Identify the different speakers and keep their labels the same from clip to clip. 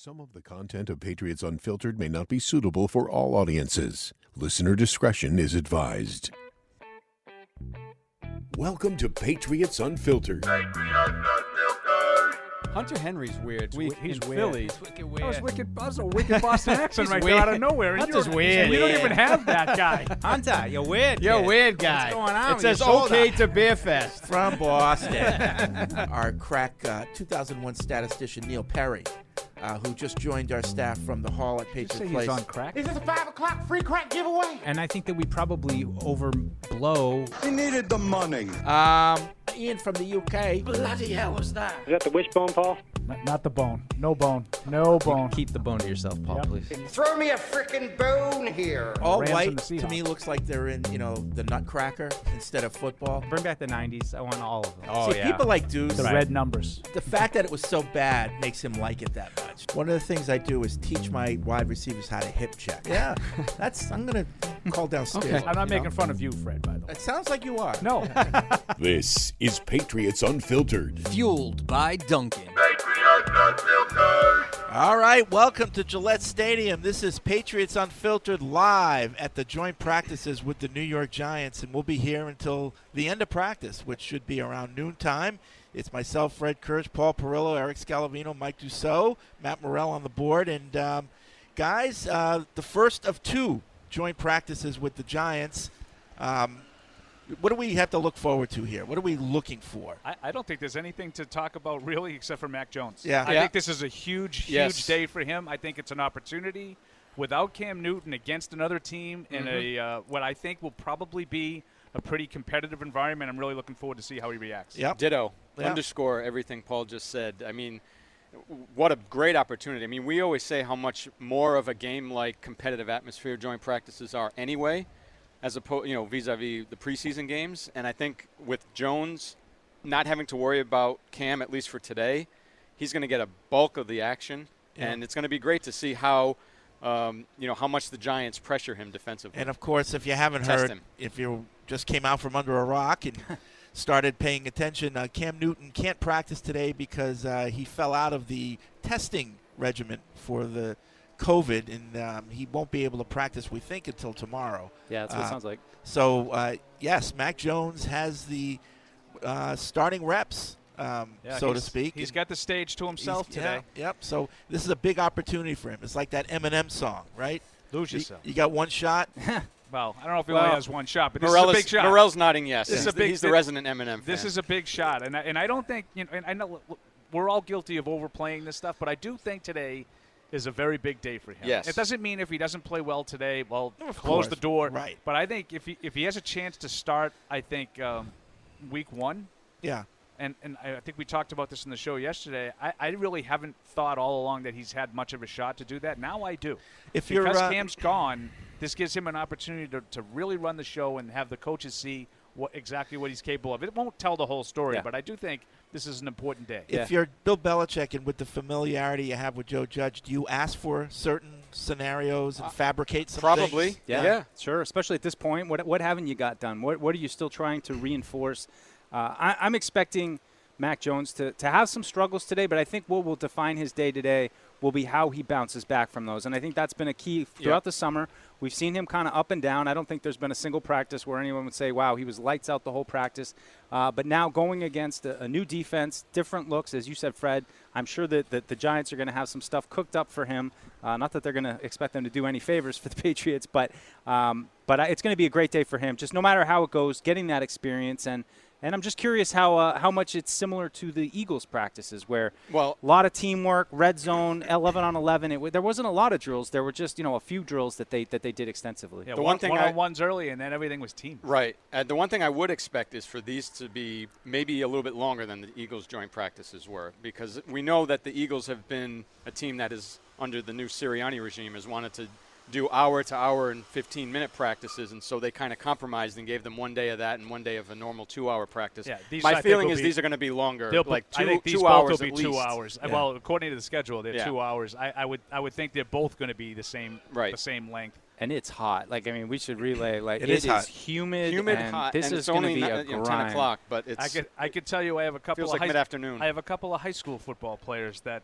Speaker 1: Some of the content of Patriots Unfiltered may not be suitable for all audiences. Listener discretion is advised. Welcome to Patriots Unfiltered.
Speaker 2: Hunter Henry's weird.
Speaker 3: He's
Speaker 2: in
Speaker 3: weird.
Speaker 2: Philly.
Speaker 3: He's wicked weird. That was a wicked Boston accent right there
Speaker 2: weird.
Speaker 3: out of nowhere. And
Speaker 2: Hunter's weird.
Speaker 3: You don't even have that guy.
Speaker 2: Hunter, you're weird. You're a
Speaker 4: kid.
Speaker 2: weird guy.
Speaker 4: What's going on
Speaker 2: It
Speaker 4: with
Speaker 2: says
Speaker 4: your shoulder?
Speaker 2: okay to Beer Fest.
Speaker 4: From Boston. Our crack 2001 statistician Neil Perry, who just joined our staff from the hall at
Speaker 3: You say
Speaker 4: Patriot
Speaker 3: he's
Speaker 4: Place.
Speaker 3: on crack?
Speaker 5: Is this a 5 o'clock free crack giveaway?
Speaker 2: And I think that we probably overblow.
Speaker 6: He needed the money.
Speaker 4: Ian from the UK.
Speaker 5: Bloody hell was that?
Speaker 7: Is that the wishbone, Paul?
Speaker 3: Not the bone. No bone. No bone.
Speaker 2: Keep the bone to yourself, Paul,
Speaker 3: Yep.
Speaker 2: please.
Speaker 5: Throw me a frickin' bone here.
Speaker 4: All
Speaker 3: Rams
Speaker 4: white
Speaker 3: and the
Speaker 4: to
Speaker 3: Seahawks.
Speaker 4: me looks like they're in, the Nutcracker instead of football.
Speaker 2: Bring back the 90s. I want all of them.
Speaker 4: See, people like dudes.
Speaker 3: The red numbers.
Speaker 4: The fact that it was so bad makes him like it that much. One of the things I do is teach my wide receivers how to hip check. Yeah, I'm gonna call down skills.
Speaker 3: I'm not making fun of you, Fred, by the way.
Speaker 4: It sounds like you are.
Speaker 3: No.
Speaker 1: This is Patriots Unfiltered.
Speaker 2: Fueled by Duncan.
Speaker 4: All right, welcome to Gillette Stadium. This is Patriots Unfiltered live at the joint practices with the New York Giants, and we'll be here until the end of practice, which should be around noontime. It's myself, Fred Kirsch, Paul Perillo, Eric Scalavino, Mike Dussault, Matt Morrell on the board. And, guys, the first of two joint practices with the Giants. What do we have to look forward to here? What are we looking for?
Speaker 3: I don't think there's anything to talk about really except for Mac Jones.
Speaker 4: Yeah.
Speaker 3: I
Speaker 2: Yeah.
Speaker 3: think this is a huge day for him. I think it's an opportunity without Cam Newton against another team in a what I think will probably be a pretty competitive environment. I'm really looking forward to see how he reacts.
Speaker 4: Yep.
Speaker 8: Ditto.
Speaker 4: Yeah.
Speaker 8: Underscore everything Paul just said. I mean, what a great opportunity. I mean, we always say how much more of a game-like competitive atmosphere joint practices are anyway, as opposed, vis-a-vis the preseason games. And I think with Jones not having to worry about Cam, at least for today, he's going to get a bulk of the action.
Speaker 4: Yeah.
Speaker 8: And it's going to be great to see how, how much the Giants pressure him defensively.
Speaker 4: And, of course, if you haven't
Speaker 8: Test
Speaker 4: heard,
Speaker 8: him.
Speaker 4: if you just came out from under a rock and started paying attention, Cam Newton can't practice today because he fell out of the testing regimen for the COVID, and he won't be able to practice, we think, until tomorrow.
Speaker 8: Yeah, that's what it sounds like.
Speaker 4: So, yes, Mac Jones has the starting reps, so to speak.
Speaker 3: He's got the stage to himself today.
Speaker 4: Yeah, yep. So this is a big opportunity for him. It's like that Eminem song, right?
Speaker 3: Lose yourself.
Speaker 4: You got one shot.
Speaker 3: Well, I don't know if he only has one shot, but this
Speaker 8: Morrell's,
Speaker 3: is a big shot.
Speaker 8: Morrell's nodding yes.
Speaker 3: This is a big-
Speaker 8: He's the resident Eminem fan.
Speaker 3: This is a big shot, and I don't think and I know we're all guilty of overplaying this stuff, but I do think today is a very big day for him.
Speaker 8: Yes.
Speaker 3: It doesn't mean if he doesn't play well today,
Speaker 4: Of
Speaker 3: close
Speaker 4: course.
Speaker 3: the door.
Speaker 4: Right.
Speaker 3: But I think if he has a chance to start, I think week one.
Speaker 4: Yeah.
Speaker 3: And I think we talked about this in the show yesterday. I really haven't thought all along that he's had much of a shot to do that. Now I do. Because Cam's gone, this gives him an opportunity to really run the show and have the coaches see exactly what he's capable of. It won't tell the whole story, but I do think this is an important day.
Speaker 4: If you're Bill Belichick and with the familiarity you have with Joe Judge, do you ask for certain scenarios and fabricate some
Speaker 8: Probably.
Speaker 4: things?
Speaker 8: Yeah.
Speaker 9: Sure, especially at this point. What haven't you got done? What are you still trying to reinforce? I'm expecting Mac Jones to have some struggles today, but I think what will define his day today will be how he bounces back from those. And I think that's been a key throughout the summer. We've seen him kind of up and down. I don't think there's been a single practice where anyone would say, wow, he was lights out the whole practice. But now going against a new defense, different looks, as you said, Fred, I'm sure that the Giants are going to have some stuff cooked up for him. Not that they're going to expect them to do any favors for the Patriots, but it's going to be a great day for him. Just no matter how it goes, getting that experience. And I'm just curious how much it's similar to the Eagles practices where a lot of teamwork, red zone, 11 on 11. There wasn't a lot of drills. There were just a few drills that they did extensively.
Speaker 3: Yeah,
Speaker 8: The one thing
Speaker 3: one-on-ones early, and then everything was team.
Speaker 8: Right. The one thing I would expect is for these to be maybe a little bit longer than the Eagles' joint practices were, because we know that the Eagles have been a team that is, under the new Sirianni regime, has wanted to do hour to hour and 15-minute practices, and so they kind of compromised and gave them 1 day of that and 1 day of a normal 2-hour practice.
Speaker 3: Yeah,
Speaker 8: My feeling is these are going to be longer, like
Speaker 3: I think these
Speaker 8: 2
Speaker 3: both
Speaker 8: hours
Speaker 3: will be
Speaker 8: at
Speaker 3: 2
Speaker 8: least.
Speaker 3: hours.
Speaker 8: Yeah.
Speaker 3: Well, according to the schedule, they're 2 hours. I would think they're both going to be the same length.
Speaker 9: And it's hot. We should relay.
Speaker 4: It
Speaker 9: is
Speaker 4: hot.
Speaker 9: humid, and
Speaker 8: hot.
Speaker 9: this
Speaker 8: and
Speaker 9: is
Speaker 8: it's
Speaker 9: going to
Speaker 8: only
Speaker 9: be a
Speaker 8: 10
Speaker 9: grind.
Speaker 8: o'clock, but it's
Speaker 3: I could tell you I have a couple
Speaker 8: feels
Speaker 3: of
Speaker 8: like mid-afternoon.
Speaker 3: I have a couple of high school football players that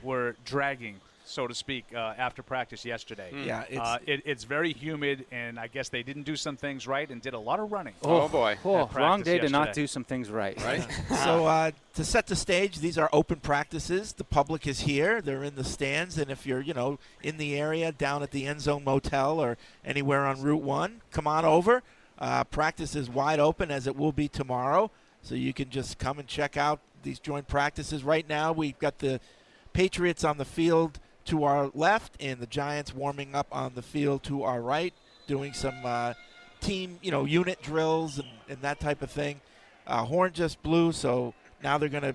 Speaker 3: were dragging so to speak, after practice yesterday.
Speaker 4: Yeah,
Speaker 3: it's very humid, and I guess they didn't do some things right and did a lot of running.
Speaker 8: Oh boy.
Speaker 9: Wrong day to not
Speaker 3: yesterday.
Speaker 9: do some things right.
Speaker 8: Right?
Speaker 4: So to set the stage, these are open practices. The public is here. They're in the stands. And if you're, in the area down at the End Zone Motel or anywhere on Route 1, come on over. Practice is wide open, as it will be tomorrow. So you can just come and check out these joint practices. Right now, we've got the Patriots on the field to our left and the Giants warming up on the field to our right, doing some team, unit drills and that type of thing. Horn just blew, so now they're going to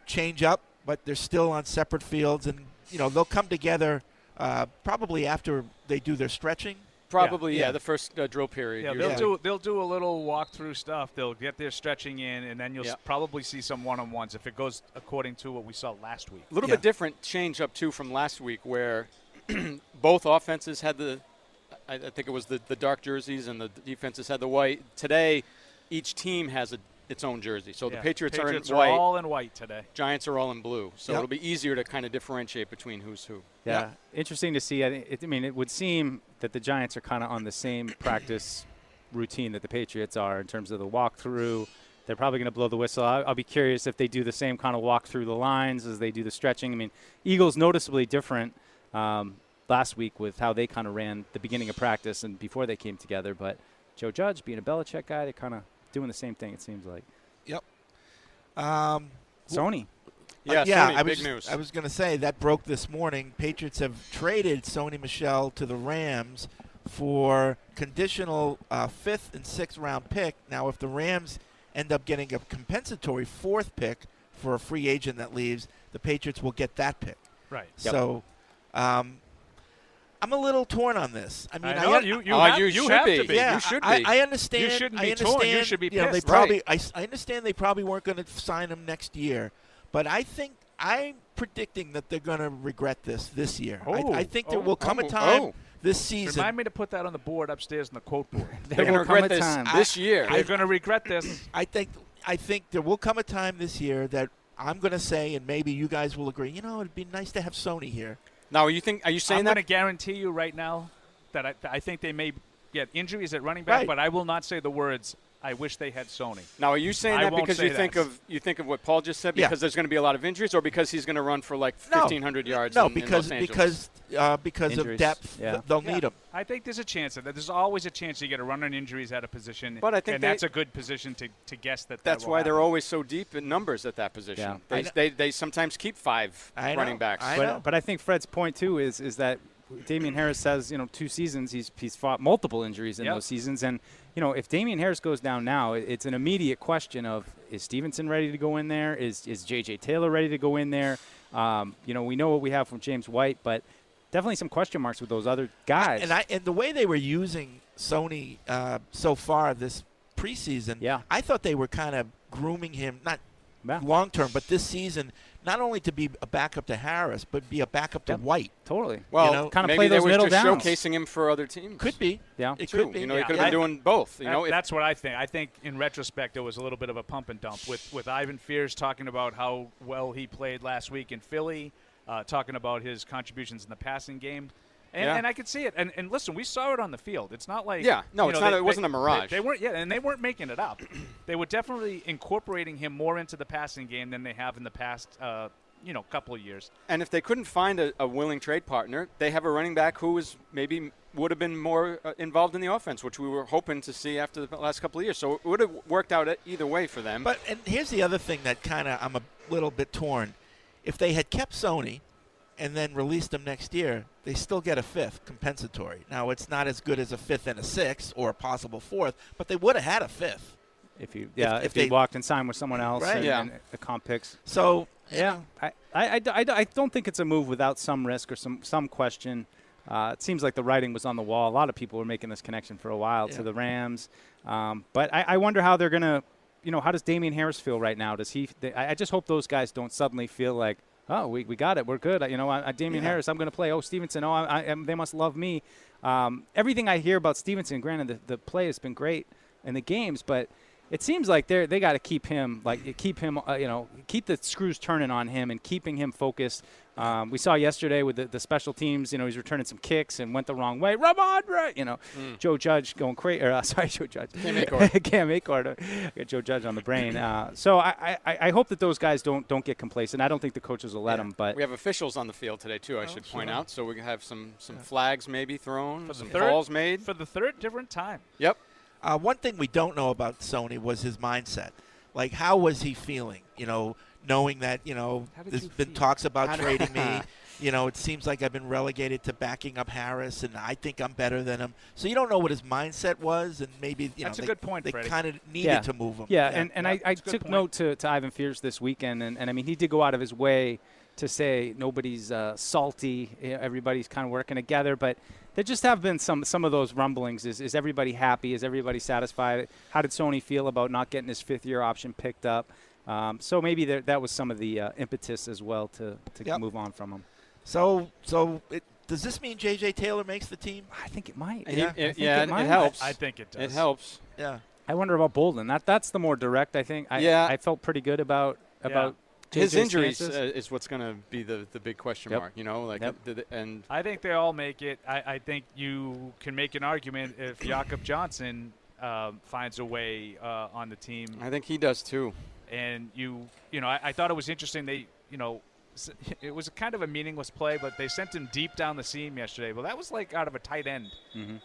Speaker 4: change up, but they're still on separate fields. And, they'll come together probably after they do their stretching.
Speaker 8: Probably, yeah, the first drill period.
Speaker 3: Yeah, they'll do a little walkthrough stuff. They'll get their stretching in, and then you'll probably see some one-on-ones if it goes according to what we saw last week.
Speaker 8: A little bit different change up, too, from last week where both offenses had I think it was the dark jerseys and the defenses had the white. Today, each team has its own jersey. So the Patriots are in white.
Speaker 3: All in white today.
Speaker 8: Giants are all in blue. So it'll be easier to kind of differentiate between who's who.
Speaker 9: Yeah, interesting to see. It would seem that the Giants are kind of on the same practice routine that the Patriots are in terms of the walkthrough. They're probably going to blow the whistle. I'll be curious if they do the same kind of walk through the lines as they do the stretching. Eagles noticeably different last week with how they kind of ran the beginning of practice and before they came together. But Joe Judge, being a Belichick guy, they're kind of doing the same thing, it seems like.
Speaker 4: Yep.
Speaker 9: Sony.
Speaker 8: Sony, big news.
Speaker 4: I was going to say that broke this morning. Patriots have traded Sony Michel to the Rams for conditional 5th and 6th round pick. Now, if the Rams end up getting a compensatory 4th pick for a free agent that leaves, the Patriots will get that pick.
Speaker 3: Right.
Speaker 9: Yep.
Speaker 4: So, I'm a little torn on this.
Speaker 3: I know you have to be.
Speaker 4: Yeah,
Speaker 3: you should be.
Speaker 4: I understand.
Speaker 3: You shouldn't be
Speaker 4: I understand,
Speaker 3: torn. You should be pissed.
Speaker 4: They probably. I understand they probably weren't going to sign him next year, but I think I'm predicting that they're going to regret this year. I think there will come a time this season.
Speaker 3: Remind me to put that on the board upstairs in the quote board.
Speaker 8: They're going to regret this year.
Speaker 3: They're going to regret this.
Speaker 4: I think there will come a time this year that I'm going to say, and maybe you guys will agree. It'd be nice to have Sony here.
Speaker 8: Now, are you saying
Speaker 3: I'm
Speaker 8: that?
Speaker 3: I'm going to guarantee you right now that I think they may get injuries at running back, but I will not say the words, I wish they had Sony.
Speaker 8: Now, are you saying that because you think of what Paul just said, because there's going to be a lot of injuries, or because he's going to run for like 1,500 yards in Los Angeles?
Speaker 4: Because of depth, they'll need him.
Speaker 3: I think there's a chance that there's always a chance you get a run on injuries at a position,
Speaker 8: but I think
Speaker 3: that's a good position to guess that.
Speaker 8: That's why they're always so deep in numbers at that position. Yeah. They sometimes keep 5 running backs.
Speaker 9: But I think Fred's point too is that Damian Harris says 2 seasons he's fought multiple injuries in those seasons, and if Damian Harris goes down now, it's an immediate question of, is Stevenson ready to go in there? Is J.J. Taylor ready to go in there? We know what we have from James White, but definitely some question marks with those other guys.
Speaker 4: And the way they were using Sony so far this preseason, I thought they were kind of grooming him, not long term, but this season, not only to be a backup to Harris, but be a backup to White.
Speaker 9: Totally.
Speaker 8: Well,
Speaker 9: kind of
Speaker 8: maybe
Speaker 9: play those middle
Speaker 8: just
Speaker 9: downs.
Speaker 8: showcasing him for other teams.
Speaker 4: Could be.
Speaker 9: Yeah.
Speaker 4: It
Speaker 8: True.
Speaker 4: could be.
Speaker 8: He could have been doing both.
Speaker 3: That's what I think. I think in retrospect, it was a little bit of a pump and dump with Ivan Fears talking about how well he played last week in Philly, talking about his contributions in the passing game. And I could see it. And listen, we saw it on the field. It's not like
Speaker 8: it's not. It wasn't a mirage.
Speaker 3: They weren't. Yeah, and they weren't making it up. They were definitely incorporating him more into the passing game than they have in the past. Couple of years.
Speaker 8: And if they couldn't find a willing trade partner, they have a running back who would have been more involved in the offense, which we were hoping to see after the last couple of years. So it would have worked out either way for them.
Speaker 4: And here's the other thing that I'm a little bit torn. If they had kept Sony and then released him next year, they still get a 5th compensatory. Now, it's not as good as a 5th and a 6th or a possible 4th, but they would have had a 5th.
Speaker 9: If they walked and signed with someone else and the comp picks.
Speaker 4: So,
Speaker 9: I don't think it's a move without some risk or some question. It seems like the writing was on the wall. A lot of people were making this connection for a while to the Rams. But I wonder how they're going to, how does Damian Harris feel right now? I just hope those guys don't suddenly feel like, oh, we got it. We're good. Damian Harris, I'm going to play. Oh, Stevenson, they must love me. Everything I hear about Stevenson, granted, the play has been great in the games, but it seems like they got to keep him keep the screws turning on him and keeping him focused. We saw yesterday with the special teams, he's returning some kicks and went the wrong way. Ramondre, Joe Judge going crazy. Sorry, Joe Judge. Cam Acord. Got Joe Judge on the brain. So I hope that those guys don't get complacent. I don't think the coaches will let them. But
Speaker 8: we have officials on the field today too. I should point out. So we have some flags maybe thrown, some
Speaker 3: third,
Speaker 8: calls made
Speaker 3: for the third different time.
Speaker 8: Yep.
Speaker 4: One thing we don't know about Sony was his mindset. Like, how was he feeling? Knowing that, there's been talks about trading me. It seems like I've been relegated to backing up Harris, and I think I'm better than him. So you don't know what his mindset was, and maybe
Speaker 3: That's a good point,
Speaker 4: they
Speaker 3: Freddie.
Speaker 4: kind of needed to move him.
Speaker 9: Yeah, and I took note to Ivan Fears this weekend, and I mean, he did go out of his way to say nobody's salty, everybody's kind of working together, but there just have been some of those rumblings. Is everybody happy? Is everybody satisfied? How did Sony feel about not getting his fifth-year option picked up? So maybe that was some of the impetus as well to move on from him.
Speaker 4: So does this mean J.J. Taylor makes the team?
Speaker 9: I think it might.
Speaker 8: It helps.
Speaker 3: I think it does.
Speaker 8: It helps.
Speaker 4: Yeah.
Speaker 9: I wonder about Bolden. That's the more direct, I think. I felt pretty good about
Speaker 8: his
Speaker 9: JJ's
Speaker 8: injuries
Speaker 9: chances.
Speaker 8: is what's going to be the big question mark, and
Speaker 3: I think they all make it. I think you can make an argument if Jakob Johnson finds a way on the team.
Speaker 8: I think he does too.
Speaker 3: And I thought it was interesting. It was kind of a meaningless play, but they sent him deep down the seam yesterday. Well, that was like out of a tight end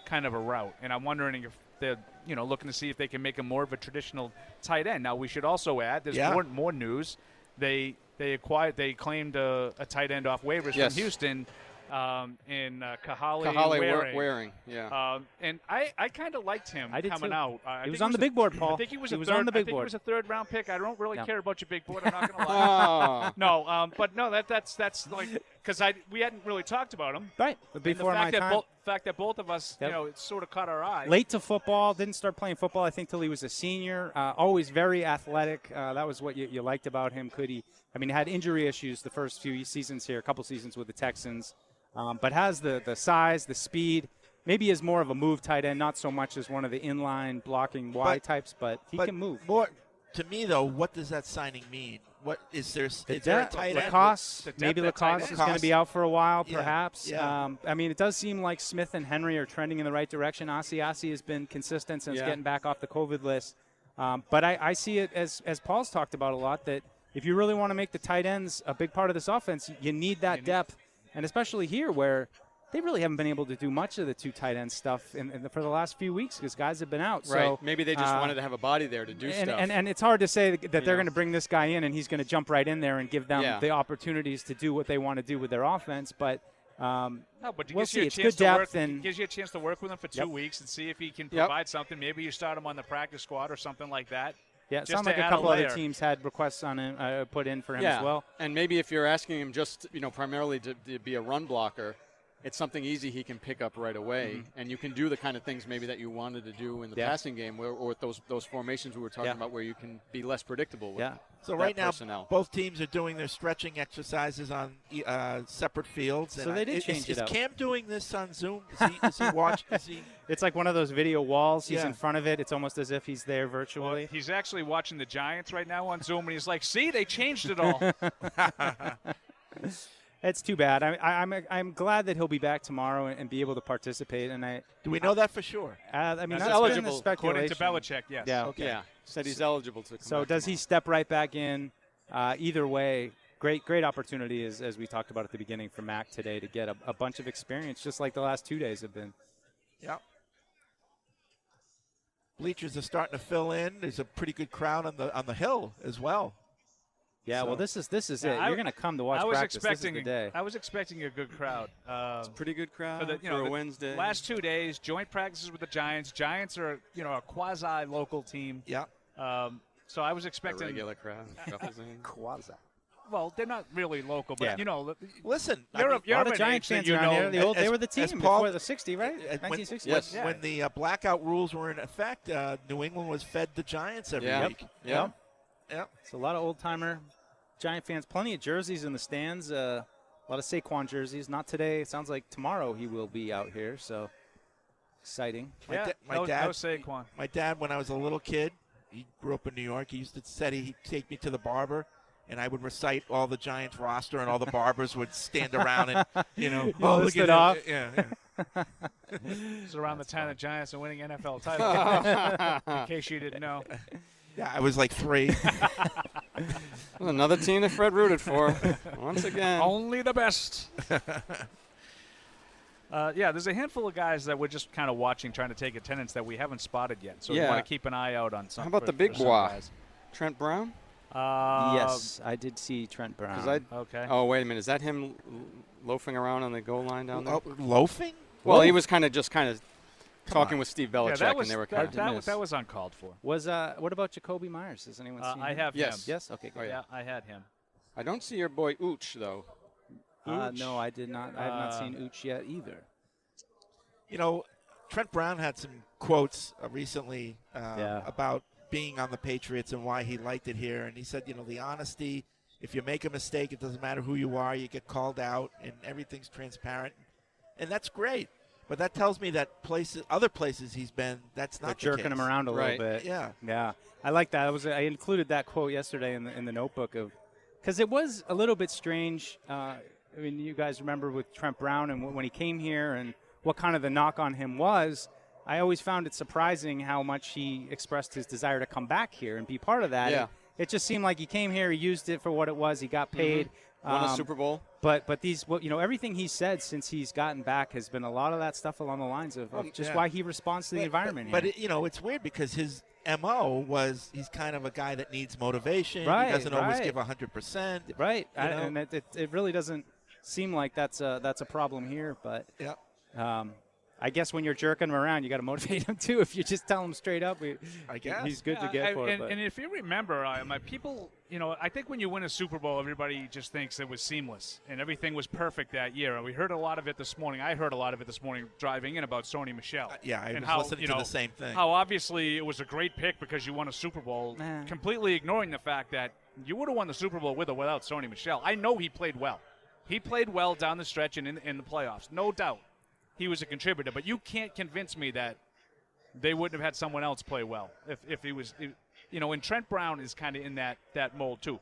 Speaker 3: kind of a route, and I'm wondering if they're looking to see if they can make him more of a traditional tight end. Now we should also add there's more news. They claimed a tight end off waivers from Houston. In Kahale
Speaker 8: Waring. Yeah.
Speaker 3: And I kind of liked him coming out.
Speaker 9: He was on the big board, Paul.
Speaker 3: I think he was
Speaker 9: on the big board.
Speaker 3: He was a third-round pick. I don't really care about your big board. I'm not going to lie. No, but no, that's like because we hadn't really talked about him.
Speaker 9: Right. Before my time.
Speaker 3: The fact that both of us, it sort of caught our eye.
Speaker 9: Late to football, didn't start playing football, I think, till he was a senior. Always very athletic. That was what you liked about him. He had injury issues the first few seasons here, a couple seasons with the Texans. But has the size, the speed. Maybe is more of a move tight end, not so much as one of the inline blocking types, but he can move.
Speaker 4: More, to me, though, what does that signing mean? What is there? Is there a tight end?
Speaker 9: Lacoste, maybe Lacoste is going to be out for a while, perhaps.
Speaker 4: Yeah.
Speaker 9: It does seem like Smith and Henry are trending in the right direction. Asiasi has been consistent since getting back off the COVID list. But I see it as Paul's talked about a lot, that if you really want to make the tight ends a big part of this offense, you need that depth. And especially here where they really haven't been able to do much of the two tight end stuff for the last few weeks because guys have been out.
Speaker 8: Right.
Speaker 9: So,
Speaker 8: maybe they just wanted to have a body there to do stuff.
Speaker 9: And it's hard to say that they're going to bring this guy in and he's going to jump right in there and give them the opportunities to do what they want to do with their offense. But we'll see. It's good depth.
Speaker 3: It gives you a chance to work with him for 2 weeks and see if he can provide something. Maybe you start him on the practice squad or something like that.
Speaker 9: Yeah, it sounds like a couple other teams had requests on him, put in for him as well.
Speaker 8: And maybe if you're asking him just, primarily to be a run blocker, it's something easy he can pick up right away, and you can do the kind of things maybe that you wanted to do in the passing game, or with those formations we were talking about, where you can be less predictable with
Speaker 4: So right now, both teams are doing their stretching exercises on separate fields.
Speaker 9: So they did change it up.
Speaker 4: Is Cam doing this on Zoom? Is he watching?
Speaker 9: It's like one of those video walls. He's in front of it. It's almost as if he's there virtually.
Speaker 3: Well, he's actually watching the Giants right now on Zoom, and he's like, see, they changed it all.
Speaker 9: It's too bad. I'm glad that he'll be back tomorrow and be able to participate. And
Speaker 4: do we know that for sure?
Speaker 9: That's
Speaker 3: eligible,
Speaker 9: speculation.
Speaker 3: according to Belichick. Yes.
Speaker 9: Yeah. Okay.
Speaker 8: Yeah. Said he's eligible to come
Speaker 9: So
Speaker 8: back
Speaker 9: does
Speaker 8: tomorrow.
Speaker 9: he step right back in? Either way, great opportunity as we talked about at the beginning for Mac today to get a bunch of experience, just like the last 2 days have been.
Speaker 4: Yeah. Bleachers are starting to fill in. There's a pretty good crowd on the hill as well.
Speaker 9: Yeah, well, this is it. You're going to come to watch practice. This is the day.
Speaker 3: I was expecting a good crowd.
Speaker 8: It's a pretty good crowd for a Wednesday.
Speaker 3: Last 2 days, joint practices with the Giants. Giants are a quasi-local team.
Speaker 4: Yeah.
Speaker 3: So I was expecting
Speaker 8: a regular crowd.
Speaker 9: Quasi.
Speaker 3: Well, they're not really local, but
Speaker 4: listen,
Speaker 3: you're
Speaker 9: a lot of Giant fans around here. They were the team before the 60, right? 1960.
Speaker 4: Yes. When the blackout rules were in effect, New England was fed the Giants every week.
Speaker 9: Yeah. It's a lot of old-timer Giant fans. Plenty of jerseys in the stands. A lot of Saquon jerseys. Not today. It sounds like tomorrow he will be out here. So exciting.
Speaker 3: No Saquon.
Speaker 4: My dad, when I was a little kid, he grew up in New York. He used to said he'd take me to the barber, and I would recite all the Giants roster, and all the barbers would stand around and,
Speaker 9: list it off.
Speaker 4: Yeah.
Speaker 3: It's around the time the Giants are winning NFL titles. In case you didn't know.
Speaker 4: Yeah, I was like 3.
Speaker 8: Another team that Fred rooted for. Once again.
Speaker 3: Only the best. There's a handful of guys that we're just kind of watching, trying to take attendance that we haven't spotted yet. So we want to keep an eye out on some.
Speaker 8: How about the big boy? Trent Brown?
Speaker 9: Yes, I did see Trent Brown.
Speaker 3: Okay.
Speaker 8: Oh, wait a minute. Is that him loafing around on the goal line down there?
Speaker 4: Loafing?
Speaker 8: Well, he was kind of talking with Steve Belichick, and they were kind of
Speaker 3: that was uncalled for.
Speaker 9: What about Jacoby Myers? Has anyone seen him?
Speaker 3: I have
Speaker 8: him.
Speaker 9: Yes? Okay, good.
Speaker 3: Yeah, I had him.
Speaker 8: I don't see your boy Ooch, though.
Speaker 9: No, I did not. I have not seen Ooch yet either.
Speaker 4: Trent Brown had some quotes recently about being on the Patriots and why he liked it here. And he said, the honesty, if you make a mistake, it doesn't matter who you are, you get called out, and everything's transparent. And that's great. But that tells me that other places he's been, that's not
Speaker 9: They're jerking him around a little bit.
Speaker 4: Yeah.
Speaker 9: Yeah. I like that. I included that quote yesterday in the notebook because it was a little bit strange. You guys remember with Trent Brown and when he came here and what kind of the knock on him was. I always found it surprising how much he expressed his desire to come back here and be part of that.
Speaker 8: Yeah.
Speaker 9: It just seemed like he came here, he used it for what it was, he got paid.
Speaker 8: Won a Super Bowl.
Speaker 9: But everything he said since he's gotten back has been a lot of that stuff along the lines of just why he responds to the environment
Speaker 4: but
Speaker 9: here.
Speaker 4: it's weird because his MO was he's kind of a guy that needs motivation.
Speaker 9: Right,
Speaker 4: he doesn't always give 100%.
Speaker 9: Right. And it really doesn't seem like that's a problem here. But I guess when you're jerking him around, you got to motivate him too. If you just tell him straight up,
Speaker 4: I guess
Speaker 9: he's good to get for it.
Speaker 3: And if you remember, my people, I think when you win a Super Bowl, everybody just thinks it was seamless and everything was perfect that year. And we heard a lot of it this morning. I heard a lot of it this morning driving in about Sony Michel.
Speaker 4: I was listening to the same thing.
Speaker 3: How obviously it was a great pick because you won a Super Bowl, completely ignoring the fact that you would have won the Super Bowl with or without Sony Michel. I know he played well. He played well down the stretch and in the playoffs, no doubt. He was a contributor, but you can't convince me that they wouldn't have had someone else play well if he was, and Trent Brown is kind of in that mold too.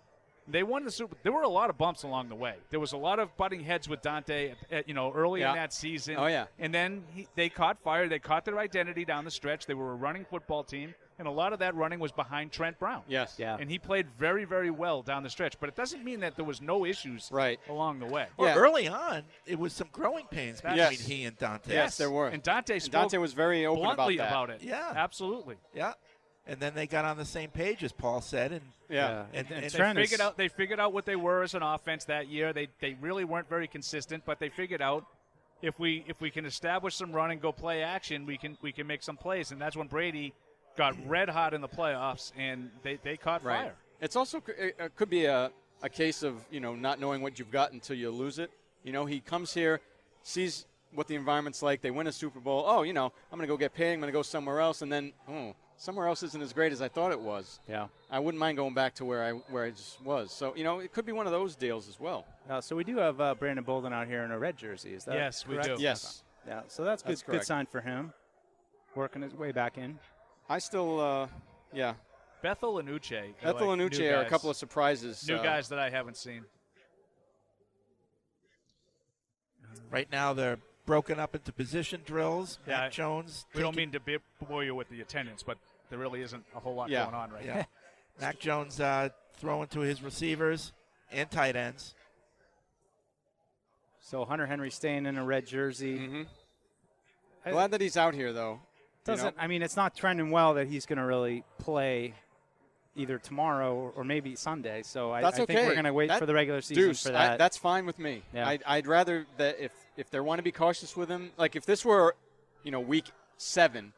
Speaker 3: They won the Super. There were a lot of bumps along the way. There was a lot of butting heads with Dante, early in that season.
Speaker 8: Oh yeah.
Speaker 3: And then they caught fire. They caught their identity down the stretch. They were a running football team, and a lot of that running was behind Trent Brown.
Speaker 8: Yes.
Speaker 9: Yeah.
Speaker 3: And he played very, very well down the stretch. But it doesn't mean that there was no issues along the way.
Speaker 4: Well, early on, it was some growing pains between he and Dante.
Speaker 8: Yes, there were.
Speaker 3: And Dante
Speaker 8: was very open
Speaker 3: bluntly
Speaker 8: about
Speaker 3: it.
Speaker 4: Yeah.
Speaker 3: Absolutely.
Speaker 4: Yeah. And then they got on the same page, as Paul said, and
Speaker 3: they figured out what they were as an offense that year. They really weren't very consistent, but they figured out if we can establish some run and go play action, we can make some plays, and that's when Brady got red hot in the playoffs, and they caught fire.
Speaker 8: It's also it could be a case of not knowing what you've got until you lose it. He comes here, sees what the environment's like. They win a Super Bowl. Oh, I'm going to go get paid. I'm going to go somewhere else, and then somewhere else isn't as great as I thought it was.
Speaker 9: Yeah.
Speaker 8: I wouldn't mind going back to where I just was. So, it could be one of those deals as well.
Speaker 9: So we do have Brandon Bolden out here in a red jersey. Is that
Speaker 3: Yes,
Speaker 9: correct?
Speaker 3: we do.
Speaker 8: Yes.
Speaker 9: Yeah, so that's good. Good sign for him. Working his way back in.
Speaker 8: I still,
Speaker 3: Bethel and Uche.
Speaker 8: Bethel and Uche are a couple of surprises.
Speaker 3: New guys that I haven't seen.
Speaker 4: Right now they're broken up into position drills.
Speaker 3: Yeah,
Speaker 4: Mac Jones.
Speaker 3: We don't mean to bore you with the attendance, but there really isn't a whole lot going on right now.
Speaker 4: Mac Jones throwing to his receivers and tight ends.
Speaker 9: So Hunter Henry staying in a red jersey.
Speaker 8: Mm-hmm. Glad that he's out here, though.
Speaker 9: It's not trending well that he's going to really play either tomorrow or maybe Sunday. So I think we're going to wait for the regular season for that.
Speaker 8: That's fine with me.
Speaker 9: Yeah.
Speaker 8: I'd rather that if they want to be cautious with him, like if this were, week 7,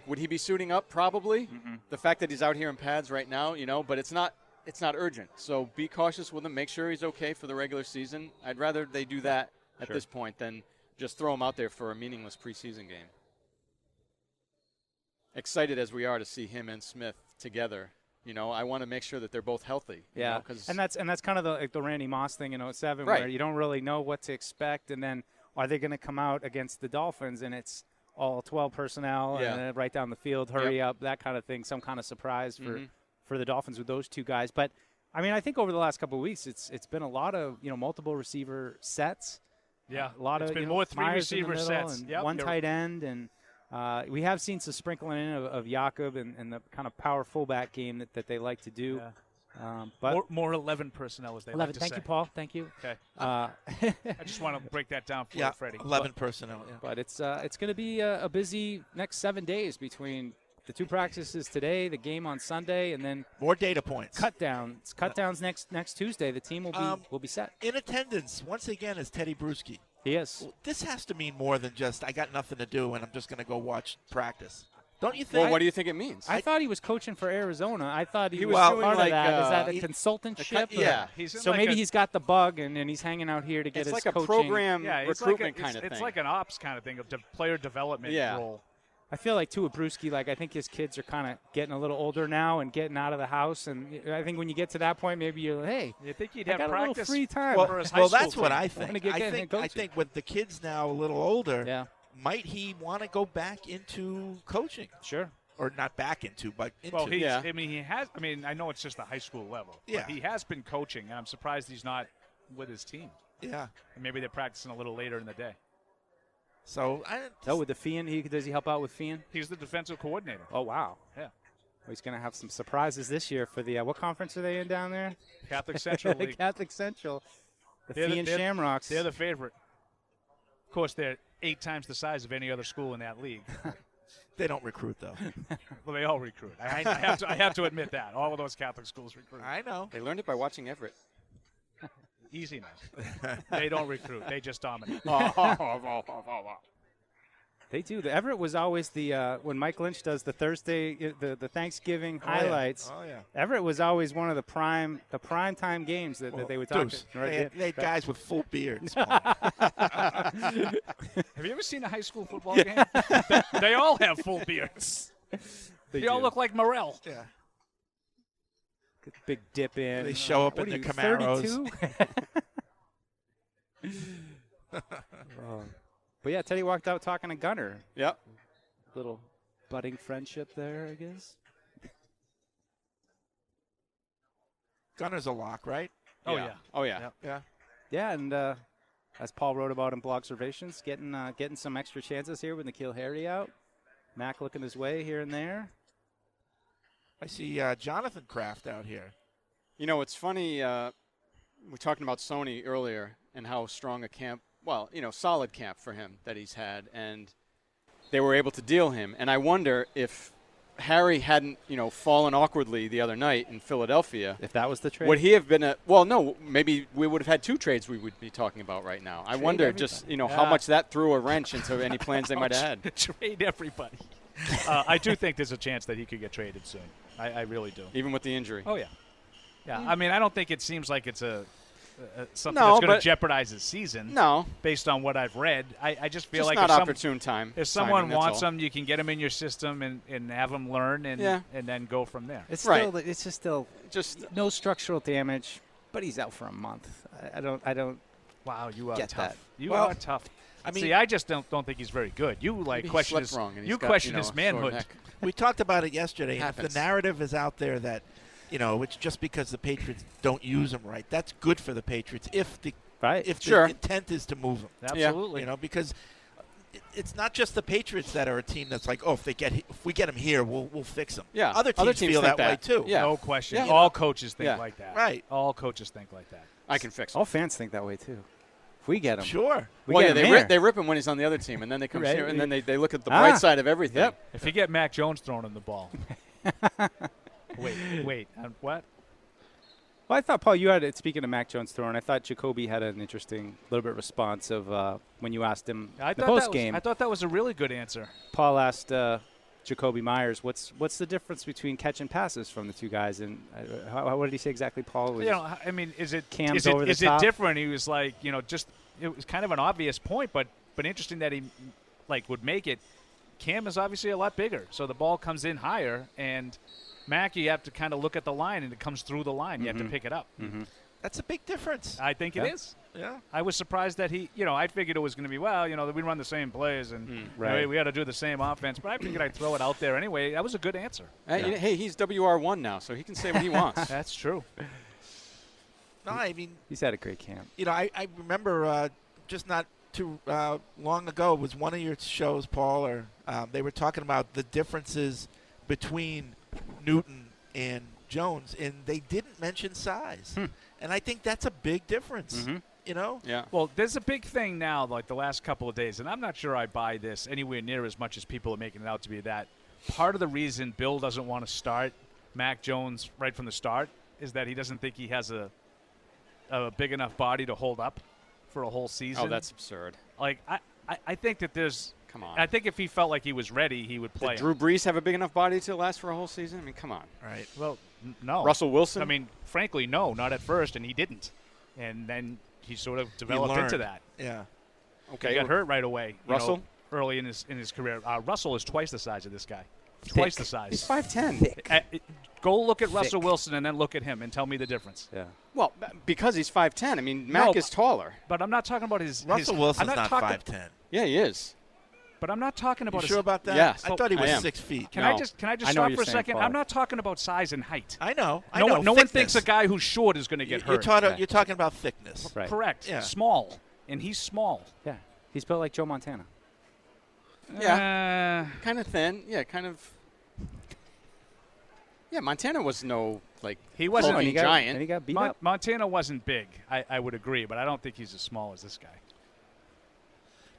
Speaker 8: would he be suiting up? Probably. Mm-hmm. The fact that he's out here in pads right now, but it's not urgent. So be cautious with him. Make sure he's okay for the regular season. I'd rather they do that at this point than just throw him out there for a meaningless preseason game. Excited as we are to see him and Smith together, I want to make sure that they're both healthy.
Speaker 9: Yeah, and that's kind of the Randy Moss thing in 07, where you don't really know what to expect, and then are they going to come out against the Dolphins, and it's all 12 personnel and right down the field, hurry up, that kind of thing, some kind of surprise for the Dolphins with those two guys. But, I mean, I think over the last couple of weeks it's been a lot of, multiple receiver sets.
Speaker 3: Yeah,
Speaker 9: a lot
Speaker 3: it's
Speaker 9: of
Speaker 3: been more three
Speaker 9: Myers
Speaker 3: receiver sets.
Speaker 9: And one tight end. And we have seen some sprinkling in of Jakob and the kind of power fullback game that they like to do.
Speaker 3: Yeah.
Speaker 9: But
Speaker 3: more 11 personnel, as they
Speaker 9: 11.
Speaker 3: like to
Speaker 9: Thank
Speaker 3: say.
Speaker 9: you, Paul. Thank you.
Speaker 3: Okay.
Speaker 9: I
Speaker 3: just want to break that down for you, Freddie.
Speaker 4: 11 personnel. Yeah.
Speaker 9: But it's going to be a busy next 7 days between the two practices today, the game on Sunday, and then
Speaker 4: more data points.
Speaker 9: Cutdowns next Tuesday. The team will be set.
Speaker 4: In attendance once again is Teddy Bruschi.
Speaker 9: He is.
Speaker 4: Well, this has to mean more than just I got nothing to do and I'm just going to go watch practice. Don't you think?
Speaker 8: Well, what do you think it means?
Speaker 9: I thought he was coaching for Arizona. I thought he was
Speaker 8: doing
Speaker 9: part
Speaker 8: like,
Speaker 9: of that. Is that a consultantship?
Speaker 8: Yeah.
Speaker 9: So maybe he's got the bug and he's hanging out here to get his
Speaker 8: coaching. It's like
Speaker 9: coaching.
Speaker 8: a program recruitment kind of thing.
Speaker 3: It's like an ops kind of thing, a player development role.
Speaker 9: I feel like, too, with Bruschi, I think his kids are kind of getting a little older now and getting out of the house. And I think when you get to that point, maybe you're like, hey,
Speaker 3: you think you'd
Speaker 9: I
Speaker 3: have
Speaker 9: got
Speaker 3: practice
Speaker 9: a little free time.
Speaker 3: for his high school
Speaker 4: that's what
Speaker 3: team.
Speaker 4: I think. I think with the kids now a little older, might he want to go back into coaching?
Speaker 9: Sure.
Speaker 4: Or not back into, but into.
Speaker 3: Well, he has. I mean, I know it's just the high school level.
Speaker 4: Yeah.
Speaker 3: But he has been coaching, and I'm surprised he's not with his team.
Speaker 4: Yeah.
Speaker 3: And maybe they're practicing a little later in the day.
Speaker 4: So
Speaker 9: with the Fian, does he help out with Fian?
Speaker 3: He's the defensive coordinator.
Speaker 9: Oh, wow.
Speaker 3: Yeah.
Speaker 9: Well, he's going to have some surprises this year for the what conference are they in down there?
Speaker 3: Catholic Central League.
Speaker 9: Catholic Central. The Fian Shamrocks.
Speaker 3: They're the favorite. Of course, they're 8 times the size of any other school in that league.
Speaker 4: They don't recruit, though.
Speaker 3: Well, they all recruit. I have to admit that. All of those Catholic schools recruit.
Speaker 4: I know.
Speaker 8: They learned it by watching Everett.
Speaker 3: Easy now. They don't recruit. They just dominate.
Speaker 9: They do. The Everett was always the when Mike Lynch does the Thursday, the Thanksgiving highlights.
Speaker 4: Oh, yeah.
Speaker 9: Everett was always one of the prime time games that they would talk
Speaker 4: Deuce.
Speaker 9: to. Right?
Speaker 4: They had guys with full beards.
Speaker 3: Have you ever seen a high school football game? They all have full beards. They all look like Morel.
Speaker 4: Yeah.
Speaker 9: Big dip in.
Speaker 4: They show up in the Camaros.
Speaker 9: 32? But yeah, Teddy walked out talking to Gunner.
Speaker 8: Yep.
Speaker 9: Little budding friendship there, I guess.
Speaker 4: Gunner's a lock, right?
Speaker 3: Oh, yeah.
Speaker 8: Oh, yeah.
Speaker 9: Yeah, and as Paul wrote about in Blog Observations, getting some extra chances here with N'Keal Harry out. Mac looking his way here and there.
Speaker 4: I see Jonathan Kraft out here.
Speaker 8: You know, it's funny. We're talking about Sony earlier and how strong a camp, solid camp for him that he's had. And they were able to deal him. And I wonder if Harry hadn't, fallen awkwardly the other night in Philadelphia.
Speaker 9: If that was the trade?
Speaker 8: Would he have been maybe we would have had 2 trades we would be talking about right now. I wonder everybody. How much that threw a wrench into any plans they might have had.
Speaker 3: Trade everybody. I do think there's a chance that he could get traded soon. I really do.
Speaker 8: Even with the injury.
Speaker 3: Oh, yeah. Yeah, I mean, I don't think it seems like it's something that's going to jeopardize his season.
Speaker 8: No.
Speaker 3: Based on what I've read. I just feel like
Speaker 8: not opportune time.
Speaker 3: If someone wants him, you can get him in your system and have him learn and then go from there.
Speaker 9: It's still no structural damage, but he's out for a month. I don't
Speaker 3: Wow, you are
Speaker 9: get
Speaker 3: tough.
Speaker 9: that.
Speaker 3: You are tough. I mean, I just don't think he's very good. You question his manhood.
Speaker 4: We talked about it yesterday. If the narrative is out there that, it's just because the Patriots don't use him right, that's good for the Patriots if the intent is to move him.
Speaker 3: Absolutely.
Speaker 4: Because it's not just the Patriots that are a team that's like, if we get him here, we'll fix him.
Speaker 8: Yeah.
Speaker 4: Other teams feel that way too.
Speaker 8: Yeah.
Speaker 3: No question.
Speaker 8: Yeah.
Speaker 3: All coaches think like that.
Speaker 4: Right.
Speaker 3: All coaches think like that.
Speaker 8: I can fix him.
Speaker 9: All fans think that way too. If we get him.
Speaker 4: Sure.
Speaker 8: They rip him when he's on the other team, and then they come here, and then they look at the bright side of everything.
Speaker 9: Yep.
Speaker 3: If you get Mac Jones throwing him the ball. Wait. What?
Speaker 9: Well, I thought, Paul, you had it. Speaking of Mac Jones throwing, I thought Jacoby had an interesting little bit response of when you asked him the post game.
Speaker 3: I thought that was a really good answer.
Speaker 9: Paul asked Jacoby Myers, "What's the difference between catch and passes from the two guys?" And what did he say exactly, Paul? Was
Speaker 3: is it
Speaker 9: Cam's over the top?
Speaker 3: Is it different? He was like, it was kind of an obvious point, but interesting that he would make it. Cam is obviously a lot bigger, so the ball comes in higher, and Mac, you have to kind of look at the line, and it comes through the line. You have to pick it up.
Speaker 9: Mm-hmm.
Speaker 4: That's a big difference.
Speaker 3: I think it is.
Speaker 4: Yeah.
Speaker 3: I was surprised that I figured it was going to be, that we run the same plays and
Speaker 9: Right.
Speaker 3: we got to do the same offense. But I figured I'd throw it out there anyway. That was a good answer.
Speaker 8: Hey, he's WR1 now, so he can say what he wants.
Speaker 3: That's true.
Speaker 4: No, I mean,
Speaker 9: He's had a great camp.
Speaker 4: I remember just not too long ago, it was one of your shows, Paul, or they were talking about the differences between Newton and Jones, and they didn't mention size. And I think that's a big difference,
Speaker 8: Yeah.
Speaker 3: Well, there's a big thing now, like the last couple of days, and I'm not sure I buy this anywhere near as much as people are making it out to be, that part of the reason Bill doesn't want to start Mac Jones right from the start is that he doesn't think he has a big enough body to hold up for a whole season.
Speaker 8: Oh, that's absurd.
Speaker 3: Like, I think that there's –
Speaker 8: Come on.
Speaker 3: I think if he felt like he was ready, he would play
Speaker 8: Did Drew Brees have a big enough body to last for a whole season? I mean, come on.
Speaker 4: Right.
Speaker 3: Well, no.
Speaker 8: Russell Wilson?
Speaker 3: I mean, frankly, no, not at first, and he didn't. And then he sort of developed into that.
Speaker 4: Yeah.
Speaker 8: Okay.
Speaker 3: He got hurt right away.
Speaker 8: Russell?
Speaker 3: Early in his career. Russell is twice the size of this guy. Twice the size.
Speaker 8: He's 5'10".
Speaker 3: Go look at Russell Wilson and then look at him and tell me the difference.
Speaker 9: Yeah.
Speaker 8: Well, because he's 5'10". I mean, Mac is taller.
Speaker 3: But I'm not talking about his.
Speaker 4: Russell Wilson's
Speaker 3: I'm
Speaker 4: not
Speaker 3: talking,
Speaker 4: 5'10".
Speaker 8: Yeah, he is.
Speaker 3: But I'm not talking
Speaker 4: You
Speaker 3: about.
Speaker 4: sure about that?
Speaker 8: Yes.
Speaker 4: I thought he
Speaker 8: I
Speaker 4: was
Speaker 8: am.
Speaker 4: 6 feet.
Speaker 3: Can
Speaker 8: No.
Speaker 3: I just
Speaker 9: I know
Speaker 3: stop
Speaker 9: what
Speaker 3: for
Speaker 9: you're
Speaker 3: a
Speaker 9: saying,
Speaker 3: second?
Speaker 9: Paul.
Speaker 3: I'm not talking about size and height.
Speaker 4: I know.
Speaker 3: No one
Speaker 4: thickness.
Speaker 3: thinks a guy who's short is going to get hurt.
Speaker 4: You're talking about thickness.
Speaker 9: Right.
Speaker 3: Correct.
Speaker 4: Yeah.
Speaker 3: Small, and he's small.
Speaker 9: Yeah. He's built like Joe Montana.
Speaker 8: Yeah. Kind of thin. Yeah, kind of. Yeah, Montana was no,
Speaker 3: He wasn't.
Speaker 8: hulking giant.
Speaker 9: And he got beat up.
Speaker 3: Montana wasn't big. I would agree, but I don't think he's as small as this guy.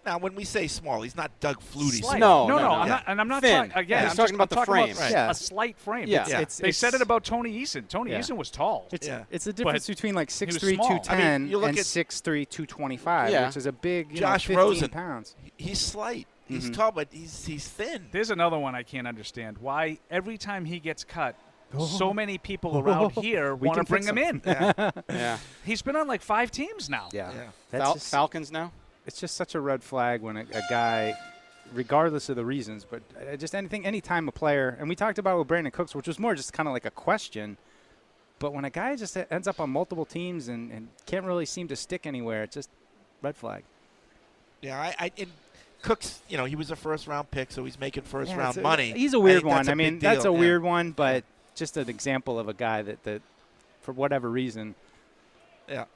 Speaker 4: Now, when we say small, he's not Doug Flutie.
Speaker 3: Slight.
Speaker 8: No,
Speaker 3: no.
Speaker 8: no.
Speaker 3: I'm not
Speaker 8: Thin.
Speaker 3: talking again.
Speaker 8: He's
Speaker 3: I'm
Speaker 8: talking about the frame.
Speaker 3: Right.
Speaker 9: Yeah.
Speaker 3: A slight frame.
Speaker 8: Yeah.
Speaker 3: They said it about Tony Eason. Tony Eason was tall.
Speaker 9: It's the difference between like 6'3",
Speaker 3: was small.
Speaker 9: 210
Speaker 4: I mean, you look
Speaker 9: and
Speaker 4: at
Speaker 9: 6'3", 225,
Speaker 8: Yeah.
Speaker 9: which is a big,
Speaker 4: Josh
Speaker 9: 15
Speaker 4: Rosen.
Speaker 9: pounds.
Speaker 4: He's slight. He's tall, but he's thin.
Speaker 3: There's another one I can't understand. Why every time he gets cut, so many people around here
Speaker 9: We
Speaker 3: want to
Speaker 9: can
Speaker 3: bring
Speaker 9: fix
Speaker 3: him in.
Speaker 8: Yeah.
Speaker 3: He's been on like 5 teams now.
Speaker 9: Yeah.
Speaker 4: Yeah.
Speaker 9: That's just,
Speaker 8: Falcons now?
Speaker 9: it's just such a red flag when a guy, regardless of the reasons, but just any time a player, and we talked about with Brandon Cooks, which was more just kind of like a question, but when a guy just ends up on multiple teams and can't really seem to stick anywhere, it's just red flag.
Speaker 4: Yeah, and Cooks, he was a first-round pick, so he's making first-round
Speaker 9: it's
Speaker 4: money.
Speaker 9: He's a weird
Speaker 4: think
Speaker 9: one.
Speaker 4: that's a
Speaker 9: I mean,
Speaker 4: big
Speaker 9: that's a
Speaker 4: deal.
Speaker 9: weird one, but just an example of a guy that for whatever reason,
Speaker 4: Yeah.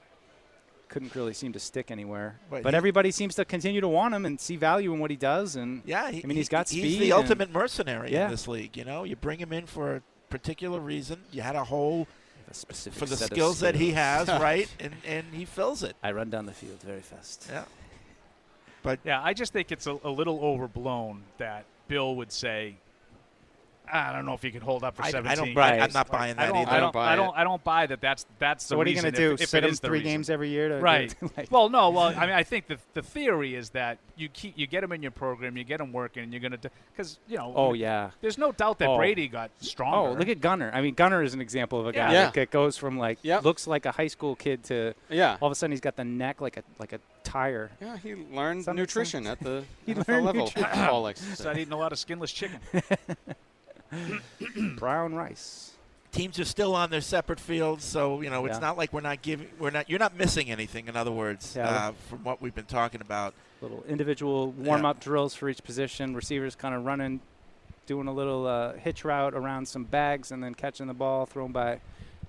Speaker 9: couldn't really seem to stick anywhere.
Speaker 4: But
Speaker 9: But
Speaker 4: he-
Speaker 9: everybody seems to continue to want him and see value in what he does. And
Speaker 4: Yeah,
Speaker 9: he's got speed.
Speaker 4: He's the
Speaker 9: and-
Speaker 4: ultimate mercenary
Speaker 9: Yeah.
Speaker 4: in this league. You bring him in for a particular reason. You had a hole
Speaker 9: a specific
Speaker 4: for the
Speaker 9: set of
Speaker 4: skills that he
Speaker 9: skills.
Speaker 4: has, right? And he fills it.
Speaker 9: I run down the field very fast.
Speaker 4: Yeah.
Speaker 3: Yeah, I just think it's a little overblown that Bill would say, I don't know if he can hold up for 17.
Speaker 4: I'm not buying that either.
Speaker 3: I don't buy that. That's
Speaker 9: So
Speaker 3: the
Speaker 9: what are you
Speaker 3: reason.
Speaker 9: going to do?
Speaker 3: If
Speaker 9: Sit
Speaker 3: it
Speaker 9: him
Speaker 3: is the
Speaker 9: 3
Speaker 3: reason.
Speaker 9: games every year? To
Speaker 3: Right.
Speaker 9: like-
Speaker 3: Well, no. I mean, I think the theory is that you get him in your program, you get him working, and you're going to because
Speaker 9: Oh yeah.
Speaker 3: There's no doubt that
Speaker 9: Oh.
Speaker 3: Brady got stronger.
Speaker 9: Oh, look at Gunner. I mean, Gunner is an example of a guy
Speaker 8: Yeah.
Speaker 9: that goes from looks like a high school kid to
Speaker 8: Yeah.
Speaker 9: all of a sudden he's got the neck like a tire.
Speaker 8: Yeah, he learned
Speaker 9: Something-
Speaker 8: nutrition at the
Speaker 9: He
Speaker 8: NFL
Speaker 9: learned
Speaker 8: level.
Speaker 9: nutrition.
Speaker 8: Paul likes to say.
Speaker 3: Started eating a lot of skinless chicken.
Speaker 9: Brown rice.
Speaker 4: Teams are still on their separate fields, so it's
Speaker 9: Yeah.
Speaker 4: not like you're not missing anything. In other words,
Speaker 9: Yeah.
Speaker 4: from what we've been talking about.
Speaker 9: Little individual warm-up drills for each position. Receivers kind of running, doing a little hitch route around some bags, and then catching the ball thrown by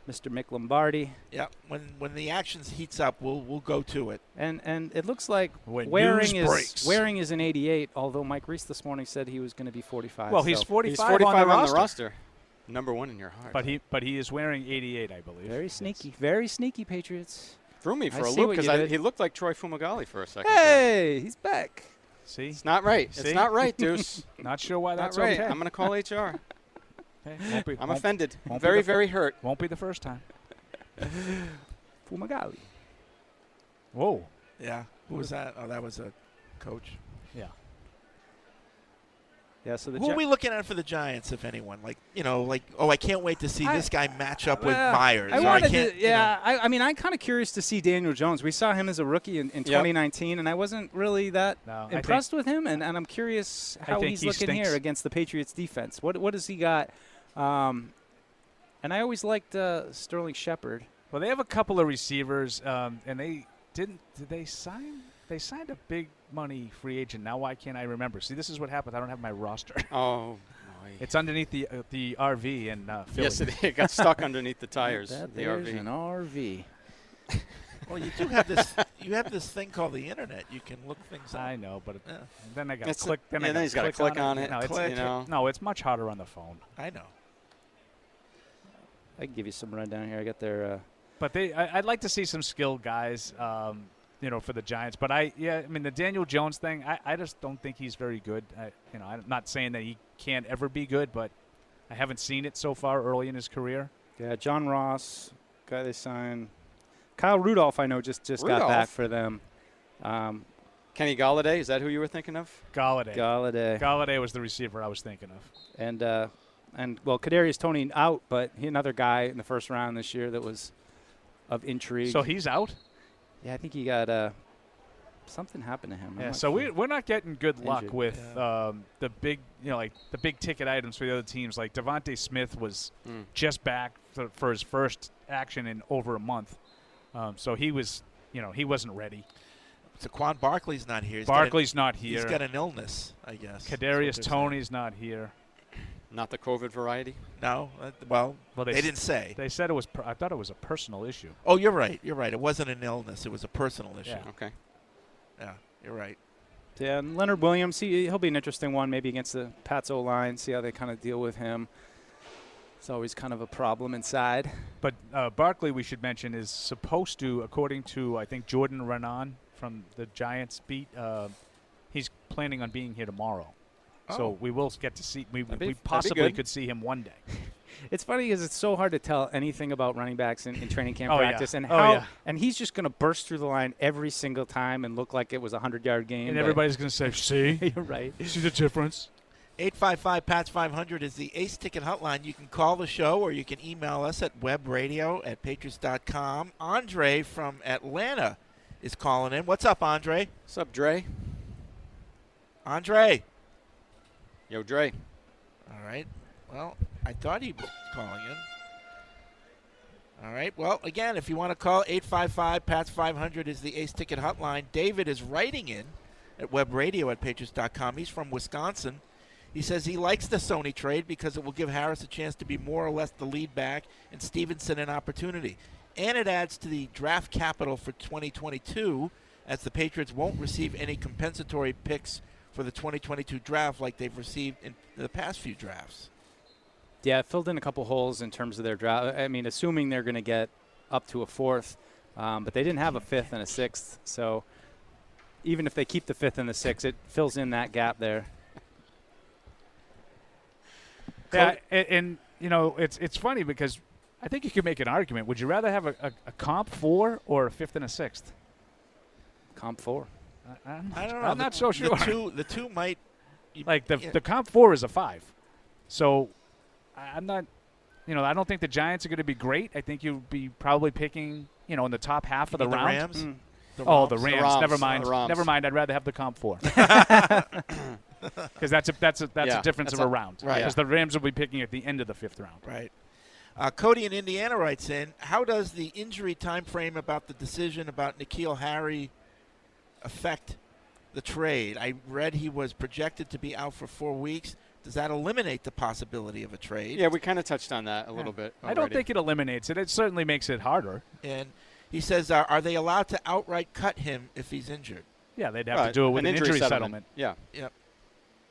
Speaker 9: Mr. Mick Lombardi.
Speaker 4: Yeah, when the action heats up, we'll go to it.
Speaker 9: And it looks like
Speaker 3: When
Speaker 9: Waring
Speaker 3: news breaks.
Speaker 9: is an 88, although Mike Reese this morning said he was going to be 45.
Speaker 3: Well, he's
Speaker 9: so
Speaker 3: 45,
Speaker 8: He's 45
Speaker 3: on the roster.
Speaker 8: Number 1 in your heart.
Speaker 3: But he is wearing 88, I believe.
Speaker 9: very sneaky. Very sneaky, Patriots.
Speaker 8: Threw me
Speaker 9: I
Speaker 8: for a
Speaker 9: see
Speaker 8: loop
Speaker 9: what you
Speaker 8: because
Speaker 9: did.
Speaker 8: he looked like Troy Fumagalli for a second.
Speaker 9: Hey, he's back.
Speaker 3: See,
Speaker 8: It's not right.
Speaker 3: See?
Speaker 8: It's not right, Deuce.
Speaker 3: not sure why
Speaker 8: not
Speaker 3: that's
Speaker 8: right.
Speaker 3: okay.
Speaker 8: I'm going to call HR.
Speaker 3: Okay,
Speaker 8: I'm offended.
Speaker 3: won't be
Speaker 8: Very,
Speaker 3: the fir-
Speaker 8: very hurt.
Speaker 3: Won't be the first time.
Speaker 9: Fumagalli.
Speaker 3: Whoa.
Speaker 4: Yeah. Who was that? Oh, that was a coach.
Speaker 3: Yeah.
Speaker 9: Yeah, so the
Speaker 4: Who are we looking at for the Giants, if anyone? I can't wait to see this guy match up with Myers.
Speaker 9: I
Speaker 4: or
Speaker 9: wanted
Speaker 4: can't,
Speaker 9: to, yeah. I mean, I'm kind of curious to see Daniel Jones. We saw him as a rookie in 2019, and I wasn't really that
Speaker 3: No,
Speaker 9: impressed with him. And I'm curious how
Speaker 3: think
Speaker 9: he's
Speaker 3: he
Speaker 9: looking
Speaker 3: stinks.
Speaker 9: here against the Patriots defense. What has he got? And I always liked Sterling Shepard.
Speaker 3: Well, they have a couple of receivers, and they did they sign? They signed a big money free agent. Now why can't I remember? See, this is what happens. I don't have my roster.
Speaker 8: Oh, boy.
Speaker 3: It's underneath the RV in Philly.
Speaker 8: Yes, it got stuck underneath the tires. The
Speaker 9: There's
Speaker 8: RV.
Speaker 9: an RV.
Speaker 4: Well, you do have this. You have this thing called the internet. You can look things up.
Speaker 3: I know, but
Speaker 4: Yeah.
Speaker 3: then I got to
Speaker 8: It's a-
Speaker 3: click. Then
Speaker 8: yeah,
Speaker 3: I
Speaker 8: then he's gotta click on it.
Speaker 3: No, it's,
Speaker 8: Click. You know.
Speaker 3: no, it's much harder on the phone.
Speaker 4: I know.
Speaker 9: I can give you some rundown here. I got their.
Speaker 3: But I'd like to see some skilled guys, for the Giants. But I mean, the Daniel Jones thing, I just don't think he's very good. I'm not saying that he can't ever be good, but I haven't seen it so far early in his career.
Speaker 9: Yeah, John Ross, guy they signed. Kyle Rudolph, I know, just got
Speaker 8: Rudolph?
Speaker 9: back for them.
Speaker 8: Kenny Galladay, is that who you were thinking of?
Speaker 3: Galladay.
Speaker 9: Galladay.
Speaker 3: Was the receiver I was thinking of.
Speaker 9: And well, Kadarius Toney out, but another guy in the first round this year that was of intrigue.
Speaker 3: So he's out?
Speaker 9: Yeah, I think he got something happened to him. I'm
Speaker 3: Yeah,
Speaker 9: not
Speaker 3: so
Speaker 9: sure.
Speaker 3: we're not getting good luck
Speaker 9: Injured.
Speaker 3: with the big, like the big ticket items for the other teams. Like Devontae Smith was just back for his first action in over a month. So he was, he wasn't ready.
Speaker 4: Saquon Barkley's not here.
Speaker 3: Barkley's not here.
Speaker 4: He's got an illness, I guess.
Speaker 3: Kadarius Toney's not here.
Speaker 8: Not the COVID variety?
Speaker 4: No. Well, they
Speaker 3: s-
Speaker 4: didn't say.
Speaker 3: They said it was. I thought it was a personal issue.
Speaker 4: Oh, you're right. You're right. It wasn't an illness. It was a personal issue.
Speaker 3: Yeah.
Speaker 8: Okay.
Speaker 4: Yeah, you're right.
Speaker 9: Yeah, and Leonard Williams, he'll be an interesting one maybe against the Pats O-line, see how they kind of deal with him. It's always kind of a problem inside.
Speaker 3: But Barkley, we should mention, is supposed to, according to I think Jordan Renan from the Giants beat, he's planning on being here tomorrow. So
Speaker 4: Oh.
Speaker 3: we will get to see. We
Speaker 8: That'd be
Speaker 3: possibly
Speaker 8: good.
Speaker 3: could see him one day.
Speaker 9: It's funny because it's so hard to tell anything about running backs in training camp
Speaker 3: Oh, yeah.
Speaker 9: practice and
Speaker 3: Oh,
Speaker 9: how
Speaker 3: yeah.
Speaker 9: and he's just going to burst through the line every single time and look like it was a 100-yard game.
Speaker 3: And
Speaker 9: but-
Speaker 3: everybody's going to say, "See,
Speaker 9: You're right.
Speaker 3: see the difference."
Speaker 4: 855-PATS-500 is the Ace Ticket Hotline. You can call the show or you can email us at webradio@patriots.com. Andre from Atlanta is calling in. What's up, Andre?
Speaker 8: What's up, Dre?
Speaker 4: Andre.
Speaker 8: Yo, Dre.
Speaker 4: All right. Well, I thought he was calling in. All right. Well, again, if you want to call, 855-PATS-500 is the Ace Ticket Hotline. David is writing in at webradio@patriots.com. He's from Wisconsin. He says he likes the Sony trade because it will give Harris a chance to be more or less the lead back and Stevenson an opportunity. And it adds to the draft capital for 2022 as the Patriots won't receive any compensatory picks for the 2022 draft like they've received in the past few drafts.
Speaker 9: Yeah, it filled in a couple holes in terms of their draft. I mean, assuming they're going to get up to a fourth, but they didn't have a fifth and a sixth. So even if they keep the fifth and the sixth, it fills in that gap there.
Speaker 3: Yeah, and it's funny because I think you could make an argument. Would you rather have a comp 4 or a fifth and a sixth?
Speaker 9: Comp 4.
Speaker 4: I don't know.
Speaker 3: I'm not so sure.
Speaker 4: The two might.
Speaker 3: Like the comp 4 is a 5, so I'm not. I don't think the Giants are going to be great. I think you'd be probably picking, in the top half of the round.
Speaker 4: Rams?
Speaker 3: The
Speaker 4: Rams.
Speaker 3: Rams. Never
Speaker 8: The
Speaker 3: mind.
Speaker 8: Rams.
Speaker 3: Never mind. I'd rather have the comp 4. Because that's a difference of a round.
Speaker 4: right.
Speaker 3: Because the Rams will be picking at the end of the 5th round.
Speaker 4: Right. Cody in Indiana writes in, how does the injury time frame about the decision about N'Keal Harry affect the trade? I read he was projected to be out for 4 weeks. Does that eliminate the possibility of a trade?
Speaker 8: Yeah, we kind of touched on that a little bit
Speaker 3: I don't
Speaker 8: already.
Speaker 3: think it eliminates it. It certainly makes it harder.
Speaker 4: And he says, are they allowed to outright cut him if he's injured?
Speaker 3: Yeah, they'd have
Speaker 8: Right,
Speaker 3: to do it with an injury
Speaker 8: settlement. Yeah.
Speaker 4: Yep.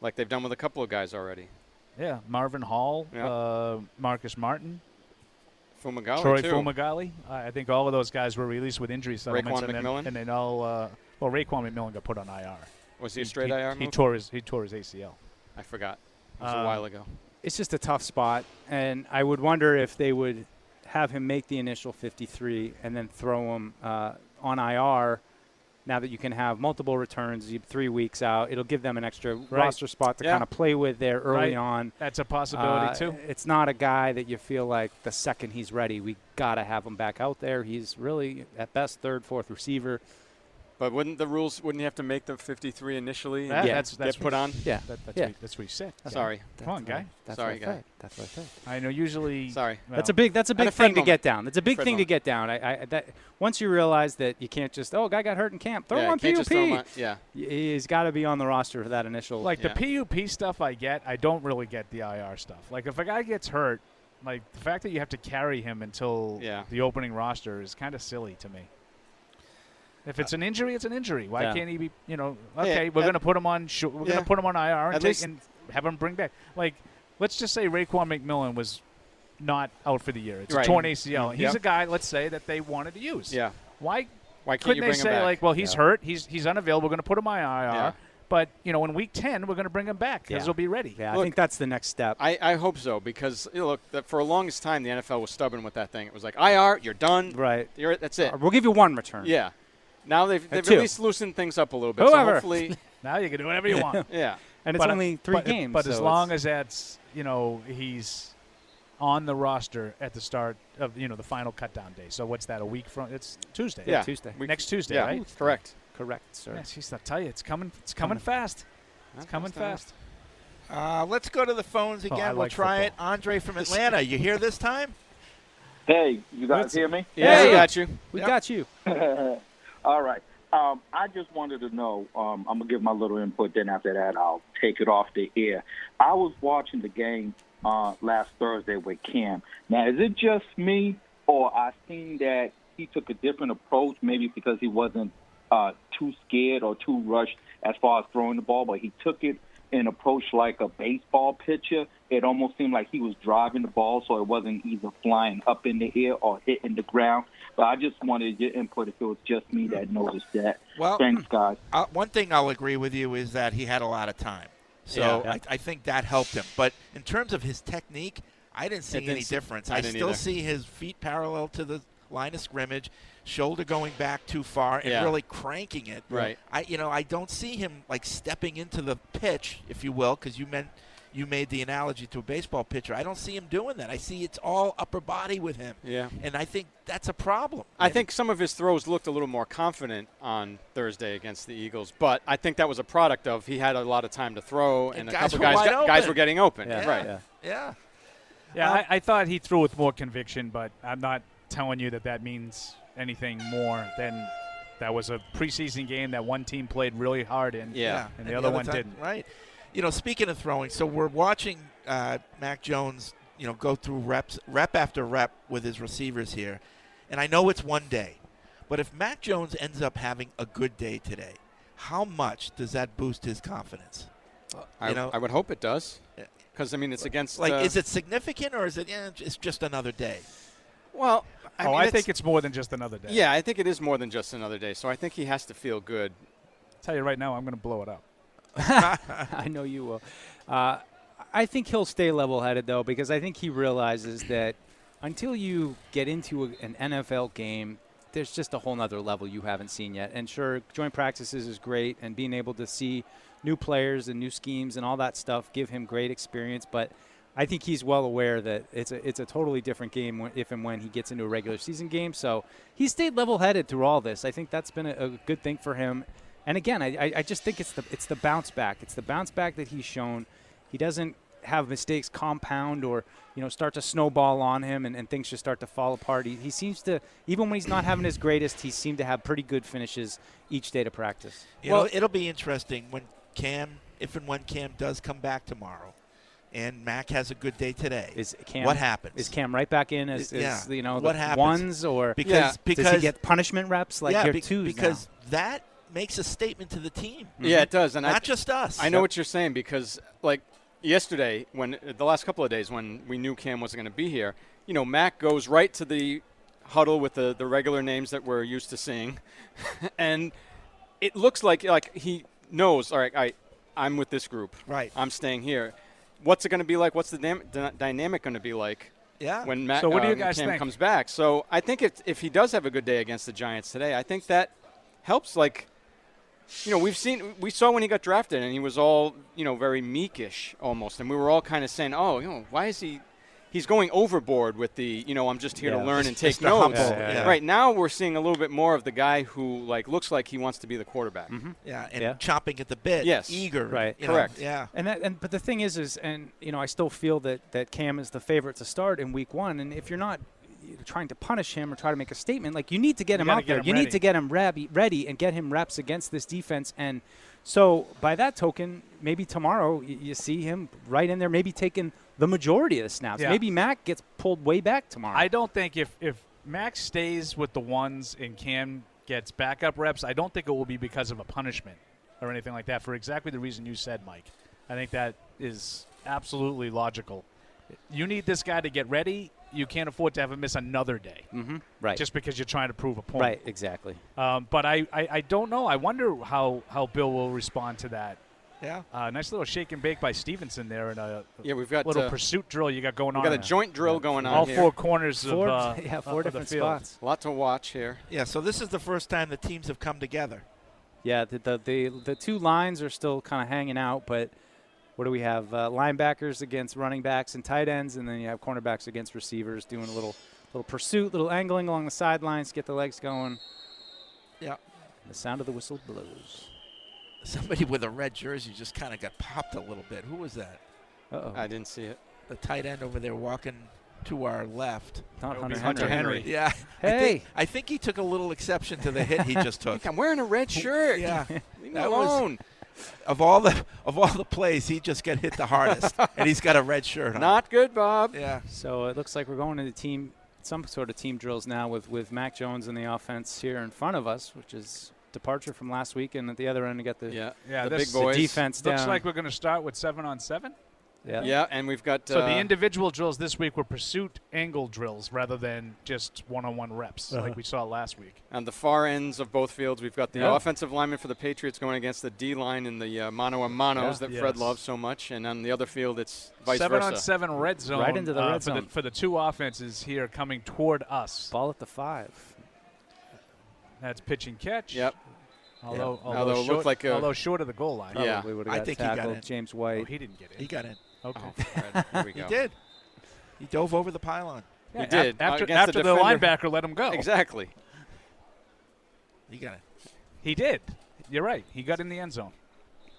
Speaker 8: Like they've done with a couple of guys already.
Speaker 3: Yeah, Marvin Hall,
Speaker 8: Yeah.
Speaker 3: Marcus Martin,
Speaker 8: Fumagalli,
Speaker 3: Troy
Speaker 8: too.
Speaker 3: Fumagalli. I think all of those guys were released with injury settlements.
Speaker 8: Raekwon McMillan?
Speaker 3: And then all Raekwon McMillan got put on IR.
Speaker 8: Was he a straight IR
Speaker 3: He
Speaker 8: move?
Speaker 3: tore his ACL.
Speaker 8: I forgot. It was a while ago.
Speaker 9: It's just a tough spot, and I would wonder if they would have him make the initial 53 and then throw him on IR. Now that you can have multiple returns, 3 weeks out, it'll give them an extra roster spot to kind of play with there early on.
Speaker 3: That's a possibility too.
Speaker 9: It's not a guy that you feel like the second he's ready, we got to have him back out there. He's really, at best, third, fourth receiver.
Speaker 8: But wouldn't he have to make the 53 initially?
Speaker 3: Yeah,
Speaker 8: And
Speaker 3: that's
Speaker 8: get put on.
Speaker 9: Yeah.
Speaker 3: That's what he said.
Speaker 8: Sorry.
Speaker 3: Come on, guy.
Speaker 8: Sorry, guy.
Speaker 9: That's what I said.
Speaker 3: I know usually.
Speaker 8: Sorry.
Speaker 3: Well,
Speaker 9: That's a big
Speaker 8: Had a
Speaker 9: thing
Speaker 8: Fred
Speaker 9: to
Speaker 8: moment.
Speaker 9: get down. That's a big
Speaker 8: Fred
Speaker 9: thing to
Speaker 8: moment.
Speaker 9: get down. That once you realize that you can't just guy got hurt in camp, throw
Speaker 8: Yeah,
Speaker 9: him on
Speaker 8: can't just throw him
Speaker 9: PUP.
Speaker 8: on- yeah.
Speaker 9: He's got to be on the roster for that initial.
Speaker 3: Like
Speaker 8: Yeah.
Speaker 3: the PUP stuff I get, I don't really get the IR stuff. Like if a guy gets hurt, like the fact that you have to carry him until the opening roster is kind of silly to me. If it's an injury, it's an injury. Why can't he be, okay, we're going to put him on we're going to put him on IR and have him bring back. Like let's just say Raekwon McMillan was not out for the year. It's a torn ACL. He's a guy, let's say, that they wanted to use.
Speaker 8: Yeah.
Speaker 3: Why
Speaker 8: can't
Speaker 3: couldn't
Speaker 8: you
Speaker 3: they
Speaker 8: bring him
Speaker 3: say
Speaker 8: back?
Speaker 3: like, well, he's hurt, he's unavailable, we're going to put him on IR.
Speaker 8: Yeah.
Speaker 3: But, in week 10, we're going to bring him back because he'll be ready.
Speaker 9: Yeah, I think that's the next step.
Speaker 8: I hope so because, look, for the longest time, the NFL was stubborn with that thing. It was like, IR, you're done.
Speaker 9: Right.
Speaker 8: That's it.
Speaker 9: We'll give you one return.
Speaker 8: Yeah. Now they've at least loosened things up a little bit.
Speaker 9: Whoever.
Speaker 8: So hopefully.
Speaker 3: Now you can do whatever you want.
Speaker 8: Yeah.
Speaker 9: And it's only 3 games.
Speaker 3: But
Speaker 9: so
Speaker 3: as long as that's, he's on the roster at the start of, the final cutdown day. So what's that, a week from? It's Tuesday.
Speaker 8: Yeah.
Speaker 9: Tuesday.
Speaker 3: Next Tuesday,
Speaker 8: Yeah.
Speaker 3: right?
Speaker 8: Correct.
Speaker 9: Correct, sir.
Speaker 3: Yeah, jeez, I'll tell you, it's coming fast. It's coming fast.
Speaker 4: Let's go to the phones again.
Speaker 3: I
Speaker 4: We'll
Speaker 3: like
Speaker 4: try it.
Speaker 3: football.
Speaker 4: Andre from Atlanta. You here this time?
Speaker 6: Hey, you guys hear me?
Speaker 8: Yeah,
Speaker 9: Hey.
Speaker 8: we got you.
Speaker 9: We got you.
Speaker 6: All right. I just wanted to know, I'm going to give my little input, then after that I'll take it off the air. I was watching the game last Thursday with Cam. Now, is it just me, or I seen that he took a different approach, maybe because he wasn't too scared or too rushed as far as throwing the ball, but he took it and approached like a baseball pitcher. It almost seemed like he was driving the ball, so it wasn't either flying up in the air or hitting the ground. But I just wanted your input if it was just me that noticed that.
Speaker 4: Well,
Speaker 6: thanks, guys.
Speaker 4: One thing I'll agree with you is that he had a lot of time. So I think that helped him. But in terms of his technique, I didn't see any difference. I still see his feet parallel to the line of scrimmage, shoulder going back too far and really cranking it.
Speaker 8: Right.
Speaker 4: I don't see him like stepping into the pitch, if you will, because you made the analogy to a baseball pitcher. I don't see him doing that. I see it's all upper body with him.
Speaker 8: Yeah.
Speaker 4: And I think that's a problem.
Speaker 8: I think some of his throws looked a little more confident on Thursday against the Eagles, but I think that was a product of he had a lot of time to throw, and a couple guys were getting open.
Speaker 9: Yeah.
Speaker 8: Right.
Speaker 9: Yeah.
Speaker 3: Yeah, I thought he threw with more conviction, but I'm not telling you that means anything more than that was a preseason game that one team played really hard in, and the other one didn't.
Speaker 4: Right. Speaking of throwing, so we're watching Mac Jones, go through rep after rep with his receivers here, and I know it's one day, but if Mac Jones ends up having a good day today, how much does that boost his confidence?
Speaker 8: I would hope it does, because it's against.
Speaker 4: Is it significant, or is it? It's just another day.
Speaker 8: Well,
Speaker 3: I think it's more than just another day.
Speaker 8: Yeah, I think it is more than just another day. So I think he has to feel good.
Speaker 3: I'll tell you right now, I'm going to blow it up.
Speaker 9: I know you will. I think he'll stay level-headed, though, because I think he realizes that until you get into an NFL game, there's just a whole nother level you haven't seen yet. And sure, joint practices is great, and being able to see new players and new schemes and all that stuff give him great experience, but I think he's well aware that it's a totally different game if and when he gets into a regular season game. So he stayed level-headed through all this. I think that's been a good thing for him. And again, I just think it's the bounce back. It's the bounce back that he's shown. He doesn't have mistakes compound or start to snowball on him and things just start to fall apart. He seems to, even when he's not having his greatest, he seemed to have pretty good finishes each day to practice.
Speaker 4: It'll be interesting when if and when Cam does come back tomorrow. And Mac has a good day today. What happens?
Speaker 9: Is Cam right back in as
Speaker 4: what
Speaker 9: the
Speaker 4: happens?
Speaker 9: ones, or
Speaker 4: because
Speaker 9: does he get punishment reps
Speaker 4: because that makes a statement to the team.
Speaker 8: Yeah, it does, and
Speaker 4: not just us.
Speaker 8: I know what you're saying because yesterday, when the last couple of days when we knew Cam wasn't going to be here, Mac goes right to the huddle with the regular names that we're used to seeing, and it looks like he knows. All right, I'm with this group.
Speaker 4: Right.
Speaker 8: I'm staying here. What's it going to be like? What's the dynamic going to be like?
Speaker 4: Yeah.
Speaker 8: When Matt,
Speaker 3: so what do you guys
Speaker 8: Cam
Speaker 3: think?
Speaker 8: comes back? So I think if he does have a good day against the Giants today, I think that helps. We saw when he got drafted and he was all very meekish almost, and we were all kind of saying, why is he he's going overboard with the, I'm just here to learn and take
Speaker 4: Just the
Speaker 8: notes.
Speaker 4: humble, yeah.
Speaker 8: Right now we're seeing a little bit more of the guy who looks like he wants to be the quarterback.
Speaker 4: Yeah, and chomping at the bit.
Speaker 8: Yes.
Speaker 4: Eager.
Speaker 9: Right.
Speaker 8: Correct.
Speaker 4: Yeah.
Speaker 9: But the thing is I still feel that Cam is the favorite to start in week 1. And if you're not trying to punish him or try to make a statement, like you need to get him out there. You need to get him ready and get him reps against this defense. And so by that token, maybe tomorrow you see him right in there, maybe taking the majority of the snaps.
Speaker 3: Yeah.
Speaker 9: Maybe Mac gets pulled way back tomorrow.
Speaker 3: I don't think if Max stays with the ones and Cam gets backup reps, I don't think it will be because of a punishment or anything like that, for exactly the reason you said, Mike. I think that is absolutely logical. You need this guy to get ready. You can't afford to have him miss another day.
Speaker 9: Right.
Speaker 3: Just because you're trying to prove a point.
Speaker 9: Right, exactly.
Speaker 3: But I don't know. I wonder how Bill will respond to that.
Speaker 4: Yeah.
Speaker 3: Nice little shake and bake by Stevenson there in a
Speaker 8: we've got
Speaker 3: little pursuit drill you got going on.
Speaker 8: We've got a joint drill going on
Speaker 3: all
Speaker 8: here.
Speaker 3: four corners
Speaker 9: Four
Speaker 3: of
Speaker 9: different
Speaker 3: the field.
Speaker 9: spots.
Speaker 8: A lot to watch here.
Speaker 4: Yeah, so this is the first time the teams have come together.
Speaker 9: Yeah, the two lines are still kind of hanging out, but what do we have? Linebackers against running backs and tight ends, and then you have cornerbacks against receivers doing a little pursuit, little angling along the sidelines, get the legs going.
Speaker 4: Yeah.
Speaker 9: The sound of the whistle blows.
Speaker 4: Somebody with a red jersey just kind of got popped a little bit. Who was that?
Speaker 9: Uh-oh.
Speaker 8: I didn't see it.
Speaker 4: The tight end over there walking to our left.
Speaker 9: Not
Speaker 8: Hunter Henry.
Speaker 4: Yeah.
Speaker 9: Hey.
Speaker 4: I think he took a little exception to the hit he just took.
Speaker 8: I'm wearing a red shirt.
Speaker 4: Yeah.
Speaker 8: Leave me
Speaker 4: That was-
Speaker 8: alone.
Speaker 4: Of all the plays, he just got hit the hardest, and he's got a red shirt on.
Speaker 8: Not good, Bob.
Speaker 4: Yeah.
Speaker 9: So it looks like we're going into some sort of team drills now with Mac Jones and the offense here in front of us, which is departure from last week, and at the other end, you got the
Speaker 8: the
Speaker 3: this
Speaker 8: big boys.
Speaker 9: defense
Speaker 3: Looks
Speaker 9: down.
Speaker 3: like we're going to start with 7-on-7.
Speaker 8: Yeah, and we've got
Speaker 3: So the individual drills this week were pursuit angle drills rather than just one-on-one reps like we saw last week.
Speaker 8: on the far ends of both fields. We've got the offensive lineman for the Patriots going against the D-line in the mano-a-manos that Fred loves so much, and on the other field, it's vice versa.
Speaker 3: 7-on-7 red zone.
Speaker 9: Right into the red
Speaker 3: for
Speaker 9: zone.
Speaker 3: for the two offenses here coming toward us.
Speaker 9: Ball at the 5.
Speaker 3: That's pitch and catch.
Speaker 8: Yep.
Speaker 3: Although
Speaker 8: it looked like
Speaker 3: although short of the goal line.
Speaker 8: Yeah.
Speaker 9: Probably would have
Speaker 4: I
Speaker 9: got
Speaker 4: think he got
Speaker 9: tackled.
Speaker 4: it.
Speaker 9: James
Speaker 3: Oh,
Speaker 9: White.
Speaker 3: he didn't get in.
Speaker 4: He got in.
Speaker 3: Okay.
Speaker 8: Oh, Fred, here we
Speaker 4: He
Speaker 8: go.
Speaker 4: did. He dove over the pylon.
Speaker 3: Yeah,
Speaker 8: He did.
Speaker 3: After
Speaker 8: Against the
Speaker 3: the
Speaker 8: defender.
Speaker 3: linebacker let him go.
Speaker 8: Exactly.
Speaker 4: He got it.
Speaker 3: He did. You're right. He got in the end zone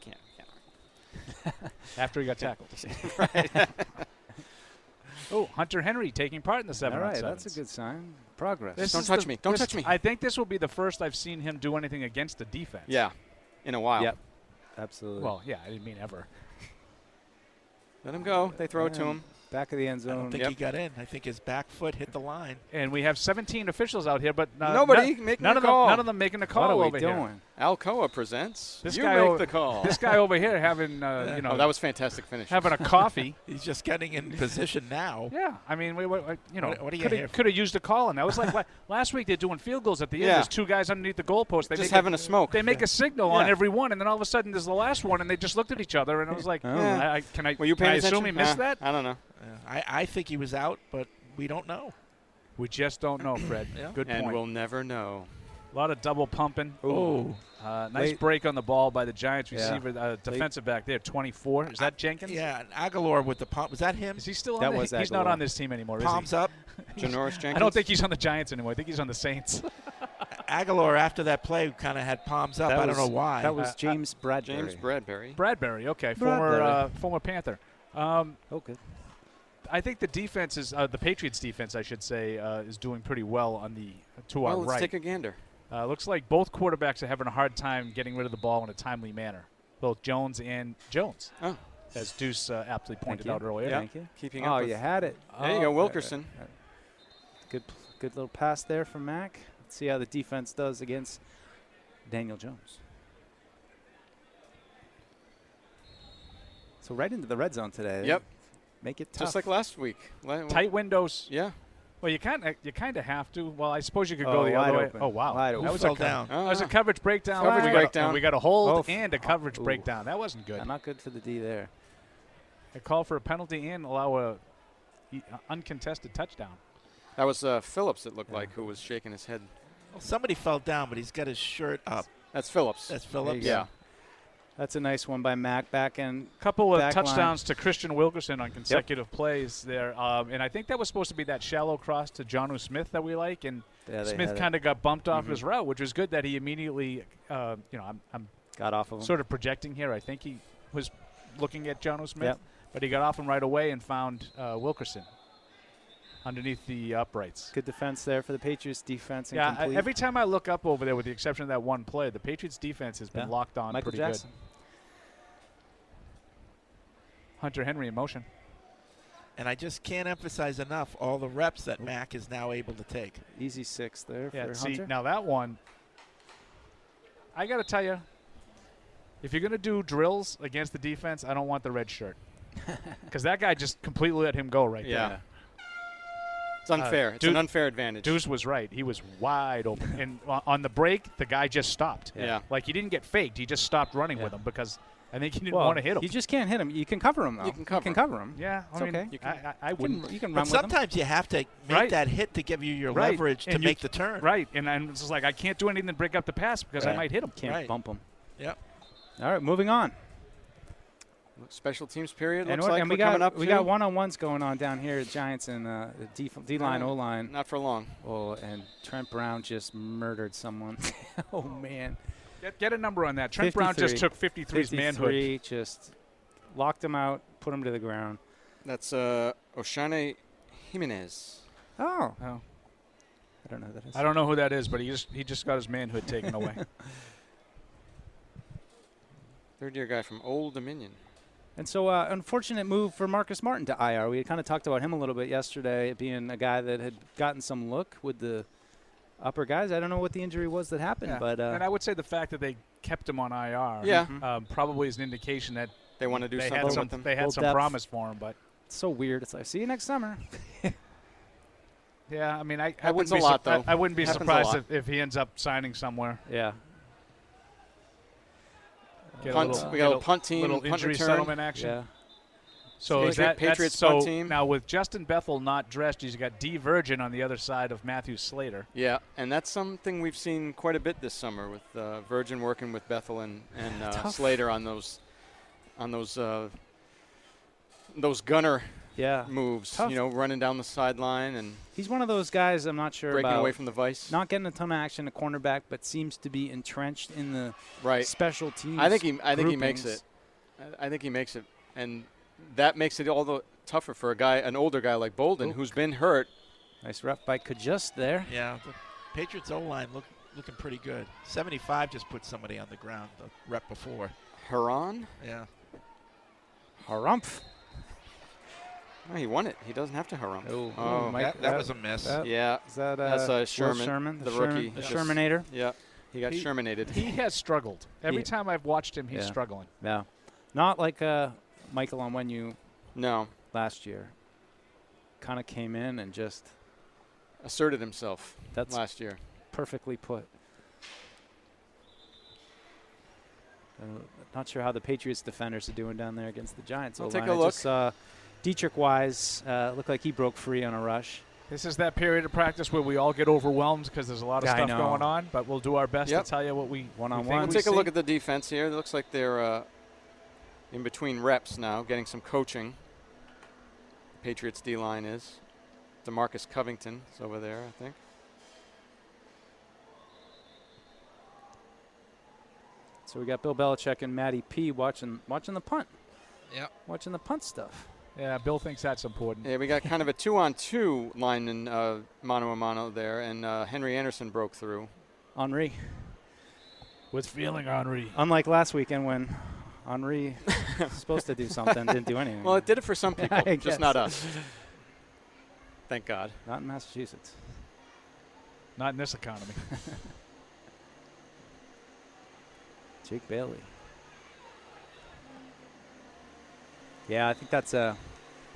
Speaker 8: Can't.
Speaker 3: after he got tackled.
Speaker 8: Right.
Speaker 3: Oh, Hunter Henry taking part in the 7-on-7.
Speaker 9: All right, that's a good sign. Progress.
Speaker 3: This
Speaker 8: Don't
Speaker 3: is
Speaker 8: touch
Speaker 3: the-
Speaker 8: me. Don't
Speaker 3: this-
Speaker 8: touch me.
Speaker 3: I think this will be the first I've seen him do anything against the defense.
Speaker 8: Yeah, in a while.
Speaker 9: Yep. Absolutely.
Speaker 3: Well, yeah, I didn't mean ever.
Speaker 8: Let him go. They throw it to him.
Speaker 9: Back of the end
Speaker 4: I
Speaker 9: zone.
Speaker 4: don't think he got in. I think his back foot hit the line.
Speaker 3: And we have 17 officials out here, but
Speaker 8: Nobody making
Speaker 3: none
Speaker 8: the
Speaker 3: of
Speaker 8: call.
Speaker 3: them. None of them making the
Speaker 9: What
Speaker 3: call
Speaker 9: are we
Speaker 3: over here.
Speaker 9: doing?
Speaker 8: Alcoa presents.
Speaker 3: This
Speaker 8: you
Speaker 3: guy
Speaker 8: make
Speaker 3: over-
Speaker 8: the call.
Speaker 3: This guy over here having,
Speaker 8: Oh, that was fantastic finish.
Speaker 3: having a coffee.
Speaker 4: He's just getting in position now.
Speaker 3: Yeah, I mean, what
Speaker 4: are you here for?
Speaker 3: could have used a call, and that was like last week. They're doing field goals at the end.
Speaker 8: Yeah.
Speaker 3: There's two guys underneath the goalpost. They
Speaker 8: Just
Speaker 3: make
Speaker 8: having a smoke.
Speaker 3: They make a signal on
Speaker 8: Yeah.
Speaker 3: every one, and then all of a sudden there's the last one, and they just looked at each other, and I was like,
Speaker 8: Yeah. Were you
Speaker 3: can
Speaker 8: paying
Speaker 3: I
Speaker 8: attention?
Speaker 3: assume he missed that?
Speaker 8: I don't know.
Speaker 4: I think he was out, but we don't know.
Speaker 3: We just don't know, Fred.
Speaker 4: Yeah.
Speaker 3: Good
Speaker 8: And
Speaker 3: point.
Speaker 8: we'll never know.
Speaker 3: A lot of double pumping.
Speaker 4: Oh.
Speaker 3: Nice
Speaker 9: Late.
Speaker 3: break on the ball by the Giants
Speaker 9: Yeah.
Speaker 3: receiver, defensive back there, 24. Is that Jenkins?
Speaker 4: Yeah, and Aguilar with the palm. Was that him?
Speaker 3: Is he still on
Speaker 9: That
Speaker 3: there?
Speaker 9: was
Speaker 3: He's not
Speaker 9: Aguilar.
Speaker 3: on this team anymore,
Speaker 4: Palms
Speaker 3: is he?
Speaker 4: up.
Speaker 8: Janoris Jenkins.
Speaker 3: I don't think he's on the Giants anymore. I think he's on the Saints.
Speaker 4: Aguilar, after that play, kind of had palms up. I don't know why.
Speaker 9: That was James Bradbury.
Speaker 8: James Bradbury.
Speaker 3: Bradbury, okay,
Speaker 9: Bradbury.
Speaker 3: former Panther.
Speaker 9: Okay.
Speaker 3: I think the defense is the Patriots' defense, I should say, is doing pretty well on the to
Speaker 8: Well,
Speaker 3: our
Speaker 8: let's
Speaker 3: right.
Speaker 8: take a gander.
Speaker 3: Looks like both quarterbacks are having a hard time getting rid of the ball in a timely manner. Both Jones and Jones,
Speaker 8: Oh,
Speaker 3: as Deuce aptly pointed
Speaker 9: you.
Speaker 3: out earlier.
Speaker 9: Thank you.
Speaker 8: keeping up
Speaker 9: Oh,
Speaker 8: with-
Speaker 9: you had it.
Speaker 8: There you go, Wilkerson.
Speaker 9: Good little pass there from Mac. Let's see how the defense does against Daniel Jones. So right into the red zone today.
Speaker 8: Yep.
Speaker 9: Make it tough.
Speaker 8: Just like last week.
Speaker 3: Tight windows.
Speaker 8: Yeah.
Speaker 3: Well, you kind of have to. Well, I suppose you could
Speaker 9: Oh,
Speaker 3: go the
Speaker 9: wide
Speaker 3: other way.
Speaker 9: open.
Speaker 3: Oh wow,
Speaker 9: Wide
Speaker 3: that
Speaker 9: open.
Speaker 3: was
Speaker 4: fell
Speaker 3: a
Speaker 4: down.
Speaker 3: That was a coverage breakdown.
Speaker 8: Coverage
Speaker 3: We got a-
Speaker 8: breakdown.
Speaker 3: and we got a hold
Speaker 9: Oh,
Speaker 3: and a coverage
Speaker 9: ooh.
Speaker 3: breakdown. That wasn't good.
Speaker 9: Not good for the D there.
Speaker 3: A call for a penalty and allow a uncontested touchdown.
Speaker 8: That was Phillips, it looked like, who was shaking his head.
Speaker 4: Well, somebody fell down, but he's got his shirt up.
Speaker 8: That's Phillips.
Speaker 4: That's Phillips.
Speaker 9: you go.
Speaker 8: Yeah.
Speaker 9: That's a nice one by Mac back in.
Speaker 3: Couple of
Speaker 9: back
Speaker 3: touchdowns to Christian Wilkerson on consecutive plays there. And I think that was supposed to be that shallow cross to Jonnu Smith that we like. And Smith kind of got bumped off his route, which was good that he immediately, I'm
Speaker 9: got off of him.
Speaker 3: Sort of projecting here. I think he was looking at Jonnu Smith, but he got off him right away and found Wilkerson underneath the uprights.
Speaker 9: Good defense there for the Patriots defense.
Speaker 3: Yeah, every time I look up over there, with the exception of that one play, the Patriots defense has been locked on
Speaker 9: Michael
Speaker 3: pretty
Speaker 9: Jackson.
Speaker 3: good. Hunter Henry in motion.
Speaker 4: And I just can't emphasize enough all the reps that Mac is now able to take.
Speaker 9: Easy 6 there for
Speaker 3: See,
Speaker 9: Hunter.
Speaker 3: now that one, I got to tell you, if you're going to do drills against the defense, I don't want the red shirt. Because that guy just completely let him go right there.
Speaker 8: It's unfair. It's an unfair advantage.
Speaker 3: Deuce was right. He was wide open. And on the break, the guy just stopped.
Speaker 8: Yeah.
Speaker 3: Like, he didn't get faked. He just stopped running with him because I think he didn't want to hit him.
Speaker 9: You just can't hit him. You can cover him, though.
Speaker 8: You can cover
Speaker 9: him.
Speaker 3: Yeah.
Speaker 9: It's okay.
Speaker 3: I wouldn't.
Speaker 9: You can
Speaker 4: But
Speaker 9: run with him.
Speaker 4: sometimes you have to make that hit to give you your leverage to make the turn.
Speaker 3: Right. And it's just like, I can't do anything to break up the pass because I might hit him.
Speaker 9: Can't bump him.
Speaker 4: Yep.
Speaker 9: All right, moving on.
Speaker 8: Special teams period.
Speaker 9: And,
Speaker 8: Looks like
Speaker 9: we
Speaker 8: we're coming up.
Speaker 9: We got one-on-ones going on down here at Giants and D-line, O-line.
Speaker 8: Not for long.
Speaker 9: Oh, and Trent Brown just murdered someone. Oh, man.
Speaker 3: Get a number on that. Trent Brown just took 53's manhood.
Speaker 9: Just locked him out, put him to the ground.
Speaker 8: That's Oshane Jimenez.
Speaker 9: Oh. I don't know who that is.
Speaker 3: I don't know who that is, but he just got his manhood taken away.
Speaker 8: Third-year guy from Old Dominion.
Speaker 9: And so unfortunate move for Marcus Martin to IR. We had kind of talked about him a little bit yesterday, being a guy that had gotten some look with the upper guys. I don't know what the injury was that happened. But
Speaker 3: and I would say the fact that they kept him on IR probably is an indication that
Speaker 8: they want to do something with him.
Speaker 3: They had some promise for him. But
Speaker 9: it's so weird. It's like, see you next summer.
Speaker 3: Yeah, I mean, I
Speaker 8: wouldn't
Speaker 3: be surprised if he ends up signing somewhere.
Speaker 9: Yeah.
Speaker 8: We got a little punt team,
Speaker 3: little
Speaker 8: punt
Speaker 3: injury
Speaker 8: return.
Speaker 3: settlement action.
Speaker 9: Yeah.
Speaker 3: So is that
Speaker 8: Patriots
Speaker 3: punt
Speaker 8: team?
Speaker 3: Now with Justin Bethel not dressed, he's got D. Virgin on the other side of Matthew Slater.
Speaker 8: Yeah, and that's something we've seen quite a bit this summer with Virgin working with Bethel and Slater on those gunner moves.
Speaker 9: Tough.
Speaker 8: Running down the sideline and
Speaker 9: he's one of those guys. I'm not sure
Speaker 8: breaking
Speaker 9: about
Speaker 8: away from the vice.
Speaker 9: Not getting a ton of action at cornerback, but seems to be entrenched in the special teams.
Speaker 8: I think he makes it. I think he makes it, and that makes it all the tougher for an older guy like Bolden, who's been hurt.
Speaker 9: Nice rep by Kajust there.
Speaker 4: Yeah, the Patriots O-line looking pretty good. 75 just put somebody on the ground the rep before.
Speaker 8: Haran?
Speaker 4: Yeah.
Speaker 9: Harumph.
Speaker 8: Oh, he won it. He doesn't have to harum.
Speaker 9: Oh, Mike,
Speaker 4: that was a miss.
Speaker 8: Yeah.
Speaker 9: Is that
Speaker 8: that's
Speaker 9: Sherman,
Speaker 8: the rookie.
Speaker 9: The Shermanator?
Speaker 8: Yeah. He got Shermanated.
Speaker 3: He has struggled. Every time I've watched him, he's struggling.
Speaker 9: Yeah. Not like Michael Onwenu last year. Kind of came in and just
Speaker 8: asserted himself last year.
Speaker 9: Perfectly put. Not sure how the Patriots defenders are doing down there against the Giants.
Speaker 8: I'll take a look.
Speaker 9: Dietrich Wise looked like he broke free on a rush.
Speaker 3: This is that period of practice where we all get overwhelmed because there's a lot of stuff going on, but we'll do our best to tell you what we
Speaker 9: one-on-one.
Speaker 3: think.
Speaker 8: We'll take a look at the defense here. It looks like they're in between reps now, getting some coaching. Patriots D-line is. DeMarcus Covington is over there, I think.
Speaker 9: So we got Bill Belichick and Matty P watching the punt.
Speaker 4: Yeah.
Speaker 9: Watching the punt stuff.
Speaker 3: Yeah, Bill thinks that's important.
Speaker 8: Yeah, we got kind of a 2-on-2 line in mano-a-mano there, and Henry Anderson broke through.
Speaker 9: Henry.
Speaker 3: With feeling, Henry.
Speaker 9: Unlike last weekend when Henry was supposed to do something, didn't do anything.
Speaker 8: Well, it did it for some people, just not us. Thank God.
Speaker 9: Not in Massachusetts.
Speaker 3: Not in this economy.
Speaker 9: Jake Bailey. Yeah, I think that's a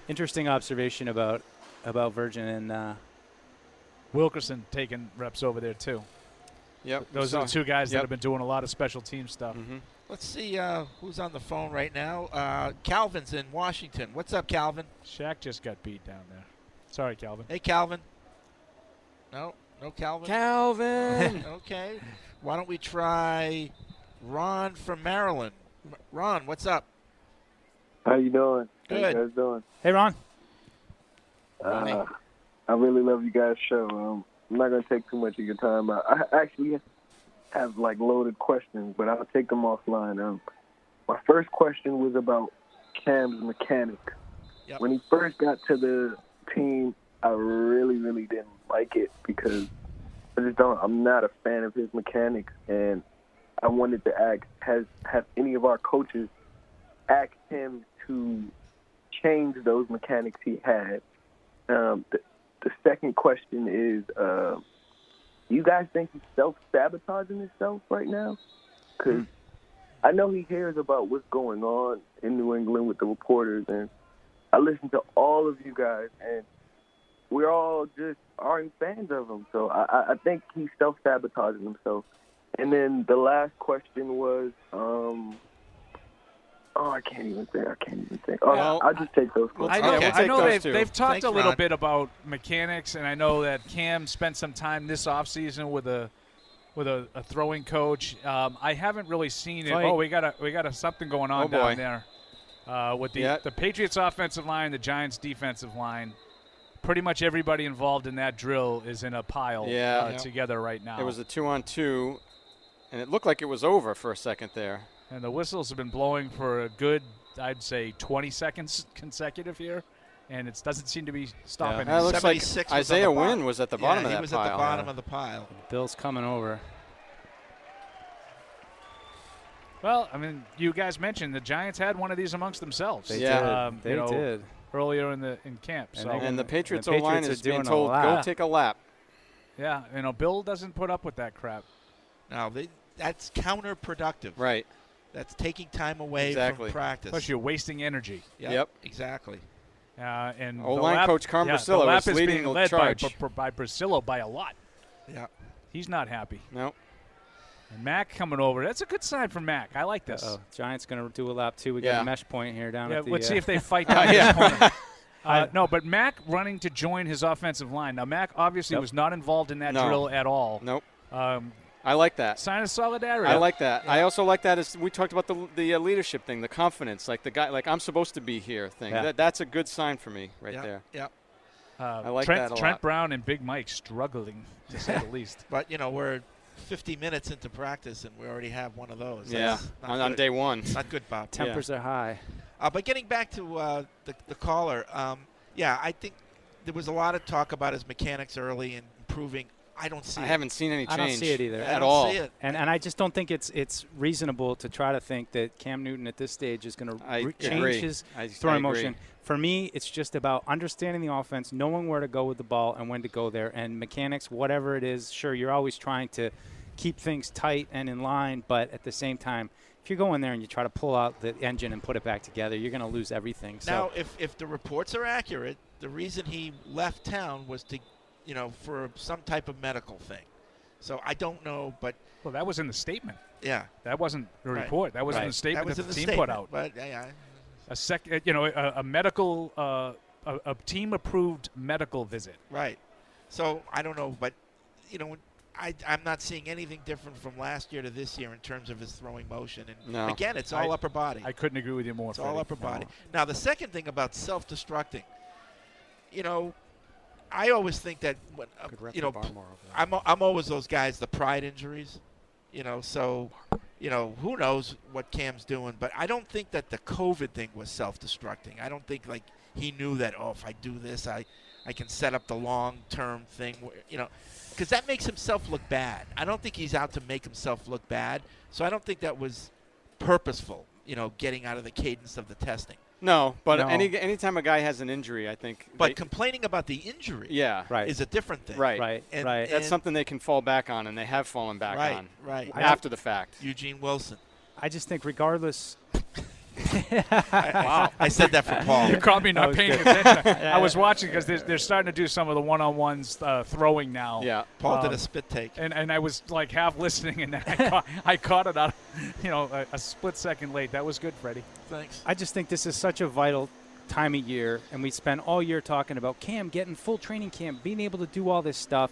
Speaker 9: interesting observation about Virgin and
Speaker 3: Wilkerson taking reps over there too.
Speaker 8: Yep.
Speaker 3: Those are the two guys that have been doing a lot of special team stuff.
Speaker 8: Mm-hmm.
Speaker 4: Let's see who's on the phone right now. Calvin's in Washington. What's up, Calvin?
Speaker 3: Shaq just got beat down there. Sorry, Calvin.
Speaker 4: Hey, Calvin. No Calvin?
Speaker 8: Calvin!
Speaker 4: Okay. Why don't we try Ron from Maryland? Ron, what's up?
Speaker 7: How you doing?
Speaker 4: Good.
Speaker 7: How you guys doing?
Speaker 9: Hey, Ron.
Speaker 7: I really love you guys' show. I'm not going to take too much of your time. I actually have, loaded questions, but I'll take them offline. My first question was about Cam's mechanics.
Speaker 4: Yep.
Speaker 7: When he first got to the team, I really, really didn't like it because I'm not a fan of his mechanics, and I wanted to ask, have any of our coaches asked him to change those mechanics he had? The second question is, you guys think he's self-sabotaging himself right now? Because I know he hears about what's going on in New England with the reporters, and I listen to all of you guys, and we're all just aren't fans of him. So I think he's self-sabotaging himself. And then the last question was, I can't even think. I'll just take those questions.
Speaker 3: I know they've talked
Speaker 4: Thanks,
Speaker 3: a little
Speaker 4: Ron.
Speaker 3: bit about mechanics, and I know that Cam spent some time this offseason with a throwing coach. I haven't really seen it.
Speaker 9: Fight.
Speaker 3: Oh, we got something going on down there with the Patriots offensive line, the Giants defensive line. Pretty much everybody involved in that drill is in a pile together right now.
Speaker 8: It was a 2-on-2, and it looked like it was over for a second there.
Speaker 3: And the whistles have been blowing for a good, I'd say, 20 seconds consecutive here, and it doesn't seem to be stopping.
Speaker 8: That looks like
Speaker 4: 76 was
Speaker 8: Isaiah
Speaker 4: on the bottom.
Speaker 8: Wynn was at the bottom of that
Speaker 4: he was
Speaker 8: pile.
Speaker 4: at the bottom of the pile.
Speaker 9: Bill's coming over.
Speaker 3: Well, I mean, you guys mentioned the Giants had one of these amongst themselves.
Speaker 9: They
Speaker 3: did.
Speaker 9: They did.
Speaker 3: Earlier in camp. So.
Speaker 8: And the Patriots
Speaker 9: the
Speaker 8: O-line
Speaker 9: Patriots
Speaker 8: is
Speaker 9: are
Speaker 8: being
Speaker 9: doing a
Speaker 8: told, go
Speaker 9: lap.
Speaker 8: take a lap.
Speaker 3: Yeah, Bill doesn't put up with that crap.
Speaker 4: No, that's counterproductive.
Speaker 8: Right.
Speaker 4: That's taking time away
Speaker 8: Exactly.
Speaker 4: from practice.
Speaker 3: Plus, you're wasting energy.
Speaker 8: Yep.
Speaker 4: Exactly.
Speaker 3: And
Speaker 8: O-line coach Carm Bracillo
Speaker 3: the lap
Speaker 8: is leading
Speaker 3: being
Speaker 8: the
Speaker 3: led
Speaker 8: charge.
Speaker 3: by Bracillo by a lot.
Speaker 4: Yeah.
Speaker 3: He's not happy.
Speaker 8: No.
Speaker 3: And Mac coming over. That's a good sign for Mac. I like this.
Speaker 9: Giants going to do a lap 2. We got a mesh point here down at the
Speaker 3: let's see if they fight down this corner. No, but Mac running to join his offensive line. Now, Mac obviously was not involved in that drill at all.
Speaker 8: Nope. I like that.
Speaker 3: Sign of solidarity.
Speaker 8: I like that. Yeah. I also like that as we talked about the leadership thing, the confidence, like the guy, like I'm supposed to be here thing.
Speaker 9: Yeah.
Speaker 8: That's a good sign for me there.
Speaker 4: Yeah.
Speaker 8: I like
Speaker 3: Trent,
Speaker 8: that a lot.
Speaker 3: Trent Brown and Big Mike struggling, to say the least.
Speaker 4: But, we're 50 minutes into practice, and we already have one of those.
Speaker 8: Yeah, on day one.
Speaker 4: Not good, Bob.
Speaker 9: Tempers are high.
Speaker 4: But getting back to the caller, I think there was a lot of talk about his mechanics early and improving. I don't see
Speaker 8: I
Speaker 4: it.
Speaker 8: haven't seen any change.
Speaker 9: I don't see it either.
Speaker 8: At all.
Speaker 4: See it.
Speaker 9: And I just don't think it's reasonable to try to think that Cam Newton at this stage is going to change his throwing motion. For me, it's just about understanding the offense, knowing where to go with the ball and when to go there. And mechanics, whatever it is, sure, you're always trying to keep things tight and in line, but at the same time, if you go in there and you try to pull out the engine and put it back together, you're going to lose everything.
Speaker 4: Now, if the reports are accurate, the reason he left town was to, for some type of medical thing. So I don't know, but
Speaker 3: well, that was in the statement.
Speaker 4: Yeah,
Speaker 3: that wasn't the report. That was in the statement that the team put out.
Speaker 4: But
Speaker 3: a medical, a team-approved medical visit.
Speaker 4: Right. So I don't know, but I'm not seeing anything different from last year to this year in terms of his throwing motion. And again, it's all upper body.
Speaker 3: I couldn't agree with you more.
Speaker 4: It's all upper body. Now, the second thing about self-destructing, I always think that when, I'm always those guys, the pride injuries, so, who knows what Cam's doing, but I don't think that the COVID thing was self-destructing. I don't think he knew that, if I do this, I can set up the long-term thing, because that makes himself look bad. I don't think he's out to make himself look bad, so I don't think that was purposeful, getting out of the cadence of the testing.
Speaker 8: No, but anytime a guy has an injury, I think.
Speaker 4: But complaining about the injury is a different thing.
Speaker 8: Right.
Speaker 4: And
Speaker 8: that's something they can fall back on, and they have fallen back on.
Speaker 4: Right.
Speaker 8: After the fact.
Speaker 4: Eugene Wilson.
Speaker 9: I just think regardless.
Speaker 3: Wow.
Speaker 4: I said that for Paul.
Speaker 3: You caught me not paying attention. I was watching because they're starting to do some of the one-on-ones throwing now.
Speaker 8: Yeah.
Speaker 4: Paul did a spit take.
Speaker 3: And I was half listening, and then I caught it out, a split second late. That was good, Freddie.
Speaker 4: Thanks.
Speaker 9: I just think this is such a vital time of year, and we spent all year talking about Cam getting full training camp, being able to do all this stuff,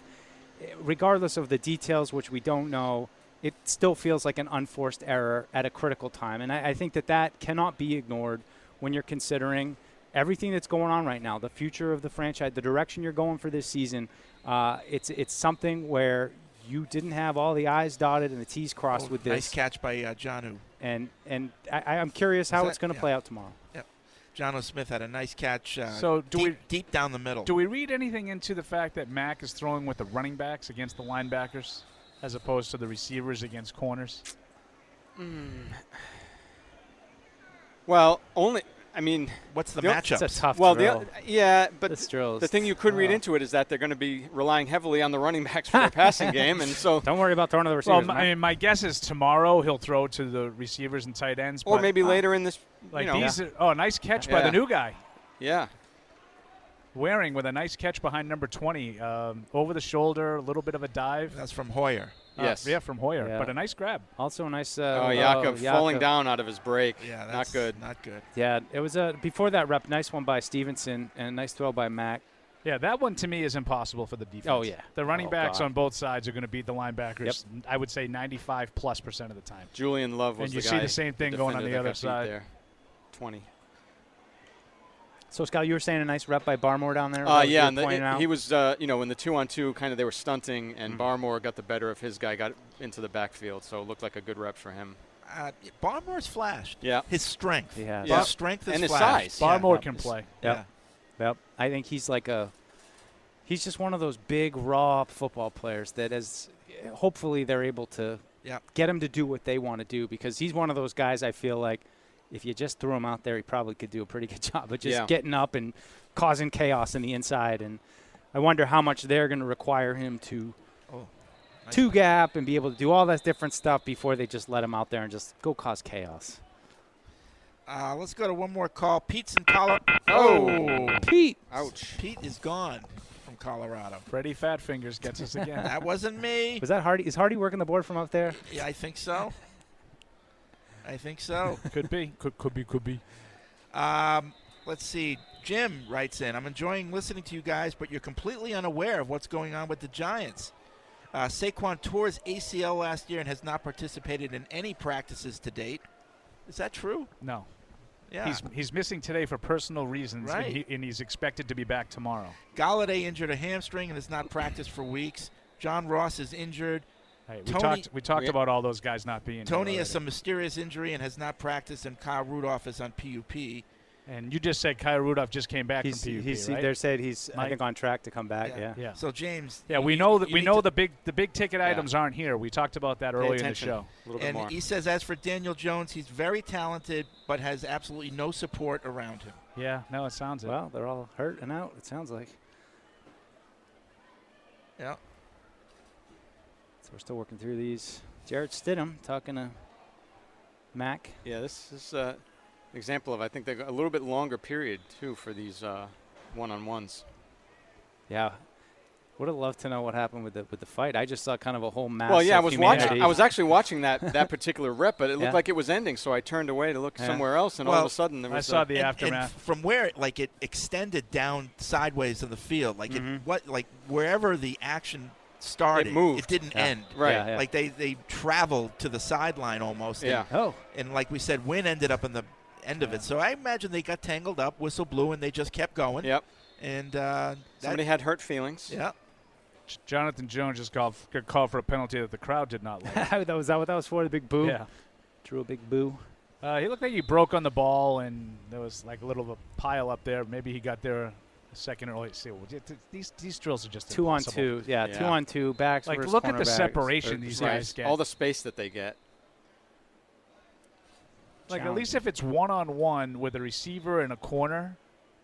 Speaker 9: regardless of the details, which we don't know. it still feels like an unforced error at a critical time. And I think that cannot be ignored when you're considering everything that's going on right now, the future of the franchise, the direction you're going for this season. It's something where you didn't have all the I's dotted and the T's crossed with this.
Speaker 4: Nice catch by Jonu.
Speaker 9: And I'm curious how it's going to play out tomorrow.
Speaker 4: Yep. Jonu Smith had a nice catch deep down the middle.
Speaker 3: Do we read anything into the fact that Mac is throwing with the running backs against the linebackers as opposed to the receivers against corners?
Speaker 8: Well,
Speaker 4: what's the matchup?
Speaker 9: It's a tough drill.
Speaker 8: But the thing you could read into it is that they're going to be relying heavily on the running backs for their passing game, and so
Speaker 9: don't worry about throwing to the receivers.
Speaker 3: Well, my guess is tomorrow he'll throw to the receivers and tight ends,
Speaker 8: or maybe later in this.
Speaker 3: Nice catch by the new guy.
Speaker 8: Yeah.
Speaker 3: Waring with a nice catch behind number 20, over the shoulder, a little bit of a dive.
Speaker 4: That's from Hoyer.
Speaker 8: Yes.
Speaker 3: From Hoyer, but a nice grab.
Speaker 9: Also a nice.
Speaker 8: Jakob falling down out of his break.
Speaker 4: Yeah,
Speaker 8: not good.
Speaker 4: Not good.
Speaker 9: Yeah, it was before that rep. Nice one by Stevenson and a nice throw by Mack.
Speaker 3: Yeah, that one to me is impossible for the defense.
Speaker 9: Oh yeah,
Speaker 3: the running backs on both sides are going to beat the linebackers. Yep. I would say 95+% of the time.
Speaker 8: Julian Love was
Speaker 3: and you
Speaker 8: the
Speaker 3: see
Speaker 8: guy,
Speaker 3: the same thing going on the other side.
Speaker 8: There. 20.
Speaker 9: So, Scott, you were saying a nice rep by Barmore down there?
Speaker 8: Yeah, and he was, in the 2-on-2, kind of they were stunting, and Barmore got the better of his guy, got into the backfield, so it looked like a good rep for him.
Speaker 4: Barmore's flashed.
Speaker 8: Yeah.
Speaker 4: His strength.
Speaker 9: He has.
Speaker 4: His strength is
Speaker 8: and his
Speaker 4: flashed.
Speaker 8: size.
Speaker 3: Barmore can play.
Speaker 9: Yep. I think he's he's just one of those big, raw football players that hopefully they're able to get him to do what they want to do, because he's one of those guys I feel like if you just threw him out there, he probably could do a pretty good job of just getting up and causing chaos in the inside. And I wonder how much they're going to require him to two-gap and be able to do all that different stuff before they just let him out there and just go cause chaos.
Speaker 4: Let's go to one more call. Pete's in Colorado.
Speaker 8: Oh,
Speaker 9: Pete.
Speaker 8: Ouch.
Speaker 4: Pete is gone from Colorado.
Speaker 3: Freddie Fatfingers gets us again.
Speaker 4: That wasn't me.
Speaker 9: Was that Hardy? Is Hardy working the board from up there?
Speaker 4: Yeah, I think so.
Speaker 3: Could be. Could be.
Speaker 4: Let's see. Jim writes in, I'm enjoying listening to you guys, but you're completely unaware of what's going on with the Giants. Saquon tore his ACL last year and has not participated in any practices to date. Is that true?
Speaker 3: No.
Speaker 4: Yeah.
Speaker 3: He's missing today for personal reasons,
Speaker 4: right.
Speaker 3: and he's expected to be back tomorrow.
Speaker 4: Galladay injured a hamstring and has not practiced for weeks. John Ross is injured.
Speaker 3: Hey, we talked about all those guys not being
Speaker 4: Tony
Speaker 3: here
Speaker 4: has some mysterious injury and has not practiced, and Kyle Rudolph is on PUP.
Speaker 3: And you just said Kyle Rudolph just came back from PUP, right?
Speaker 9: They said he's I think on track to come back. Yeah.
Speaker 4: So James.
Speaker 3: Yeah, we know the big ticket items aren't here. We talked about that earlier in the show.
Speaker 8: A little bit more.
Speaker 4: He says, as for Daniel Jones, he's very talented, but has absolutely no support around him.
Speaker 3: Yeah. No, it sounds it.
Speaker 9: Well, they're all hurt and out. It sounds like.
Speaker 4: Yeah.
Speaker 9: So we're still working through these. Jared Stidham talking to Mac.
Speaker 8: Yeah, this is an example of, I think, a little bit longer period, too, for these one-on-ones.
Speaker 9: Yeah. Would have loved to know what happened with the fight. I just saw kind of a whole mass.
Speaker 8: Well, yeah,
Speaker 9: of
Speaker 8: I was actually watching that particular rep, but it looked like it was ending, so I turned away to look somewhere else, and all of a sudden there was
Speaker 3: I saw the aftermath.
Speaker 4: And from where it extended down sideways in the field, wherever the action started,
Speaker 8: it moved.
Speaker 4: It didn't end.
Speaker 8: Right.
Speaker 9: Yeah.
Speaker 4: Like they traveled to the sideline almost.
Speaker 8: Yeah.
Speaker 4: And like we said, Wynn ended up in the end of it. So I imagine they got tangled up, whistle blew, and they just kept going.
Speaker 8: Yep.
Speaker 4: And
Speaker 8: somebody had hurt feelings.
Speaker 4: Yeah.
Speaker 3: Jonathan Jones just called for a penalty that the crowd did not like.
Speaker 9: Was that what that was for? The big boo?
Speaker 3: Yeah.
Speaker 9: Drew a big boo.
Speaker 3: He looked like he broke on the ball, and there was like a little of a pile up there. Maybe he got there a second early. These drills are just
Speaker 9: 2-on-2. Yeah, 2-on-2 backs.
Speaker 3: Like, look at the separation these guys get.
Speaker 8: All the space that they get.
Speaker 3: Like, at least if it's one-on-one with a receiver and a corner,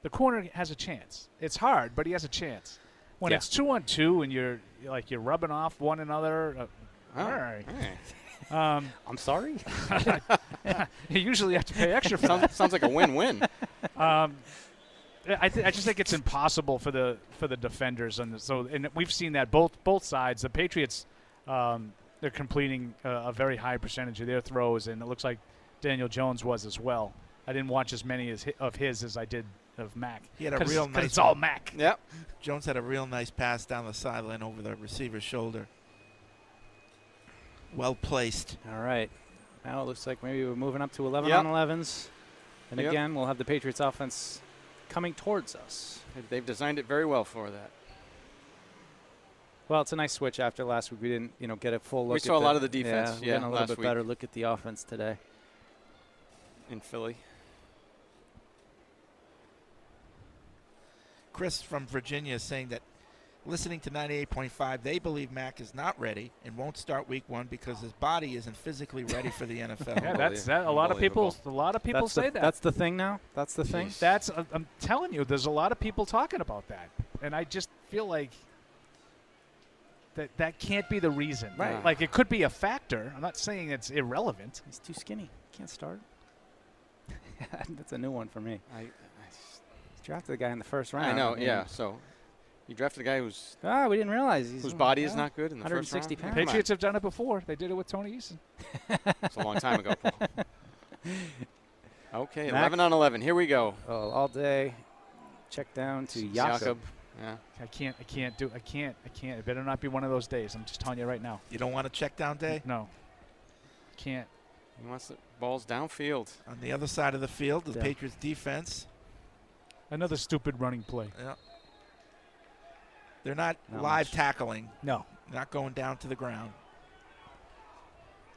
Speaker 3: the corner has a chance. It's hard, but he has a chance. When it's 2-on-2 and you're rubbing off one another, all right.
Speaker 9: I'm sorry.
Speaker 3: You usually have to pay extra for that.
Speaker 8: Sounds like a win-win.
Speaker 3: I just think it's impossible for the defenders, and we've seen that both sides. The Patriots, they're completing a very high percentage of their throws, and it looks like Daniel Jones was as well. I didn't watch as many of his as I did of Mac.
Speaker 4: He had a real nice.
Speaker 3: It's all Mac.
Speaker 8: Yep.
Speaker 4: Jones had a real nice pass down the sideline over the receiver's shoulder. Well placed.
Speaker 9: All right. Now it looks like maybe we're moving up to 11
Speaker 8: Yep.
Speaker 9: on 11s. And
Speaker 8: Yep.
Speaker 9: again, we'll have the Patriots offense coming towards us.
Speaker 8: They've designed it very well for that.
Speaker 9: Well, it's a nice switch after last week. We didn't, get a full look.
Speaker 8: We saw a lot of the defense,
Speaker 9: Yeah, we're getting a little
Speaker 8: last
Speaker 9: bit
Speaker 8: week.
Speaker 9: better look at the offense today.
Speaker 8: In Philly.
Speaker 4: Chris from Virginia is saying that listening to 98.5, they believe Mac is not ready and won't start week 1 because his body isn't physically ready for the NFL.
Speaker 3: Yeah, that's that. A lot of people say that.
Speaker 9: That's the thing now? That's the thing?
Speaker 3: That's I'm telling you, there's a lot of people talking about that, and I just feel like that can't be the reason.
Speaker 9: Right.
Speaker 3: Like it could be a factor. I'm not saying it's irrelevant.
Speaker 9: He's too skinny. Can't start. That's a new one for me.
Speaker 8: I
Speaker 9: Drafted the guy in the first round.
Speaker 8: I know, yeah. So you drafted a guy whose
Speaker 9: we didn't realize
Speaker 8: whose body is not good in the first
Speaker 9: 160
Speaker 8: round.
Speaker 9: pounds.
Speaker 8: Come on.
Speaker 3: Patriots have done it before. They did it with Tony Eason.
Speaker 8: It's a long time ago, Paul. Okay,
Speaker 9: Mac.
Speaker 8: 11 on 11. Here we go.
Speaker 9: Oh, all day. Check down to Jakob.
Speaker 8: Yeah.
Speaker 3: I can't. It better not be one of those days. I'm just telling you right now.
Speaker 4: You don't want a check down day?
Speaker 3: No. Can't.
Speaker 8: He wants the balls downfield.
Speaker 4: On the other side of the field, the
Speaker 9: Yeah.
Speaker 4: Patriots defense.
Speaker 3: Another stupid running play.
Speaker 4: Yeah. They're not
Speaker 9: Not
Speaker 4: live
Speaker 9: much.
Speaker 4: tackling,
Speaker 3: No.
Speaker 4: not going down to the ground.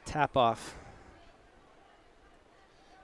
Speaker 9: Tap off.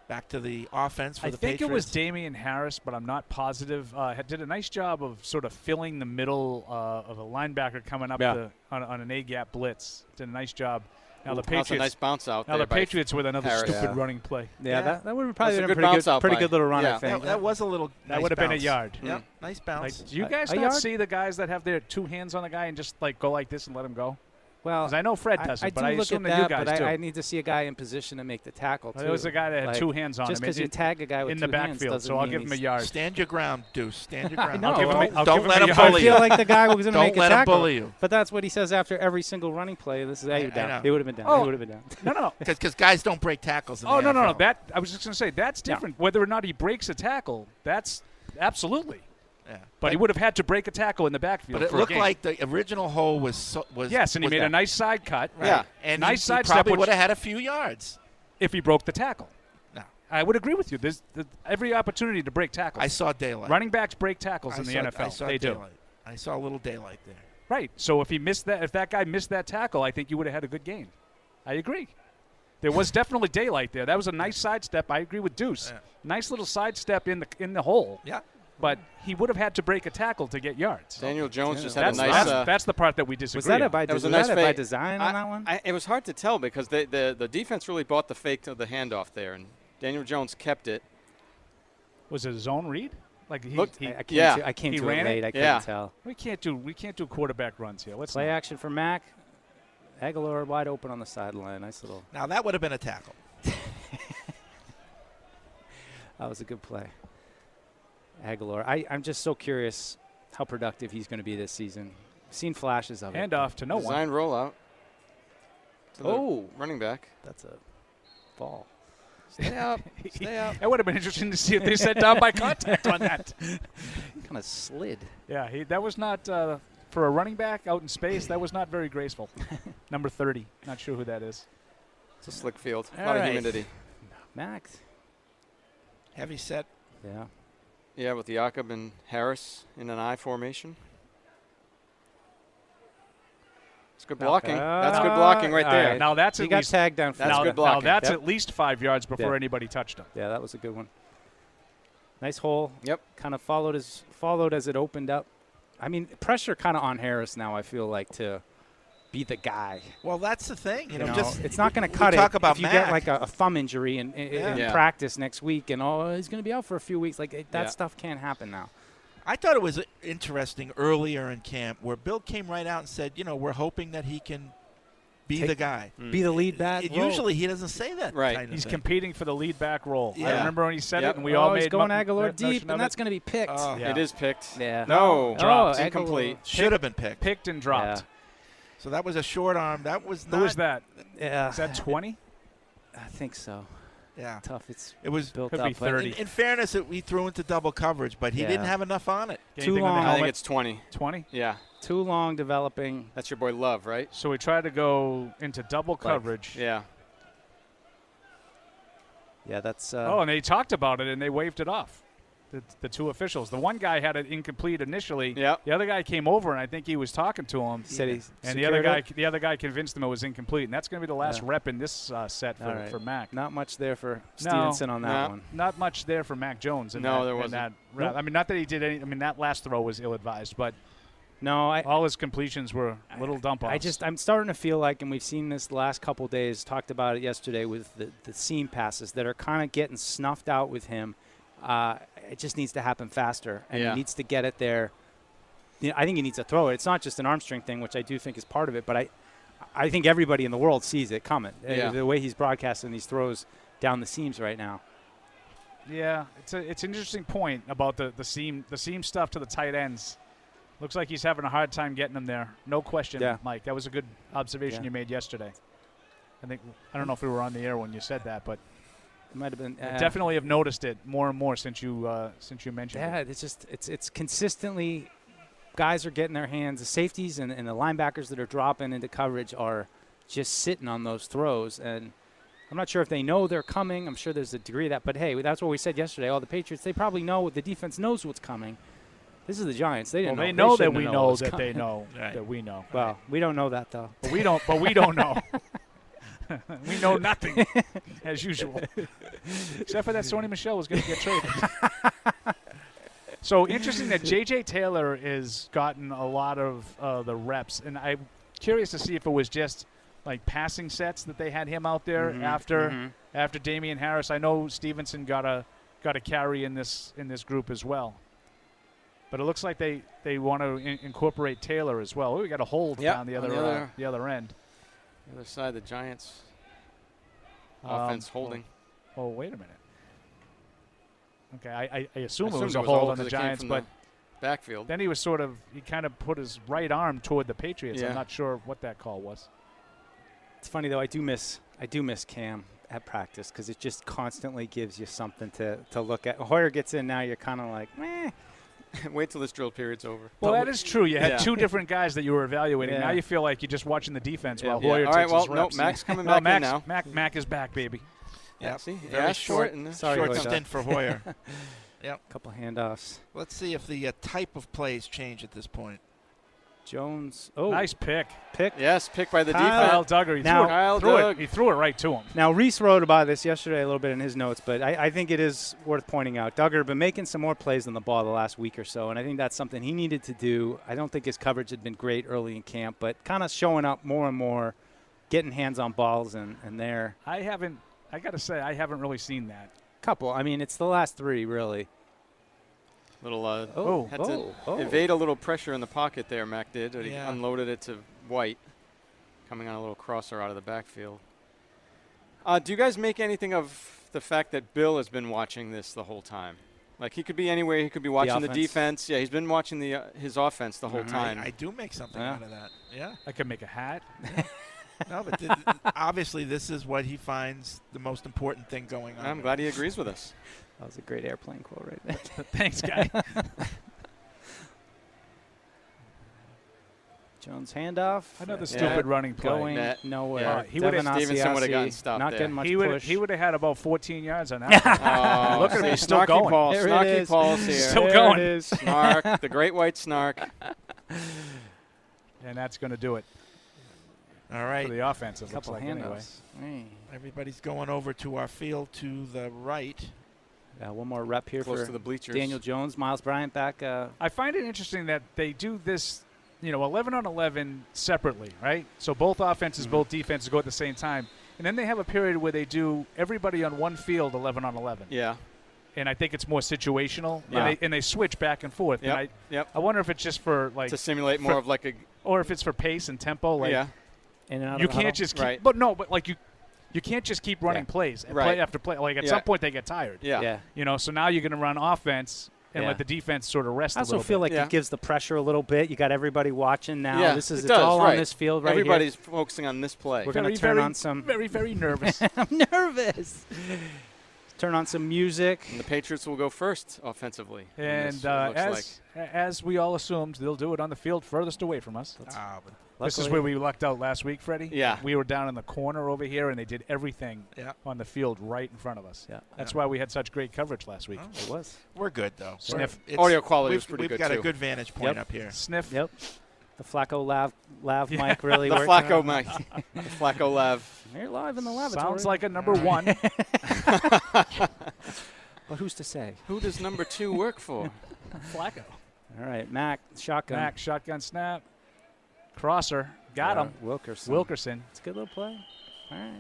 Speaker 4: Back to the offense for
Speaker 3: I
Speaker 4: the
Speaker 3: think
Speaker 4: Patriots.
Speaker 3: it was Damian Harris, but I'm not positive. Did a nice job of sort of filling the middle of a linebacker coming up
Speaker 9: Yeah.
Speaker 3: on an A-gap blitz. Did a nice job. Now
Speaker 8: Ooh,
Speaker 3: the
Speaker 8: that was a
Speaker 3: Patriots.
Speaker 8: nice bounce out
Speaker 3: Now
Speaker 8: there
Speaker 3: the
Speaker 8: by
Speaker 3: Patriots with another
Speaker 8: Harris.
Speaker 3: stupid
Speaker 9: Yeah.
Speaker 3: running play.
Speaker 9: Yeah, that would have probably
Speaker 8: That's a
Speaker 9: been
Speaker 8: good bounce out
Speaker 9: pretty
Speaker 8: by-
Speaker 9: good little run,
Speaker 8: yeah.
Speaker 9: I think.
Speaker 4: That was a little
Speaker 3: That
Speaker 4: nice
Speaker 3: would have been a
Speaker 4: bounce.
Speaker 3: yard.
Speaker 4: Yep, nice bounce.
Speaker 3: Like, do you guys
Speaker 9: A
Speaker 3: not
Speaker 9: yard?
Speaker 3: see the guys that have their two hands on the guy and just like go like this and let him go?
Speaker 9: Well,
Speaker 3: 'Cause I know Fred doesn't,
Speaker 9: I
Speaker 3: but
Speaker 9: do
Speaker 3: I
Speaker 9: look
Speaker 3: assume
Speaker 9: at
Speaker 3: that you guys
Speaker 9: but
Speaker 3: do.
Speaker 9: I need to see a guy in position to make the tackle, too.
Speaker 3: There was a guy that had
Speaker 9: Like,
Speaker 3: two hands on
Speaker 9: just
Speaker 3: him.
Speaker 9: because you tag a guy with
Speaker 3: in
Speaker 9: two
Speaker 3: the
Speaker 9: hands
Speaker 3: backfield,
Speaker 9: doesn't
Speaker 3: so I'll
Speaker 9: mean
Speaker 3: give him a
Speaker 9: he's-
Speaker 3: yard.
Speaker 4: Stand your ground, Deuce. Stand your ground.
Speaker 9: know.
Speaker 3: I'll give him a
Speaker 4: Don't let him
Speaker 3: yard.
Speaker 4: bully
Speaker 9: I feel
Speaker 4: you.
Speaker 9: like the guy was going to
Speaker 4: Don't
Speaker 9: make a
Speaker 4: let him
Speaker 9: tackle.
Speaker 4: bully you.
Speaker 9: But that's what he says after every single running play. This is, hey, you're
Speaker 4: I
Speaker 9: down.
Speaker 4: know.
Speaker 9: He would have been down.
Speaker 3: Oh.
Speaker 9: He would have been down.
Speaker 3: No.
Speaker 4: Because guys don't break tackles in
Speaker 3: Oh,
Speaker 4: the
Speaker 3: no.
Speaker 4: NFL.
Speaker 3: That I was just going to say that's
Speaker 9: Yeah.
Speaker 3: different. Whether or not he breaks a tackle, that's absolutely.
Speaker 4: Yeah.
Speaker 3: But he would have had to break a tackle in the backfield.
Speaker 4: But it
Speaker 3: for a
Speaker 4: looked
Speaker 3: game.
Speaker 4: like the original hole was
Speaker 3: Yes, and he
Speaker 4: was
Speaker 3: made
Speaker 4: that.
Speaker 3: a nice side cut.
Speaker 4: Right.
Speaker 8: Yeah.
Speaker 4: And
Speaker 3: Nice
Speaker 4: he
Speaker 3: sidestep,
Speaker 4: probably
Speaker 3: which-
Speaker 4: would have had a few yards.
Speaker 3: If he broke the tackle.
Speaker 4: No.
Speaker 3: I would agree with you. There's every opportunity to break tackles.
Speaker 4: I saw daylight.
Speaker 3: Running backs break tackles
Speaker 4: I
Speaker 3: in the
Speaker 4: saw-
Speaker 3: NFL.
Speaker 4: I saw
Speaker 3: They do.
Speaker 4: daylight. I saw a little daylight there.
Speaker 3: Right. So if that guy missed that tackle, I think you would have had a good game. I agree. There was definitely daylight there. That was a nice sidestep. I agree with Deuce.
Speaker 4: Yeah.
Speaker 3: Nice little sidestep in the hole.
Speaker 4: Yeah.
Speaker 3: But he would have had to break a tackle to get yards.
Speaker 8: Daniel Jones just had a
Speaker 3: That's,
Speaker 8: nice.
Speaker 3: that's the part that we disagree
Speaker 9: Was that
Speaker 3: on.
Speaker 9: by,
Speaker 8: That was a
Speaker 9: was
Speaker 8: nice
Speaker 9: that by
Speaker 8: fake.
Speaker 9: design on that one?
Speaker 8: It was hard to tell because the defense really bought the fake to the handoff there, and Daniel Jones kept it.
Speaker 3: Was it a zone read? Like he,
Speaker 8: Look,
Speaker 3: he
Speaker 9: I came
Speaker 8: yeah.
Speaker 9: to, I came
Speaker 3: He
Speaker 9: to it
Speaker 3: ran it?
Speaker 9: late. I couldn't
Speaker 8: Yeah.
Speaker 9: tell.
Speaker 3: we can't do quarterback runs here. Let's
Speaker 9: Play
Speaker 3: not.
Speaker 9: action for Mac. Aguilar wide open on the sideline. Nice little.
Speaker 4: Now that would have been a tackle.
Speaker 9: That was a good play. Aguilar. I'm just so curious how productive he's going to be this season. Seen flashes of it.
Speaker 3: Handoff to no one.
Speaker 8: Design rollout. To the
Speaker 9: Oh.
Speaker 8: running back.
Speaker 9: That's a ball.
Speaker 8: Stay up. Stay up.
Speaker 3: It would have been interesting to see if they set down by contact on that.
Speaker 9: Kind of slid.
Speaker 3: Yeah, that was not for a running back out in space. That was not very graceful. Number 30. Not sure who that is.
Speaker 8: It's a slick field. A
Speaker 9: All
Speaker 8: lot of
Speaker 9: right.
Speaker 8: humidity.
Speaker 9: Mac.
Speaker 4: Heavy set.
Speaker 9: Yeah.
Speaker 8: Yeah, with Jakob and Harris in an I formation. It's good blocking. That's good blocking right
Speaker 9: all
Speaker 8: there.
Speaker 9: right.
Speaker 3: Now that's
Speaker 9: He
Speaker 3: at
Speaker 9: got
Speaker 3: least
Speaker 9: tagged down.
Speaker 8: That's
Speaker 3: now,
Speaker 8: good
Speaker 3: now
Speaker 8: blocking.
Speaker 3: that's
Speaker 9: Yep.
Speaker 3: at least 5 yards before
Speaker 9: Yeah.
Speaker 3: anybody touched him.
Speaker 9: Yeah, that was a good one. Nice hole.
Speaker 8: Yep.
Speaker 9: Kind of followed as it opened up. I mean, pressure kind of on Harris now, I feel like, to be the guy.
Speaker 4: Well, that's the thing. You know,
Speaker 9: You know,
Speaker 4: just
Speaker 9: it's not going to
Speaker 4: we
Speaker 9: cut it
Speaker 4: talk about
Speaker 9: if you get
Speaker 4: Mac.
Speaker 9: like a thumb injury in
Speaker 8: Yeah.
Speaker 9: practice next week and he's going to be out for a few weeks. Like that
Speaker 8: Yeah.
Speaker 9: stuff can't happen now.
Speaker 4: I thought it was interesting earlier in camp where Bill came right out and said, we're hoping that he can be
Speaker 9: Take-
Speaker 4: the guy.
Speaker 9: Be the lead back. role.
Speaker 4: Usually he doesn't say that.
Speaker 8: Right.
Speaker 4: Kind of
Speaker 3: He's
Speaker 4: thing.
Speaker 3: competing for the lead back role. I
Speaker 4: Yeah.
Speaker 3: remember when he said
Speaker 8: Yep.
Speaker 3: it, and we all made
Speaker 9: he's going
Speaker 3: mo-
Speaker 9: Aguilar
Speaker 3: notion
Speaker 9: deep,
Speaker 3: of
Speaker 9: and that's
Speaker 3: it.
Speaker 9: going to be picked.
Speaker 3: Yeah.
Speaker 8: It is picked.
Speaker 9: Yeah.
Speaker 8: No.
Speaker 3: Dropped.
Speaker 9: Aguilar-
Speaker 8: Incomplete.
Speaker 4: Should have been picked.
Speaker 3: Picked and dropped.
Speaker 9: Yeah.
Speaker 4: So that was a short arm. That was
Speaker 3: Who
Speaker 4: not.
Speaker 3: was that?
Speaker 9: Yeah.
Speaker 3: Is that 20?
Speaker 9: I think so.
Speaker 4: Yeah.
Speaker 9: Tough. It
Speaker 4: was
Speaker 9: built
Speaker 3: could
Speaker 9: up.
Speaker 3: be
Speaker 9: but
Speaker 3: 30.
Speaker 4: In fairness, he threw into double coverage, but he
Speaker 9: Yeah.
Speaker 4: didn't have enough on it.
Speaker 9: Too long.
Speaker 8: I think it's 20.
Speaker 3: 20?
Speaker 8: Yeah.
Speaker 9: Too long developing.
Speaker 8: That's your boy Love, right?
Speaker 3: So we tried to go into double coverage.
Speaker 8: Yeah.
Speaker 9: Yeah, that's.
Speaker 3: And they talked about it, and they waved it off. The two officials. The one guy had it incomplete initially.
Speaker 8: Yep.
Speaker 3: The other guy came over, and I think he was talking to him.
Speaker 9: Said he
Speaker 3: and
Speaker 9: secured
Speaker 3: the other guy convinced him it was incomplete, and that's going to be the last
Speaker 9: Yeah.
Speaker 3: rep in this set
Speaker 9: All right.
Speaker 3: for Mac.
Speaker 9: Not much there for Stevenson on that
Speaker 8: No.
Speaker 9: one.
Speaker 3: Not much there for Mac Jones. In
Speaker 8: No,
Speaker 3: that,
Speaker 8: there
Speaker 3: in
Speaker 8: wasn't.
Speaker 3: that route.
Speaker 9: Nope.
Speaker 3: I mean, not that he did any. I mean, that last throw was ill-advised, but
Speaker 9: No,
Speaker 3: all his completions were little dump-offs.
Speaker 9: I'm starting to feel like, and we've seen this the last couple days, talked about it yesterday with the seam passes that are kind of getting snuffed out with him. It just needs to happen faster, and
Speaker 8: Yeah.
Speaker 9: he needs to get it there. You know, I think he needs to throw it. It's not just an arm strength thing, which I do think is part of it, but I think everybody in the world sees it coming.
Speaker 8: Yeah.
Speaker 9: The way he's broadcasting these throws down the seams right now.
Speaker 3: Yeah, it's an interesting point about the seam stuff to the tight ends. Looks like he's having a hard time getting them there. No question,
Speaker 9: Yeah.
Speaker 3: Mike. That was a good observation
Speaker 9: Yeah.
Speaker 3: you made yesterday. I don't know if we were on the air when you said that, but
Speaker 9: It might have been.
Speaker 3: I definitely have noticed it more and more since you mentioned
Speaker 9: Yeah,
Speaker 3: it.
Speaker 9: it's just it's consistently guys are getting their hands. The safeties and the linebackers that are dropping into coverage are just sitting on those throws, and I'm not sure if they know they're coming. I'm sure there's a degree of that, but hey, that's what we said yesterday. All the Patriots, they probably know. The defense knows what's coming. This is the Giants. They didn't
Speaker 3: Well, they
Speaker 9: know.
Speaker 3: know that
Speaker 9: shouldn't
Speaker 3: we
Speaker 9: have
Speaker 3: know
Speaker 9: what's
Speaker 3: that
Speaker 9: coming.
Speaker 3: they know
Speaker 4: Right.
Speaker 3: that we know.
Speaker 9: Well, we don't know that though.
Speaker 3: But we don't know. We know nothing, as usual. Except for that Sony Michel was going to get traded. So interesting that J.J. Taylor has gotten a lot of the reps, and I'm curious to see if it was just like passing sets that they had him out there after Damian Harris. I know Stevenson got a carry in this group as well. But it looks like they want to incorporate Taylor as well. We got a hold down the other end.
Speaker 8: The other side, the Giants offense holding.
Speaker 3: Oh, wait a minute. Okay, I assume it
Speaker 8: I
Speaker 3: was
Speaker 8: assumed
Speaker 3: a hold on
Speaker 8: 'cause
Speaker 3: the
Speaker 8: it came
Speaker 3: Giants,
Speaker 8: from
Speaker 3: but
Speaker 8: the backfield.
Speaker 3: then he kind of put his right arm toward the Patriots.
Speaker 8: Yeah.
Speaker 3: I'm not sure what that call was.
Speaker 9: It's funny though. I do miss Cam at practice because it just constantly gives you something to look at. Hoyer gets in now. You're kind of like, meh.
Speaker 8: Wait till this drill period's over.
Speaker 3: Well, that is true. You had
Speaker 8: Yeah.
Speaker 3: two different guys that you were evaluating.
Speaker 9: Yeah.
Speaker 3: Now you feel like you're just watching the defense while
Speaker 8: Yeah.
Speaker 3: Hoyer
Speaker 8: All
Speaker 3: takes
Speaker 8: right, well,
Speaker 3: his reps.
Speaker 8: no, Mac's coming
Speaker 3: No,
Speaker 8: back in now.
Speaker 3: Mac is back, baby.
Speaker 8: Yeah, see?
Speaker 4: Very
Speaker 8: Yeah,
Speaker 4: short.
Speaker 8: and
Speaker 9: Sorry,
Speaker 4: Short
Speaker 9: Hoyer.
Speaker 4: stint for Hoyer.
Speaker 9: Couple handoffs.
Speaker 4: Let's see if the type of plays change at this point.
Speaker 9: Jones. Oh,
Speaker 3: Nice pick.
Speaker 8: Yes, picked by the
Speaker 3: Kyle
Speaker 8: defense.
Speaker 3: Duggar. He threw it right to him.
Speaker 9: Now, Reese wrote about this yesterday a little bit in his notes, but I think it is worth pointing out. Duggar been making some more plays on the ball the last week or so, and I think that's something he needed to do. I don't think his coverage had been great early in camp, but kind of showing up more and more, getting hands on balls and there.
Speaker 3: I got to say, I haven't really seen that.
Speaker 9: Couple. I mean, it's the last three, really.
Speaker 8: Little had to evade a little pressure in the pocket there, Mac did. But he unloaded it to White, coming on a little crosser out of the backfield. Do you guys make anything of the fact that Bill has been watching this the whole time? Like, he could be anywhere. He could be watching the defense. Yeah, he's been watching his offense the whole time.
Speaker 4: I do make something out of that. Yeah.
Speaker 3: I could make a hat.
Speaker 4: No, but obviously this is what he finds the most important thing going on.
Speaker 8: I'm glad he agrees with us.
Speaker 9: That was a great airplane quote right there.
Speaker 3: Thanks, guy.
Speaker 9: Jones handoff.
Speaker 3: Another stupid running play.
Speaker 9: Going nowhere.
Speaker 8: Yeah.
Speaker 3: He would have
Speaker 8: Stevenson would have gotten stopped
Speaker 9: Not
Speaker 8: there.
Speaker 9: getting much
Speaker 3: He
Speaker 9: push.
Speaker 3: would have had about 14 yards on that.
Speaker 8: Oh,
Speaker 3: Look at him, he's still
Speaker 8: snarky
Speaker 3: going.
Speaker 8: Paul,
Speaker 9: There it
Speaker 8: snarky
Speaker 9: is.
Speaker 8: Paul's here.
Speaker 3: Still
Speaker 9: There
Speaker 3: going.
Speaker 9: it is.
Speaker 8: Snark, the great white snark.
Speaker 3: And that's going to do it
Speaker 4: All right.
Speaker 3: for the offense, it looks
Speaker 9: Couple
Speaker 3: like,
Speaker 9: handoffs.
Speaker 3: anyway.
Speaker 4: Everybody's going over to our field to the right.
Speaker 9: One more rep here
Speaker 8: Close
Speaker 9: for
Speaker 8: to the bleachers.
Speaker 9: Daniel Jones. Miles Bryant back.
Speaker 3: I find it interesting that they do this, 11 on 11 separately, right? So both offenses, both defenses go at the same time. And then they have a period where they do everybody on one field 11 on 11.
Speaker 8: Yeah.
Speaker 3: And I think it's more situational.
Speaker 8: Yeah.
Speaker 3: And they switch back and forth.
Speaker 8: Yep.
Speaker 3: And I wonder if it's just for, like,
Speaker 8: To simulate more of like a.
Speaker 3: or if it's for pace and tempo. Like,
Speaker 8: Yeah.
Speaker 9: in and out
Speaker 3: you
Speaker 9: of the huddle.
Speaker 3: can't just keep,
Speaker 8: Right.
Speaker 3: but like you can't just keep running
Speaker 9: Yeah.
Speaker 3: plays and
Speaker 8: Right.
Speaker 3: play after play. Like at
Speaker 8: Yeah.
Speaker 3: some point they get tired.
Speaker 8: Yeah.
Speaker 9: Yeah.
Speaker 3: So now you're going to run offense, and let the defense sort of rest
Speaker 9: I
Speaker 3: a
Speaker 9: also
Speaker 3: little
Speaker 9: feel
Speaker 3: bit.
Speaker 9: like it gives the pressure a little bit. You got everybody watching now.
Speaker 8: Yeah,
Speaker 9: It's
Speaker 8: does,
Speaker 9: all
Speaker 8: right.
Speaker 9: on this field right
Speaker 8: Everybody's
Speaker 9: here.
Speaker 8: focusing on this play.
Speaker 9: We're going to turn on some.
Speaker 3: Very, very nervous.
Speaker 9: I'm nervous. Turn on some music.
Speaker 8: And the Patriots will go first offensively.
Speaker 3: And as we all assumed, they'll do it on the field furthest away from us. This is where we lucked out last week, Freddie.
Speaker 8: Yeah.
Speaker 3: We were down in the corner over here, and they did everything on the field right in front of us.
Speaker 9: Yeah.
Speaker 3: That's why we had such great coverage last week.
Speaker 9: It was.
Speaker 4: We're good, though.
Speaker 3: Sniff.
Speaker 8: Audio quality was pretty
Speaker 4: we've
Speaker 8: good,
Speaker 4: got
Speaker 8: too.
Speaker 4: a good vantage point up here.
Speaker 3: Sniff.
Speaker 9: Yep. The Flacco lav mic really
Speaker 8: The
Speaker 9: working.
Speaker 8: Flacco mic. The Flacco lav.
Speaker 9: You're live in the laboratory.
Speaker 3: Sounds like a number one.
Speaker 9: But who's to say?
Speaker 8: Who does number 2 work for?
Speaker 3: Flacco.
Speaker 9: All right, Mac, shotgun.
Speaker 3: Mac, shotgun snap. Crosser. Got him.
Speaker 9: Wilkerson. It's a good little play. All right.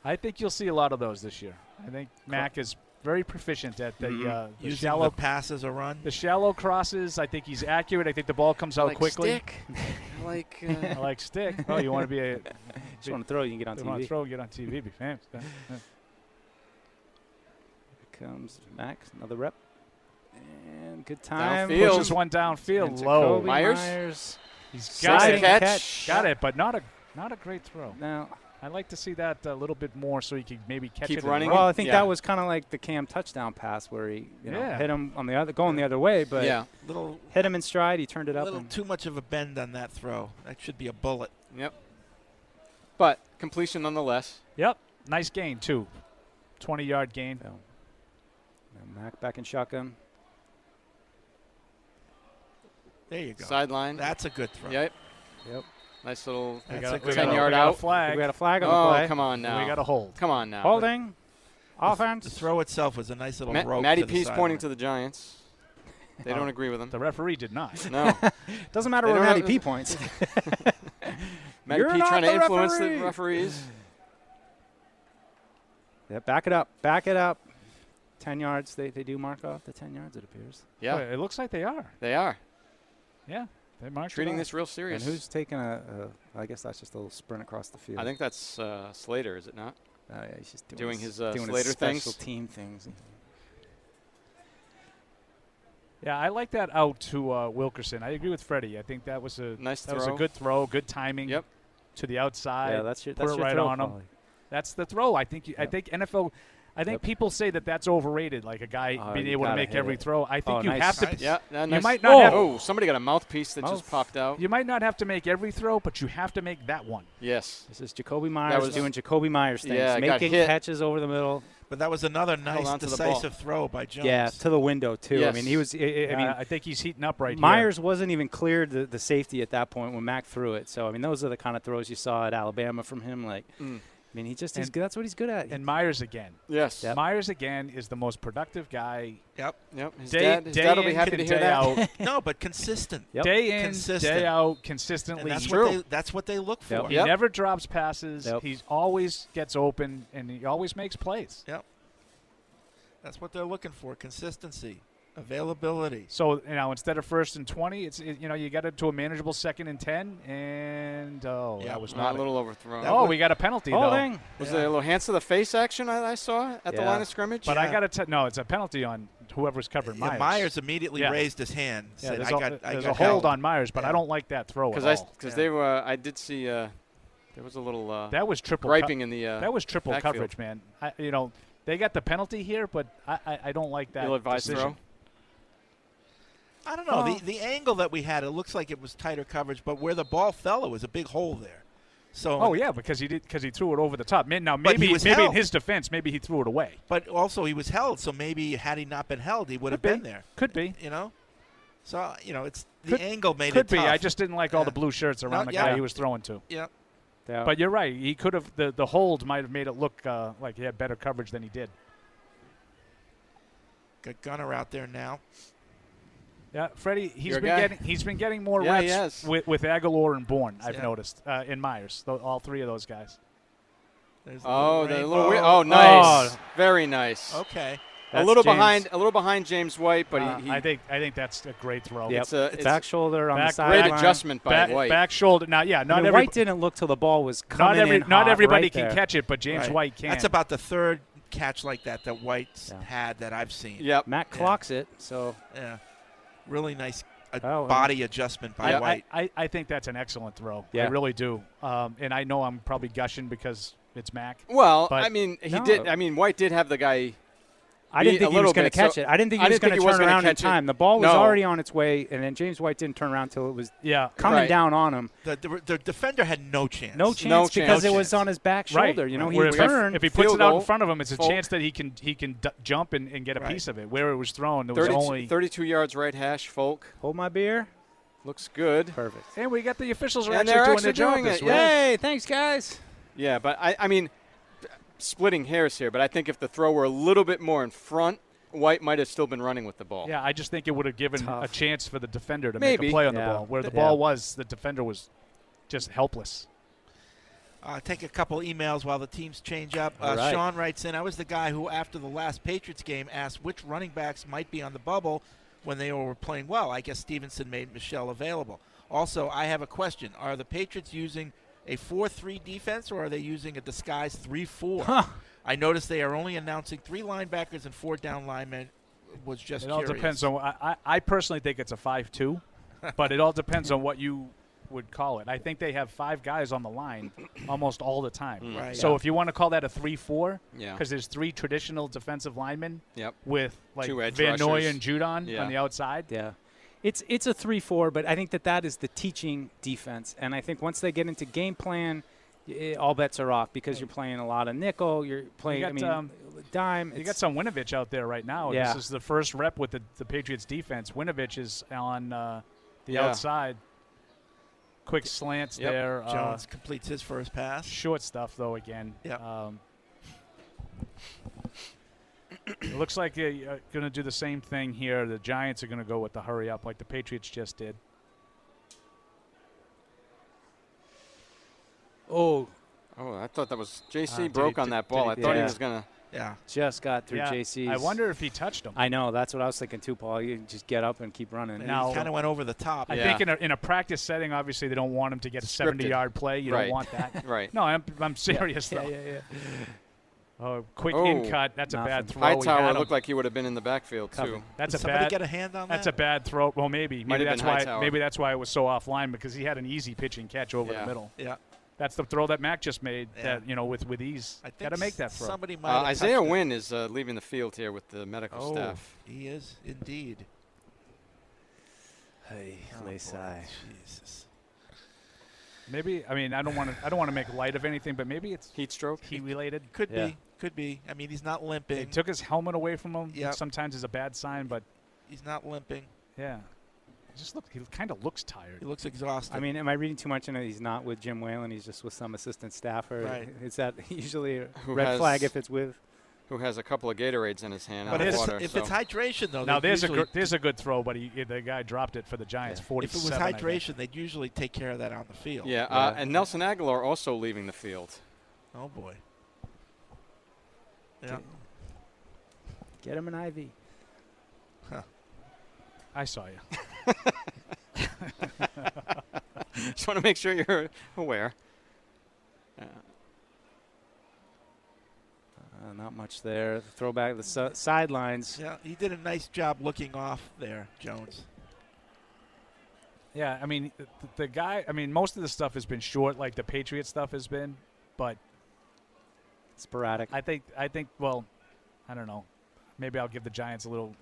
Speaker 3: I think you'll see a lot of those this year. I think Mac is very proficient at the
Speaker 4: Using
Speaker 3: shallow
Speaker 4: the passes a run.
Speaker 3: The shallow crosses. I think he's accurate. I think the ball comes out
Speaker 8: like
Speaker 3: quickly.
Speaker 8: Stick. I like.
Speaker 3: I like stick. Oh, you want to be a?
Speaker 9: Just want to throw, you can get on
Speaker 3: you
Speaker 9: TV.
Speaker 3: want to throw, get on TV, be famous.
Speaker 9: Here comes Mac, another rep. And good time.
Speaker 8: Downfield.
Speaker 3: Pushes one downfield
Speaker 9: And
Speaker 3: low.
Speaker 9: Jacoby
Speaker 8: Myers.
Speaker 3: He's got
Speaker 9: Sliding
Speaker 3: it.
Speaker 8: catch.
Speaker 3: Got it, but not a great throw.
Speaker 9: Now,
Speaker 3: I'd like to see that a little bit more so he could maybe catch
Speaker 8: Keep
Speaker 3: it.
Speaker 8: running.
Speaker 9: well, I think
Speaker 8: Yeah.
Speaker 9: that was kind of like the Cam touchdown pass where he
Speaker 3: Yeah.
Speaker 9: hit him on the other, going the other way, but
Speaker 4: Little
Speaker 9: hit him in stride. He turned it up.
Speaker 4: little too much of a bend on that throw. That should be a bullet.
Speaker 8: Yep. But completion nonetheless.
Speaker 3: Yep. Nice gain, too. 20-yard gain.
Speaker 9: Now Mac back in shotgun.
Speaker 4: There you go.
Speaker 8: Sideline.
Speaker 4: That's a good throw.
Speaker 8: Yep.
Speaker 9: Yep.
Speaker 8: Nice little
Speaker 4: That's a
Speaker 3: We
Speaker 4: good
Speaker 3: got
Speaker 8: 10-yard
Speaker 3: a
Speaker 8: out.
Speaker 3: flag.
Speaker 9: We got a flag on
Speaker 8: Oh,
Speaker 9: the play.
Speaker 8: come on now.
Speaker 3: We got a hold.
Speaker 8: Come on now.
Speaker 9: Holding. Offense.
Speaker 4: The throw itself was a nice little rope.
Speaker 8: Matty
Speaker 4: to the
Speaker 8: P's
Speaker 4: sideline.
Speaker 8: pointing to the Giants. They don't agree with him.
Speaker 3: The referee did not.
Speaker 8: No.
Speaker 9: Doesn't matter
Speaker 8: They
Speaker 9: where
Speaker 8: don't
Speaker 9: Matty
Speaker 8: have-
Speaker 9: P points.
Speaker 8: Matty
Speaker 9: You're
Speaker 8: P
Speaker 9: not
Speaker 8: trying to
Speaker 9: the
Speaker 8: influence
Speaker 9: referee.
Speaker 8: the referees.
Speaker 9: Yeah, back it up. Back it up. 10 yards. They do mark off the 10 yards, it appears.
Speaker 8: Yeah,
Speaker 3: Well, it looks like they are.
Speaker 8: they are.
Speaker 3: Yeah. They marked
Speaker 8: Treating
Speaker 3: it
Speaker 8: this real serious.
Speaker 9: And who's taking I guess that's just a little sprint across the field.
Speaker 8: I think that's Slater, is it not?
Speaker 9: Oh, yeah, he's just
Speaker 8: Doing his
Speaker 9: doing
Speaker 8: Slater
Speaker 9: his
Speaker 8: things.
Speaker 9: special team things.
Speaker 3: Yeah, I like that out to Wilkerson. I agree with Freddie. I think that was a
Speaker 8: Nice
Speaker 3: that was a
Speaker 8: throw.
Speaker 3: good throw, good timing.
Speaker 8: Yep.
Speaker 3: To the outside.
Speaker 9: Yeah, that's your
Speaker 3: put it right
Speaker 9: throw
Speaker 3: on him.
Speaker 9: quality.
Speaker 3: That's the throw. I think. I
Speaker 9: Yep.
Speaker 3: think NFL. I think
Speaker 9: Yep.
Speaker 3: people say that that's overrated, like a guy
Speaker 9: Oh,
Speaker 3: being
Speaker 9: you
Speaker 3: able to
Speaker 9: gotta
Speaker 3: make
Speaker 9: hit
Speaker 3: every
Speaker 9: it.
Speaker 3: throw. I think
Speaker 9: Oh,
Speaker 3: you
Speaker 9: nice.
Speaker 3: have to.
Speaker 4: Nice.
Speaker 8: Yeah, nice.
Speaker 3: might not have-
Speaker 8: Oh, somebody got a mouthpiece that just
Speaker 9: Mouth.
Speaker 8: popped out.
Speaker 3: You might not have to make every throw, but you have to make that one.
Speaker 8: Yes.
Speaker 9: This is Jacoby Myers
Speaker 8: was-
Speaker 9: doing Jacoby Myers things,
Speaker 8: Yeah, got
Speaker 9: making
Speaker 8: hit.
Speaker 9: catches over the middle.
Speaker 4: But that was another nice
Speaker 8: on to the
Speaker 4: decisive throw by Jones.
Speaker 9: Yeah, to the window too.
Speaker 8: Yes.
Speaker 9: I mean, he was. I mean,
Speaker 3: I think he's heating up right
Speaker 9: Myers wasn't even cleared the safety at that point when Mac threw it. So I mean, those are the kind of throws you saw at Alabama from him. Like, I mean, he's
Speaker 3: And-
Speaker 9: good. That's what he's good at.
Speaker 3: here. And Myers again.
Speaker 8: Yes.
Speaker 9: Yep.
Speaker 3: Myers again is the most productive guy.
Speaker 4: Yep.
Speaker 8: His
Speaker 3: Day,
Speaker 8: dad
Speaker 3: day
Speaker 8: will be
Speaker 3: in,
Speaker 8: happy to hear
Speaker 3: day
Speaker 8: that.
Speaker 3: out.
Speaker 4: No, but consistent.
Speaker 9: Yep.
Speaker 3: Day in,
Speaker 4: Consistent.
Speaker 3: day out,
Speaker 4: And
Speaker 3: consistently.
Speaker 4: that's what they look for.
Speaker 9: Yep.
Speaker 3: He
Speaker 8: Yep.
Speaker 3: never drops passes.
Speaker 9: Yep.
Speaker 3: He always gets open, and he always makes plays.
Speaker 4: Yep. That's what they're looking for: consistency, availability.
Speaker 3: So instead of 1st and 20, you got it to a manageable 2nd and 10, and that was
Speaker 8: Not
Speaker 3: not
Speaker 8: a little overthrown.
Speaker 4: That
Speaker 3: Oh,
Speaker 4: was-
Speaker 3: we got a penalty
Speaker 9: Holding.
Speaker 3: though.
Speaker 8: Was there a little hands to the face action I saw at the
Speaker 9: Yeah.
Speaker 8: line of scrimmage?
Speaker 3: But I got to no, it's a penalty on whoever's covering
Speaker 4: Yeah,
Speaker 3: Myers.
Speaker 4: Myers immediately
Speaker 3: Yeah.
Speaker 4: raised his hand.
Speaker 3: Yeah,
Speaker 4: Said,
Speaker 3: there's
Speaker 4: "I
Speaker 3: a,
Speaker 4: got,
Speaker 3: there's
Speaker 4: I
Speaker 3: a
Speaker 4: got
Speaker 3: hold
Speaker 4: held."
Speaker 3: on Myers, but I don't like that throw at all.
Speaker 8: because they were. I did see. There was a little
Speaker 3: That was triple
Speaker 8: griping in the.
Speaker 3: that was triple
Speaker 8: backfield.
Speaker 3: coverage, man. They got the penalty here, but I don't like that
Speaker 8: ill-advised
Speaker 3: decision.
Speaker 8: throw.
Speaker 4: I don't know. The angle that we had, it looks like it was tighter coverage, but where the ball fell, it was a big hole there. So.
Speaker 3: Oh yeah, because he threw it over the top. Now
Speaker 4: But he
Speaker 3: maybe
Speaker 4: was
Speaker 3: in
Speaker 4: held.
Speaker 3: his defense, maybe he threw it away.
Speaker 4: But also he was held, so maybe had he not been held, he would have been there.
Speaker 3: Could be.
Speaker 4: So it's the
Speaker 3: Could-
Speaker 4: angle made
Speaker 3: Could
Speaker 4: it
Speaker 3: be.
Speaker 4: tough.
Speaker 3: I just didn't like all the blue shirts around
Speaker 4: No,
Speaker 3: the
Speaker 4: yeah.
Speaker 3: guy he was throwing to.
Speaker 4: Yep.
Speaker 9: Yeah.
Speaker 3: But you're right. He could have the hold might have made it look like he had better coverage than he did.
Speaker 4: Got Gunner out there now.
Speaker 3: Yeah, Freddie,
Speaker 8: Your guy.
Speaker 3: he's been getting more
Speaker 8: Yeah, he
Speaker 3: reps
Speaker 8: has.
Speaker 3: with Aguilar and Bourne. I've
Speaker 4: Yeah.
Speaker 3: noticed in Myers, all three of those guys.
Speaker 4: There's
Speaker 8: Oh, the
Speaker 4: rainbow.
Speaker 8: little weird. Oh, nice. Very nice.
Speaker 4: Okay.
Speaker 8: A little
Speaker 9: James.
Speaker 8: behind James White, but he
Speaker 3: I think that's a great throw.
Speaker 9: Yep.
Speaker 8: it's
Speaker 9: back shoulder on the
Speaker 3: back-
Speaker 9: sideline.
Speaker 8: great adjustment by
Speaker 3: back,
Speaker 8: White.
Speaker 3: back shoulder. Now, yeah,
Speaker 9: I
Speaker 3: not
Speaker 9: mean,
Speaker 3: every
Speaker 9: White didn't look till the ball was coming in
Speaker 3: not
Speaker 9: hot
Speaker 3: everybody
Speaker 9: right
Speaker 3: can
Speaker 9: there.
Speaker 3: catch it, but James
Speaker 4: Right.
Speaker 3: White can.
Speaker 4: That's about the third catch like that White's had that I've seen.
Speaker 8: Yep.
Speaker 9: Matt clocks it, so.
Speaker 4: Yeah. Really nice
Speaker 9: Oh,
Speaker 4: body adjustment by White.
Speaker 3: I think that's an excellent throw.
Speaker 9: Yeah.
Speaker 3: I really do. And I know I'm probably gushing because it's Mac.
Speaker 8: Well,
Speaker 3: but
Speaker 8: I mean, White did have the guy.
Speaker 9: I didn't think he was going to catch it. I didn't think he was going to turn around in time. The ball was already on its way, and then James White didn't turn around until it was coming down on him.
Speaker 4: The defender had no chance.
Speaker 9: No chance because it was on his back shoulder.
Speaker 3: Right.
Speaker 9: You know,
Speaker 3: he turned. If he puts it out in front of him, it's a
Speaker 8: Full.
Speaker 3: chance that he can jump and get a piece of it. Where it was thrown, there was
Speaker 8: 32,
Speaker 3: only
Speaker 8: 32 yards right hash, Folk.
Speaker 9: Hold my beer.
Speaker 8: Looks good.
Speaker 9: Perfect.
Speaker 3: And we got the officials are
Speaker 8: And
Speaker 3: actually
Speaker 8: they're
Speaker 3: doing
Speaker 8: actually
Speaker 3: their job
Speaker 8: doing
Speaker 3: this
Speaker 8: it,
Speaker 3: week.
Speaker 9: Yay! Thanks, guys.
Speaker 8: Yeah, but I mean, splitting hairs here, but I think if the throw were a little bit more in front, White might have still been running with the ball.
Speaker 3: Yeah, I just think it would have given a chance for the defender to
Speaker 8: Maybe.
Speaker 3: make a play on the
Speaker 9: Yeah.
Speaker 3: ball. Where the ball was, the defender was just helpless.
Speaker 4: Take a couple emails while the teams change up.
Speaker 9: Right.
Speaker 4: Sean writes in, I was the guy who, after the last Patriots game, asked which running backs might be on the bubble when they were playing well. I guess Stevenson made Michelle available. Also, I have a question. Are the Patriots using a 4-3 defense, or are they using a disguised 3-4?
Speaker 9: Huh.
Speaker 4: I noticed they are only announcing 3 linebackers and 4 down linemen. Was just
Speaker 3: It all
Speaker 4: curious.
Speaker 3: depends on. I personally think it's a 5-2, but it all depends on what you would call it. I think they have 5 guys on the line almost all the time.
Speaker 4: Right.
Speaker 3: So if you want to call that a 3-4,
Speaker 8: Yeah.
Speaker 3: because there's 3 traditional defensive linemen
Speaker 8: Yep.
Speaker 3: with like
Speaker 8: 2 edge
Speaker 3: Van Noy
Speaker 8: rushers.
Speaker 3: and Judon
Speaker 8: Yeah.
Speaker 3: on the outside.
Speaker 9: Yeah. It's a 3-4, but I think that is the teaching defense. And I think once they get into game plan, all bets are off because you're playing a lot of nickel. You're playing, dime.
Speaker 3: You got some Winovich out there right now.
Speaker 9: Yeah.
Speaker 3: This is the first rep with the Patriots defense. Winovich is on the outside. Quick slants there.
Speaker 4: Jones completes his first pass.
Speaker 3: Short stuff, though, again.
Speaker 4: Yep.
Speaker 3: It looks like they're going to do the same thing here. The Giants are going to go with the hurry up like the Patriots just did.
Speaker 9: Oh,
Speaker 8: I thought that was JC broke on that ball. I thought he was going to.
Speaker 4: Yeah.
Speaker 9: Just got through JC's.
Speaker 3: I wonder if he touched him.
Speaker 9: I know. That's what I was thinking, too, Paul. You just get up and keep running.
Speaker 4: And
Speaker 3: Now-
Speaker 4: he kind of went over the top.
Speaker 3: I think in a practice setting, obviously, they don't want him to get a 70-yard play. You don't want that.
Speaker 8: Right.
Speaker 3: No, I'm serious, though.
Speaker 9: Yeah.
Speaker 3: Oh, quick in cut. That's a bad throw.
Speaker 8: Hightower looked like he would have been in the backfield, too.
Speaker 3: That's
Speaker 4: Did somebody get a hand on that?
Speaker 3: That's a bad throw. Well, maybe
Speaker 8: Might have
Speaker 3: that's
Speaker 8: been
Speaker 3: why.
Speaker 8: Hightower.
Speaker 3: Maybe that's why it was so offline, because he had an easy pitch and catch over the middle.
Speaker 4: Yeah.
Speaker 3: That's the throw that Mac just made.
Speaker 4: Yeah.
Speaker 3: That with ease.
Speaker 4: I think
Speaker 3: Got to make that throw.
Speaker 4: Somebody might have
Speaker 8: Isaiah
Speaker 4: touched it.
Speaker 8: Wynn is leaving the field here with the medical staff.
Speaker 4: He is indeed.
Speaker 9: Hey,
Speaker 4: Jesus.
Speaker 3: Maybe I don't want to make light of anything, but maybe it's
Speaker 8: heat stroke,
Speaker 3: heat related.
Speaker 4: Could be. I mean, he's not limping.
Speaker 3: They took his helmet away from him.
Speaker 4: Yep.
Speaker 3: Sometimes is a bad sign, but
Speaker 4: He's not limping.
Speaker 3: yeah, he kind of looks tired.
Speaker 4: He looks exhausted.
Speaker 9: I mean, am I reading too much into it? He's not with Jim Whalen. He's just with some assistant staffer.
Speaker 4: Right.
Speaker 9: Is that usually a
Speaker 8: Who
Speaker 9: red
Speaker 8: has-
Speaker 9: flag if it's with?
Speaker 8: Who has a couple of Gatorades in his hand
Speaker 4: but
Speaker 8: out of
Speaker 4: if,
Speaker 8: water.
Speaker 4: if
Speaker 8: so.
Speaker 4: it's hydration, though,
Speaker 3: Now
Speaker 4: they'd usually-
Speaker 3: there's a good throw, but the guy dropped it for the Giants. 47.
Speaker 4: if it was
Speaker 3: I think.
Speaker 4: hydration, they'd usually take care of that on the field.
Speaker 8: Yeah, and Nelson Aguilar also leaving the field.
Speaker 4: Oh boy. Yeah.
Speaker 9: Get him an IV.
Speaker 3: I saw you.
Speaker 8: Just want to make sure you're aware.
Speaker 9: Not much there. The throwback, the sidelines.
Speaker 4: Yeah, he did a nice job looking off there, Jones.
Speaker 3: Yeah, I mean the guy. I mean most of the stuff has been short, like the Patriot stuff has been, but
Speaker 9: sporadic.
Speaker 3: I think. Well, I don't know. Maybe I'll give the Giants a little.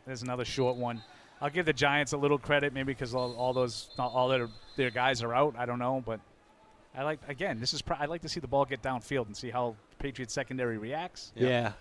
Speaker 3: There's another short one. I'll give the Giants a little credit, maybe because all their guys are out. I don't know, but I like I like to see the ball get downfield and see how the Patriots secondary reacts.
Speaker 9: Yeah.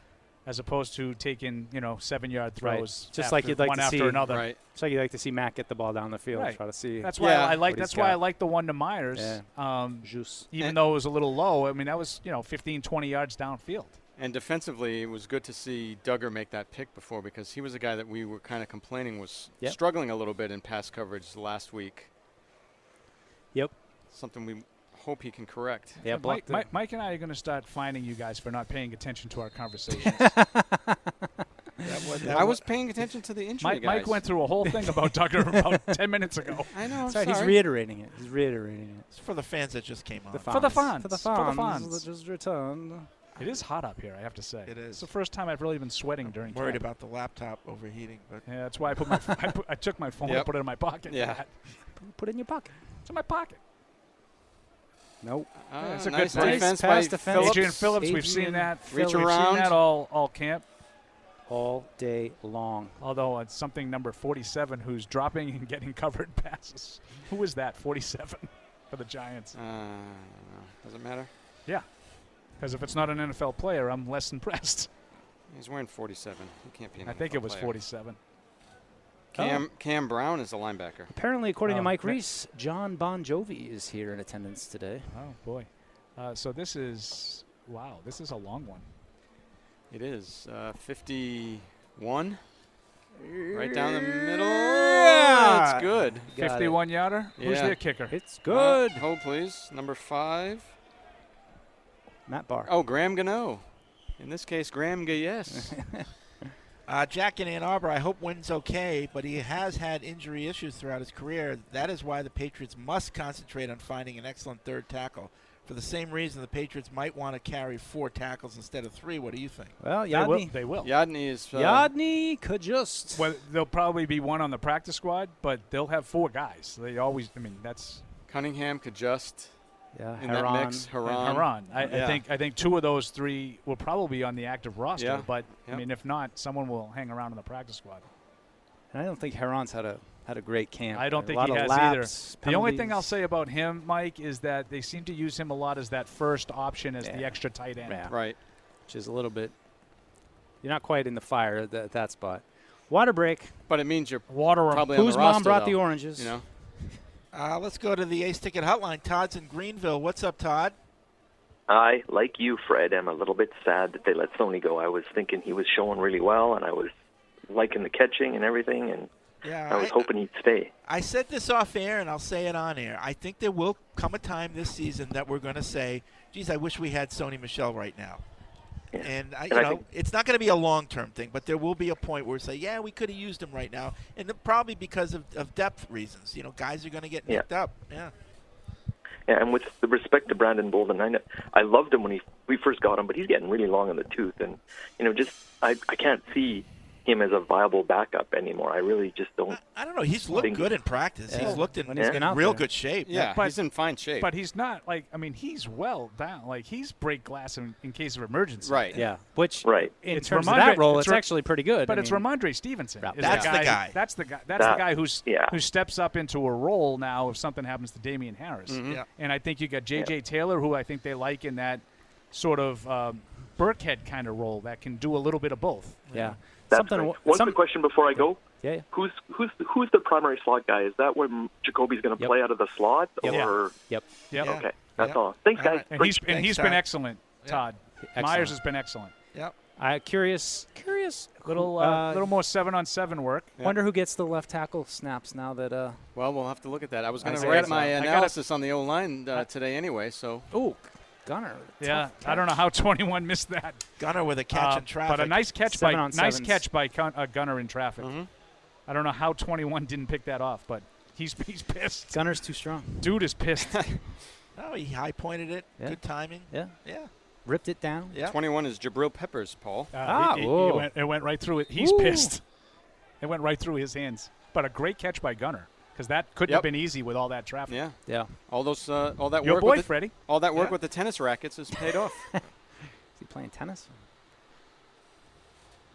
Speaker 3: As opposed to taking 7-yard throws,
Speaker 9: just like you'd like
Speaker 3: one
Speaker 9: to see
Speaker 3: after another.
Speaker 8: Right.
Speaker 9: Just like you'd like to see Matt get the ball down the field,
Speaker 3: Right.
Speaker 9: try to see.
Speaker 3: That's why I like.
Speaker 9: what he's
Speaker 3: That's why I
Speaker 9: got.
Speaker 3: like the one to Myers.
Speaker 9: Yeah. Juice.
Speaker 3: Even though it was a little low, I mean that was 15, 20 yards downfield.
Speaker 8: And defensively, it was good to see Duggar make that pick before, because he was a guy that we were kind of complaining was struggling a little bit in pass coverage last week.
Speaker 9: Yep.
Speaker 8: Something we hope he can correct.
Speaker 9: Yeah,
Speaker 3: Mike and I are going to start finding you guys for not paying attention to our conversations.
Speaker 8: I was paying attention to the injury, guys.
Speaker 3: Mike went through a whole thing about Duggar about 10 minutes ago.
Speaker 8: I know.
Speaker 9: Sorry, he's reiterating it.
Speaker 4: It's for the fans that just came on.
Speaker 3: For the fans.
Speaker 9: For the
Speaker 3: For the
Speaker 9: fans.
Speaker 3: fans.
Speaker 9: Just returned.
Speaker 3: It is hot up here, I have to say.
Speaker 4: It is.
Speaker 3: It's the first time I've really been sweating during
Speaker 4: Worried
Speaker 3: camp.
Speaker 4: about the laptop overheating, but
Speaker 3: Yeah, that's why I took my phone and put it in my pocket.
Speaker 8: Yeah.
Speaker 9: Put it in your pocket.
Speaker 3: It's in my pocket.
Speaker 9: Nope.
Speaker 3: It's a
Speaker 8: nice
Speaker 3: good play.
Speaker 8: defense
Speaker 9: Pass
Speaker 8: by
Speaker 9: defense.
Speaker 8: Phillips.
Speaker 3: Adrian Phillips, we've
Speaker 9: Adrian
Speaker 3: seen that.
Speaker 8: Reach
Speaker 3: We've
Speaker 8: around.
Speaker 3: seen that all camp.
Speaker 9: All day long.
Speaker 3: Although it's something number 47 who's dropping and getting covered passes. Who is that, 47 for the Giants?
Speaker 8: Doesn't matter.
Speaker 3: Yeah, because if it's not an NFL player, I'm less impressed.
Speaker 8: He's wearing 47. He can't be an
Speaker 3: I think
Speaker 8: NFL
Speaker 3: it was
Speaker 8: player.
Speaker 3: 47.
Speaker 8: Cam Brown is the linebacker.
Speaker 9: Apparently, according to Mike
Speaker 3: Ma-
Speaker 9: Reese, John Bon Jovi is here in attendance today.
Speaker 3: Oh, boy. So this is, wow, this is a long one.
Speaker 8: It is 51. Right down the middle. Yeah, it's good.
Speaker 3: 51-yarder? Who's
Speaker 8: Yeah.
Speaker 3: their kicker?
Speaker 9: It's good.
Speaker 8: Hold, please. Number 5.
Speaker 9: Matt Barr.
Speaker 8: Oh, Graham Gano. In this case, Graham Gayes.
Speaker 4: Jack in Ann Arbor, I hope wins okay, but he has had injury issues throughout his career. That is why the Patriots must concentrate on finding an excellent third tackle. For the same reason, the Patriots might want to carry 4 tackles instead of 3. What do you think?
Speaker 9: Well, Yadni.
Speaker 3: They will.
Speaker 8: Yadni is.
Speaker 9: Yadni could just.
Speaker 3: Well, there'll probably be one on the practice squad, but they'll have 4 guys. They always, I mean, that's.
Speaker 8: Cunningham could just.
Speaker 9: Yeah,
Speaker 8: In
Speaker 9: Haran.
Speaker 8: that mix, Haran.
Speaker 3: I think 2 of those 3 will probably be on the active roster,
Speaker 8: Yeah.
Speaker 3: but I
Speaker 8: Yep.
Speaker 3: mean, if not, someone will hang around in the practice squad.
Speaker 9: And I don't think Haran's had a great camp.
Speaker 3: I don't
Speaker 9: A
Speaker 3: think
Speaker 9: lot
Speaker 3: he
Speaker 9: of
Speaker 3: has
Speaker 9: laps,
Speaker 3: either. The only thing
Speaker 9: penalties.
Speaker 3: I'll say about him, Mike, is that they seem to use him a lot as that first option as the extra tight end.
Speaker 9: Yeah.
Speaker 8: Right.
Speaker 9: Which is a little bit. You're not quite in the fire at that spot. Water break.
Speaker 8: But it means you're
Speaker 3: Water
Speaker 8: probably on
Speaker 9: Whose
Speaker 8: the
Speaker 9: mom
Speaker 8: roster,
Speaker 9: brought
Speaker 8: though,
Speaker 9: the oranges?
Speaker 8: You know.
Speaker 4: Let's go to the Ace Ticket Hotline. Todd's in Greenville. What's up, Todd?
Speaker 10: I, like you, Fred, am a little bit sad that they let Sony go. I was thinking he was showing really well, and I was liking the catching and everything, and
Speaker 4: Yeah,
Speaker 10: I was hoping he'd stay.
Speaker 4: I said this off air, and I'll say it on air. I think there will come a time this season that we're going to say, geez, I wish we had Sony Michel right now.
Speaker 10: Yeah.
Speaker 4: And,
Speaker 10: I
Speaker 4: you know,
Speaker 10: think-
Speaker 4: it's not going to be a long-term thing, but there will be a point where we say, yeah, we could have used him right now. And probably because of depth reasons. You know, guys are going to get nicked up. Yeah.
Speaker 10: Yeah, and with the respect to Brandon Bolden, I loved him when we first got him, but he's getting really long in the tooth. And, you know, just I can't see him as a viable backup anymore. I really just don't.
Speaker 4: I don't know. He's looked good in practice.
Speaker 9: Yeah.
Speaker 4: He's looked in
Speaker 9: When he's been out
Speaker 4: real
Speaker 9: there.
Speaker 4: good shape.
Speaker 8: Yeah,
Speaker 3: But-
Speaker 8: he's in fine shape.
Speaker 3: But he's not like, I mean, he's well down. Like, he's break glass in case of emergency.
Speaker 8: Right.
Speaker 9: Yeah. Which,
Speaker 10: Right.
Speaker 9: in
Speaker 3: It's
Speaker 9: terms of
Speaker 3: Ramondre-
Speaker 9: that role,
Speaker 3: it's
Speaker 9: it's actually pretty good.
Speaker 3: But
Speaker 9: I
Speaker 3: it's
Speaker 9: mean,
Speaker 3: Ramondre Stevenson.
Speaker 9: Right.
Speaker 3: is
Speaker 4: That's the guy.
Speaker 3: That's the guy. That's the guy who steps up into a role now if something happens to Damian Harris.
Speaker 8: Mm-hmm.
Speaker 4: Yeah.
Speaker 3: And I think you got J.J. Taylor, who I think they like in that sort of Burkhead kind of role that can do a little bit of both.
Speaker 9: yeah.
Speaker 10: That's
Speaker 9: Something.
Speaker 10: great. One quick question before I go.
Speaker 9: Yeah.
Speaker 10: Who's the primary slot guy? Is that where Jacoby's going to
Speaker 9: Yep.
Speaker 10: play out of the slot?
Speaker 9: Yep.
Speaker 10: Or
Speaker 9: Yep.
Speaker 3: Yep.
Speaker 4: Yeah.
Speaker 10: Okay, that's
Speaker 4: Yep.
Speaker 10: all. Thanks,
Speaker 4: All
Speaker 10: guys.
Speaker 4: right.
Speaker 3: And
Speaker 10: Great.
Speaker 3: he's
Speaker 4: Thanks,
Speaker 3: been
Speaker 4: Todd.
Speaker 3: excellent, Todd.
Speaker 9: Excellent.
Speaker 3: Myers has been excellent.
Speaker 4: Yep.
Speaker 9: Curious.
Speaker 3: Little more 7-on-7 work.
Speaker 9: Wonder who gets the left tackle snaps now that.
Speaker 8: Well, we'll have to look at that. I was going to
Speaker 3: Isaiah
Speaker 8: write my
Speaker 3: Simmons.
Speaker 8: analysis on the O-line today anyway, so.
Speaker 9: Oh, Gunner.
Speaker 3: Yeah,
Speaker 9: Tough
Speaker 3: I don't know
Speaker 9: catch.
Speaker 3: how 21 missed that.
Speaker 4: Gunner with a catch in traffic.
Speaker 3: But a nice catch
Speaker 9: 7-on-7s.
Speaker 3: by Gunner in traffic.
Speaker 8: Mm-hmm.
Speaker 3: I don't know how 21 didn't pick that off, but he's pissed.
Speaker 9: Gunner's too strong.
Speaker 3: Dude is pissed.
Speaker 4: Oh, he high-pointed it.
Speaker 9: Yeah.
Speaker 4: Good timing.
Speaker 9: Yeah.
Speaker 4: Yeah.
Speaker 9: Ripped it down.
Speaker 4: Yeah.
Speaker 8: 21 is Jabril Peppers, Paul.
Speaker 9: Whoa.
Speaker 3: It went right through it. He's
Speaker 9: Ooh.
Speaker 3: pissed. It went right through his hands. But a great catch by Gunner, because that couldn't have been easy with all that traffic.
Speaker 8: Yeah.
Speaker 9: Yeah.
Speaker 8: All that
Speaker 3: Your
Speaker 8: work
Speaker 3: boy,
Speaker 8: with
Speaker 3: Freddie.
Speaker 8: all that work
Speaker 4: Yeah.
Speaker 8: with the tennis rackets has paid off.
Speaker 9: Is he playing tennis?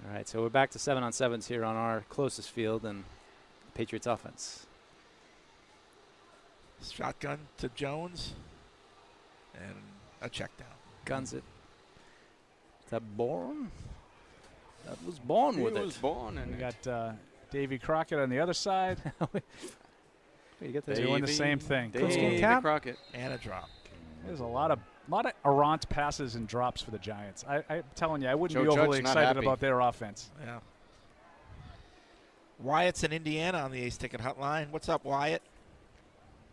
Speaker 9: All right, so we're back to 7-on-7s here on our closest field and Patriots offense.
Speaker 4: Shotgun to Jones. And a check down.
Speaker 9: Guns it. Is that Bourne? That was Bourne with
Speaker 8: He
Speaker 9: it.
Speaker 8: was born in
Speaker 3: We
Speaker 8: it.
Speaker 3: got Davy Crockett on the other side.
Speaker 9: You get
Speaker 3: They're
Speaker 9: this?
Speaker 3: doing the same thing.
Speaker 9: Coaching
Speaker 8: Davy
Speaker 9: cap?
Speaker 8: Crockett.
Speaker 4: And a drop.
Speaker 3: There's a lot of errant passes and drops for the Giants. I'm telling you, I wouldn't
Speaker 8: Joe
Speaker 3: be overly
Speaker 8: Judge's not
Speaker 3: excited
Speaker 8: happy.
Speaker 3: about their offense.
Speaker 4: Yeah. Wyatt's in Indiana on the Ace Ticket Hotline. What's up, Wyatt?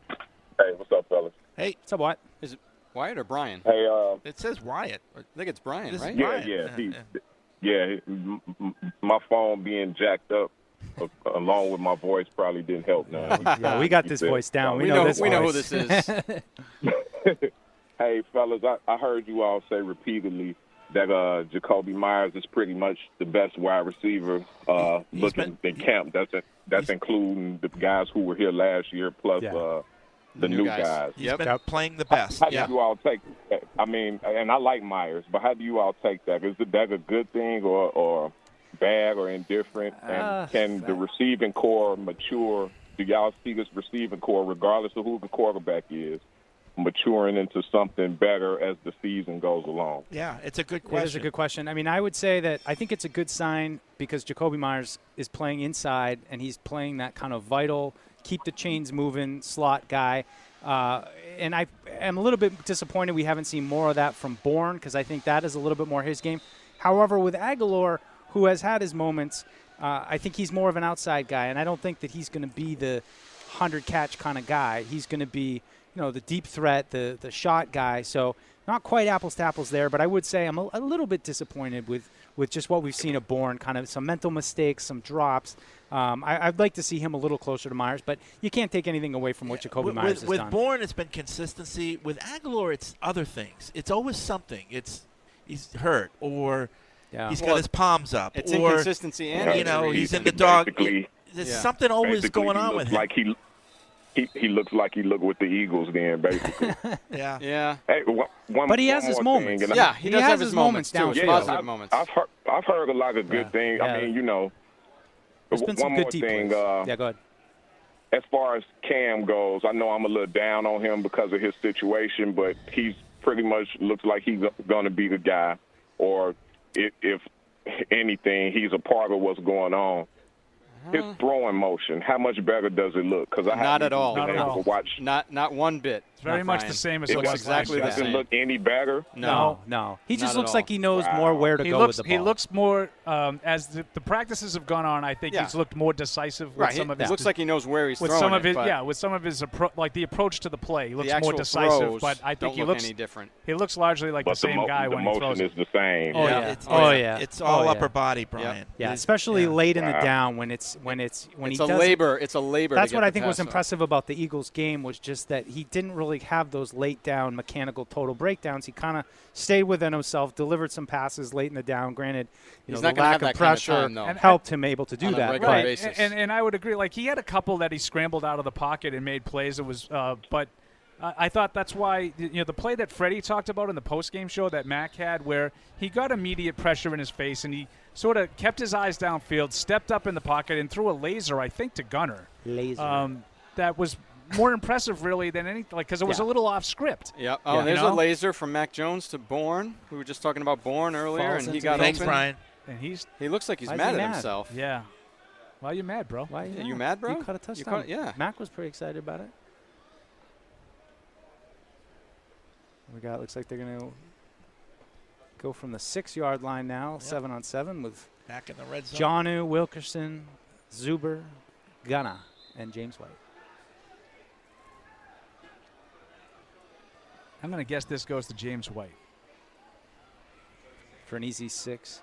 Speaker 11: Hey, what's up, fellas?
Speaker 4: Hey.
Speaker 9: What's up, Wyatt?
Speaker 8: Is it Wyatt or Brian?
Speaker 11: Hey,
Speaker 4: It says Wyatt.
Speaker 8: I think it's Brian,
Speaker 4: This is
Speaker 8: right?
Speaker 11: yeah, yeah. My phone being jacked up, along with my voice, probably didn't help. Now,
Speaker 9: Yeah, we got this voice down. We know this
Speaker 8: We know who
Speaker 9: voice.
Speaker 8: this is.
Speaker 11: Hey, fellas, I heard you all say repeatedly that Jacoby Myers is pretty much the best wide receiver looking in camp. That's including the guys who were here last year plus the new guys.
Speaker 4: He's been playing the best.
Speaker 11: How do you all take that? I mean, and I like Myers, but how do you all take that? Is that a good thing or bad or indifferent? And can the receiving core mature? Do y'all see this receiving core, regardless of who the quarterback is, maturing into something better as the season goes along?
Speaker 4: Yeah, it's a good question.
Speaker 9: It is a good question. I mean, I would say that I think it's a good sign because Jacoby Myers is playing inside, and he's playing that kind of vital, keep the chains moving slot guy. And I am a little bit disappointed we haven't seen more of that from Bourne because I think that is a little bit more his game. However, with Aguilar, who has had his moments, I think he's more of an outside guy, and I don't think that he's going to be the 100-catch kind of guy. He's going to be, the deep threat, the shot guy. So not quite apples to apples there, but I would say I'm a little bit disappointed with just what we've seen of Bourne, kind of some mental mistakes, some drops. I'd like to see him a little closer to Myers, but you can't take anything away from what Jacoby Myers has done.
Speaker 4: With Bourne, it's been consistency. With Aguilar, it's other things. It's always something. He's hurt or he's got his palms up.
Speaker 8: It's
Speaker 4: or,
Speaker 8: inconsistency and
Speaker 4: he's in the dog. There's something always going on with him.
Speaker 11: Like he looks like he looked with the Eagles then, basically.
Speaker 4: Yeah.
Speaker 11: Hey,
Speaker 9: but he has his moments.
Speaker 8: He does have his moments too. Positive moments.
Speaker 11: I've heard a lot of good things. I mean,
Speaker 9: there's been some good
Speaker 11: thing.
Speaker 9: go ahead.
Speaker 11: As far as Cam goes, I know I'm a little down on him because of his situation, but he's pretty much looks like he's going to be the guy, or if anything, he's a part of what's going on. His throwing motion, how much better does it look? Because I
Speaker 8: not at all.
Speaker 11: Not at all. Watch.
Speaker 8: Not one bit.
Speaker 3: It's very much the same as it
Speaker 8: looks exactly the same.
Speaker 11: Doesn't look any better.
Speaker 9: No. He just looks like he knows more where to go with the ball.
Speaker 3: He looks more as the practices have gone on. I think he's looked more decisive with some of his.
Speaker 8: It looks like he knows where he's
Speaker 3: with
Speaker 8: throwing
Speaker 3: some of his.
Speaker 8: Yeah,
Speaker 3: with some of his like the approach to the play. He looks
Speaker 8: the
Speaker 3: more decisive,
Speaker 8: throws
Speaker 3: but I think
Speaker 8: he looks any different.
Speaker 3: He looks largely like the same guy when he throws.
Speaker 11: The motion is the same.
Speaker 4: It's all upper body, Brian.
Speaker 9: Yeah, especially late in the down when it's
Speaker 8: It's a labor. It's a labor.
Speaker 9: That's what I think was impressive about the Eagles game was just that he didn't really have those late down mechanical total breakdowns. He kind of stayed within himself, delivered some passes late in the down. Granted,
Speaker 8: he's
Speaker 9: the
Speaker 8: not
Speaker 9: lack of pressure helped him able to do that.
Speaker 3: Right, and I would agree. Like he had a couple that he scrambled out of the pocket and made plays. It was, but I thought that's why the play that Freddie talked about in the postgame show that Mac had, where he got immediate pressure in his face and he sort of kept his eyes downfield, stepped up in the pocket, and threw a laser, I think, to Gunner. That was more impressive, really, than anything, because it was a little off script.
Speaker 8: Yeah. Oh, there's a laser from Mac Jones to Bourne. We were just talking about Bourne earlier, and he got
Speaker 4: Thanks,
Speaker 8: open.
Speaker 4: Brian.
Speaker 3: And
Speaker 8: he looks like he's mad at himself.
Speaker 3: Yeah. Why are you mad, bro?
Speaker 9: Why
Speaker 8: are you mad, bro?
Speaker 9: You caught a touchdown. Mac was pretty excited about it. Looks like they're going to go from the 6-yard line now, 7-on-7 with
Speaker 4: back in the red zone.
Speaker 9: Jonnu, Wilkerson, Zuber, Gunna, and James White.
Speaker 3: I'm going to guess this goes to James White.
Speaker 9: For an easy 6.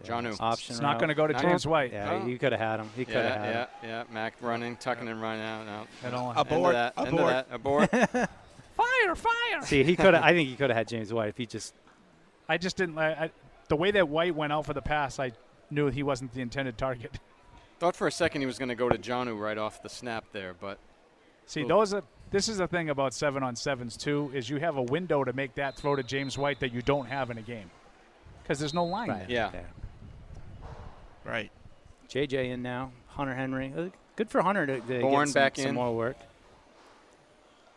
Speaker 8: Jonnu.
Speaker 9: Option.
Speaker 3: It's not going to go to James White.
Speaker 9: Yeah, you could have had him. He could have had him.
Speaker 8: Yeah. Mac running, tucking and running out. No.
Speaker 4: Abort.
Speaker 8: Abort.
Speaker 3: Fire!
Speaker 9: See, he could. I think he could have had James White if he just.
Speaker 3: I just didn't. The way that White went out for the pass, I knew he wasn't the intended target.
Speaker 8: Thought for a second he was going to go to Jonnu right off the snap there, but.
Speaker 3: See, this is the thing about 7-on-7s too, is you have a window to make that throw to James White that you don't have in a game, because there's no line.
Speaker 9: Right.
Speaker 8: Yeah.
Speaker 4: Right.
Speaker 9: JJ in now. Hunter Henry. Good for Hunter to get some more work.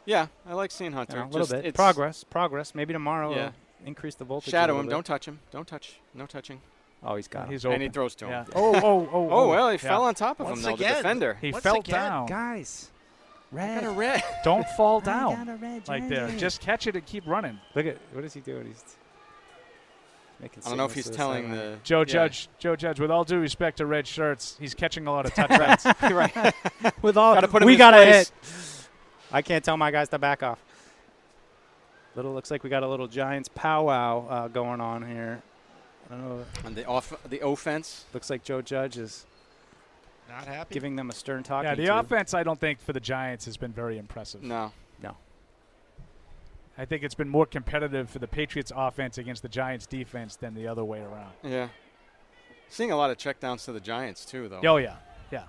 Speaker 8: Yeah, I like seeing Hunter.
Speaker 9: A little bit. Progress. Maybe tomorrow increase the voltage.
Speaker 8: Shadow him. Don't touch him. Don't touch. No touching.
Speaker 9: Oh, he's got him.
Speaker 3: He's open.
Speaker 8: And he throws to him.
Speaker 3: Yeah.
Speaker 8: Oh, well, he fell on top of him, though, the defender.
Speaker 3: He fell down.
Speaker 9: Guys.
Speaker 8: Red. Got a red.
Speaker 3: Don't fall down.
Speaker 9: Got a red
Speaker 3: like there. Just catch it and keep running.
Speaker 9: Look at, what is he doing? He's making
Speaker 8: I don't know if he's telling the
Speaker 3: Joe Judge, with all due respect to red shirts, he's catching a lot of touchdowns.
Speaker 8: Right.
Speaker 9: With all,
Speaker 8: gotta put him
Speaker 9: we
Speaker 8: in
Speaker 9: got to
Speaker 8: hit.
Speaker 9: I can't tell my guys to back off. Looks like we got a little Giants powwow going on here. I don't know.
Speaker 8: On the offense.
Speaker 9: Looks like Joe Judge is
Speaker 4: not happy,
Speaker 9: giving them a stern talking.
Speaker 3: Yeah, the offense, I don't think for the Giants has been very impressive.
Speaker 8: No.
Speaker 3: I think it's been more competitive for the Patriots offense against the Giants defense than the other way around.
Speaker 8: Yeah. Seeing a lot of checkdowns to the Giants, too, though.
Speaker 3: Oh, yeah. Yeah.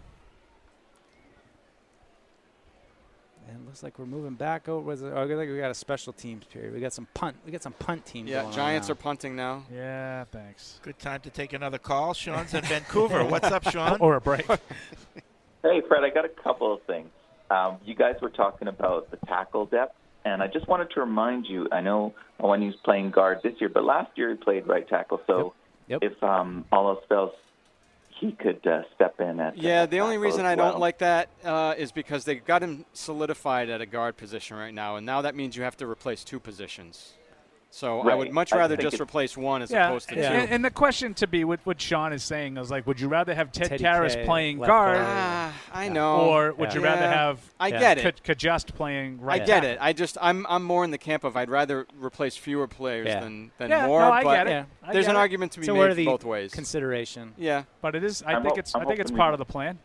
Speaker 9: And it looks like we're moving back over. I think we got a special teams period. We got some punt teams.
Speaker 8: Yeah,
Speaker 9: going
Speaker 8: Giants
Speaker 9: on
Speaker 8: are punting now.
Speaker 3: Yeah, thanks.
Speaker 4: Good time to take another call. Sean's in Vancouver. What's up, Sean?
Speaker 3: Or a break.
Speaker 12: Hey, Fred, I got a couple of things. You guys were talking about the tackle depth, and I just wanted to remind you, I know Owenu's playing guard this year, but last year he played right tackle, so if all else fails, he could step in at
Speaker 8: the only reason I don't like that is because they got him solidified at a guard position right now, and now that means you have to replace 2 positions. So I would much rather just replace 1 as opposed to 2.
Speaker 3: And the question to be, what Sean is saying is like, would you rather have Ted Karras playing guard?
Speaker 8: I know.
Speaker 3: Or would you rather have Kajust playing right?
Speaker 8: I get it. I'm more in the camp of I'd rather replace fewer players than more.
Speaker 3: No, I get it.
Speaker 8: There's an argument to be made both ways.
Speaker 9: Consideration.
Speaker 8: Yeah.
Speaker 3: But it is. I think it's part of the plan.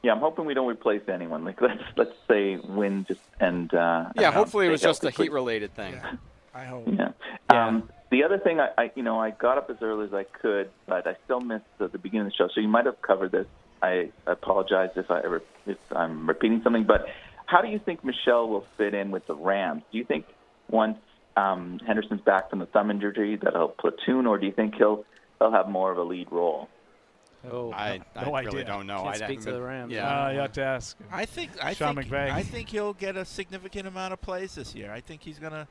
Speaker 12: Yeah, I'm hoping we don't replace anyone. Like let's say Wynn just and.
Speaker 8: Hopefully it was just a heat-related thing.
Speaker 3: Yeah. I hope.
Speaker 12: Yeah. The other thing, I got up as early as I could, but I still missed the beginning of the show. So you might have covered this. I apologize if I'm repeating something. But how do you think Michel will fit in with the Rams? Do you think once Henderson's back from the thumb injury that he'll platoon, or do you think he'll have more of a lead role?
Speaker 9: Oh,
Speaker 8: I really don't know.
Speaker 9: Can't speak to the Rams.
Speaker 3: Yeah, you have to ask.
Speaker 4: I think he'll get a significant amount of plays this year. I think he's gonna.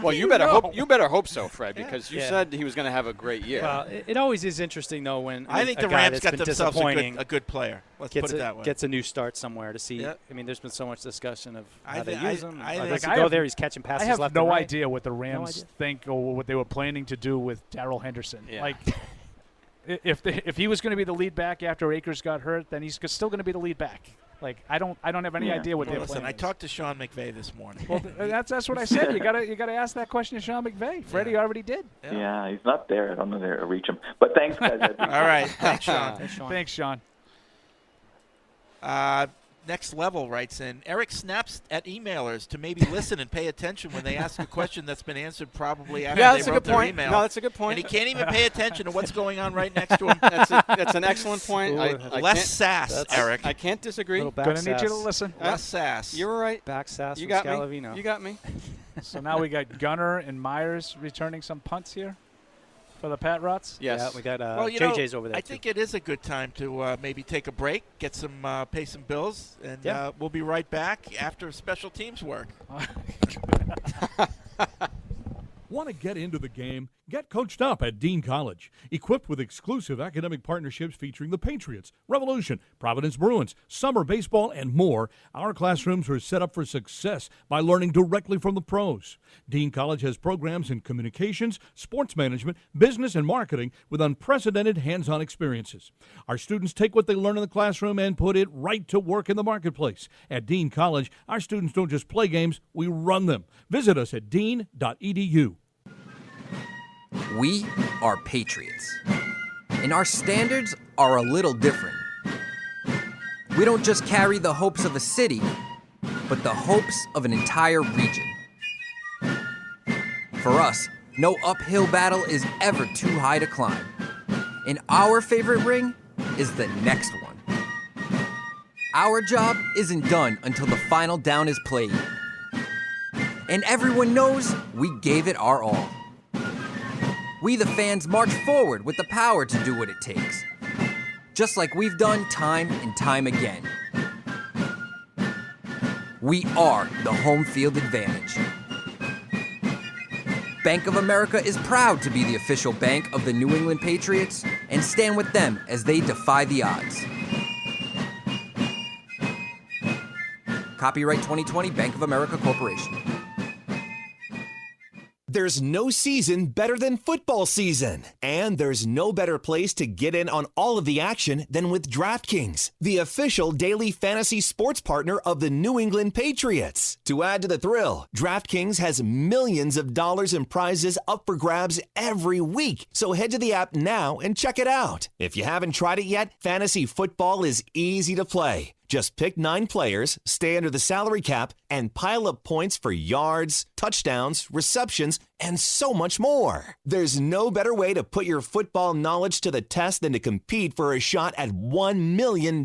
Speaker 8: Well, you better hope so, Fred, because you said he was going to have a great year.
Speaker 9: Well, it always is interesting though when
Speaker 4: I think the Rams got themselves a good player. Let's put it that way.
Speaker 9: Gets a new start somewhere to see. I mean, there's been so much discussion of how they use him. He's catching passes.
Speaker 3: I have
Speaker 9: left
Speaker 3: no
Speaker 9: and right.
Speaker 3: idea what the Rams think or what they were planning to do with Darrell Henderson.
Speaker 8: Yeah.
Speaker 3: Like, if he was going to be the lead back after Akers got hurt, then he's still going to be the lead back. Like I don't have any idea what they're planning.
Speaker 4: I talked to Sean McVay this morning.
Speaker 3: Well, that's what I said. You gotta ask that question to Sean McVay. Freddie already did.
Speaker 12: Yeah, he's not there. I don't know where to reach him. But thanks, guys.
Speaker 4: All right, thanks, Sean.
Speaker 3: Thanks, Sean.
Speaker 4: Next Level writes in, Eric snaps at emailers to maybe listen and pay attention when they ask a question that's been answered probably after they wrote their email.
Speaker 8: No, that's a good point.
Speaker 4: And he can't even pay attention to what's going on right next to him.
Speaker 8: That's an excellent point.
Speaker 4: Less sass, Eric.
Speaker 8: I can't disagree.
Speaker 3: Gonna need you to listen.
Speaker 4: Less sass.
Speaker 8: You're right.
Speaker 9: Back sass
Speaker 8: you
Speaker 9: from
Speaker 8: got
Speaker 9: Scalavino.
Speaker 8: Me. You got me.
Speaker 3: So now we got Gunner and Myers returning some punts here for the Pat Rots.
Speaker 8: Yes.
Speaker 9: Yeah, we got JJ's over there.
Speaker 4: I think it is a good time to maybe take a break, get some pay some bills, and we'll be right back after special teams work.
Speaker 13: Want to get into the game? Get coached up at Dean College. Equipped with exclusive academic partnerships featuring the Patriots, Revolution, Providence Bruins, summer baseball, and more, our classrooms are set up for success by learning directly from the pros. Dean College has programs in communications, sports management, business, and marketing with unprecedented hands-on experiences. Our students take what they learn in the classroom and put it right to work in the marketplace. At Dean College, our students don't just play games, we run them. Visit us at dean.edu.
Speaker 14: We are Patriots, and our standards are a little different. We don't just carry the hopes of a city, but the hopes of an entire region. For us, no uphill battle is ever too high to climb, and our favorite ring is the next one. Our job isn't done until the final down is played, and everyone knows we gave it our all. We, the fans, march forward with the power to do what it takes, just like we've done time and time again. We are the home field advantage. Bank of America is proud to be the official bank of the New England Patriots and stand with them as they defy the odds. Copyright 2020 Bank of America Corporation.
Speaker 15: There's no season better than football season, and there's no better place to get in on all of the action than with DraftKings, the official daily fantasy sports partner of the New England Patriots. To add to the thrill, DraftKings has millions of dollars in prizes up for grabs every week, so head to the app now and check it out. If you haven't tried it yet, fantasy football is easy to play. Just pick 9 players, stay under the salary cap, and pile up points for yards, touchdowns, receptions, and so much more. There's no better way to put your football knowledge to the test than to compete for a shot at $1 million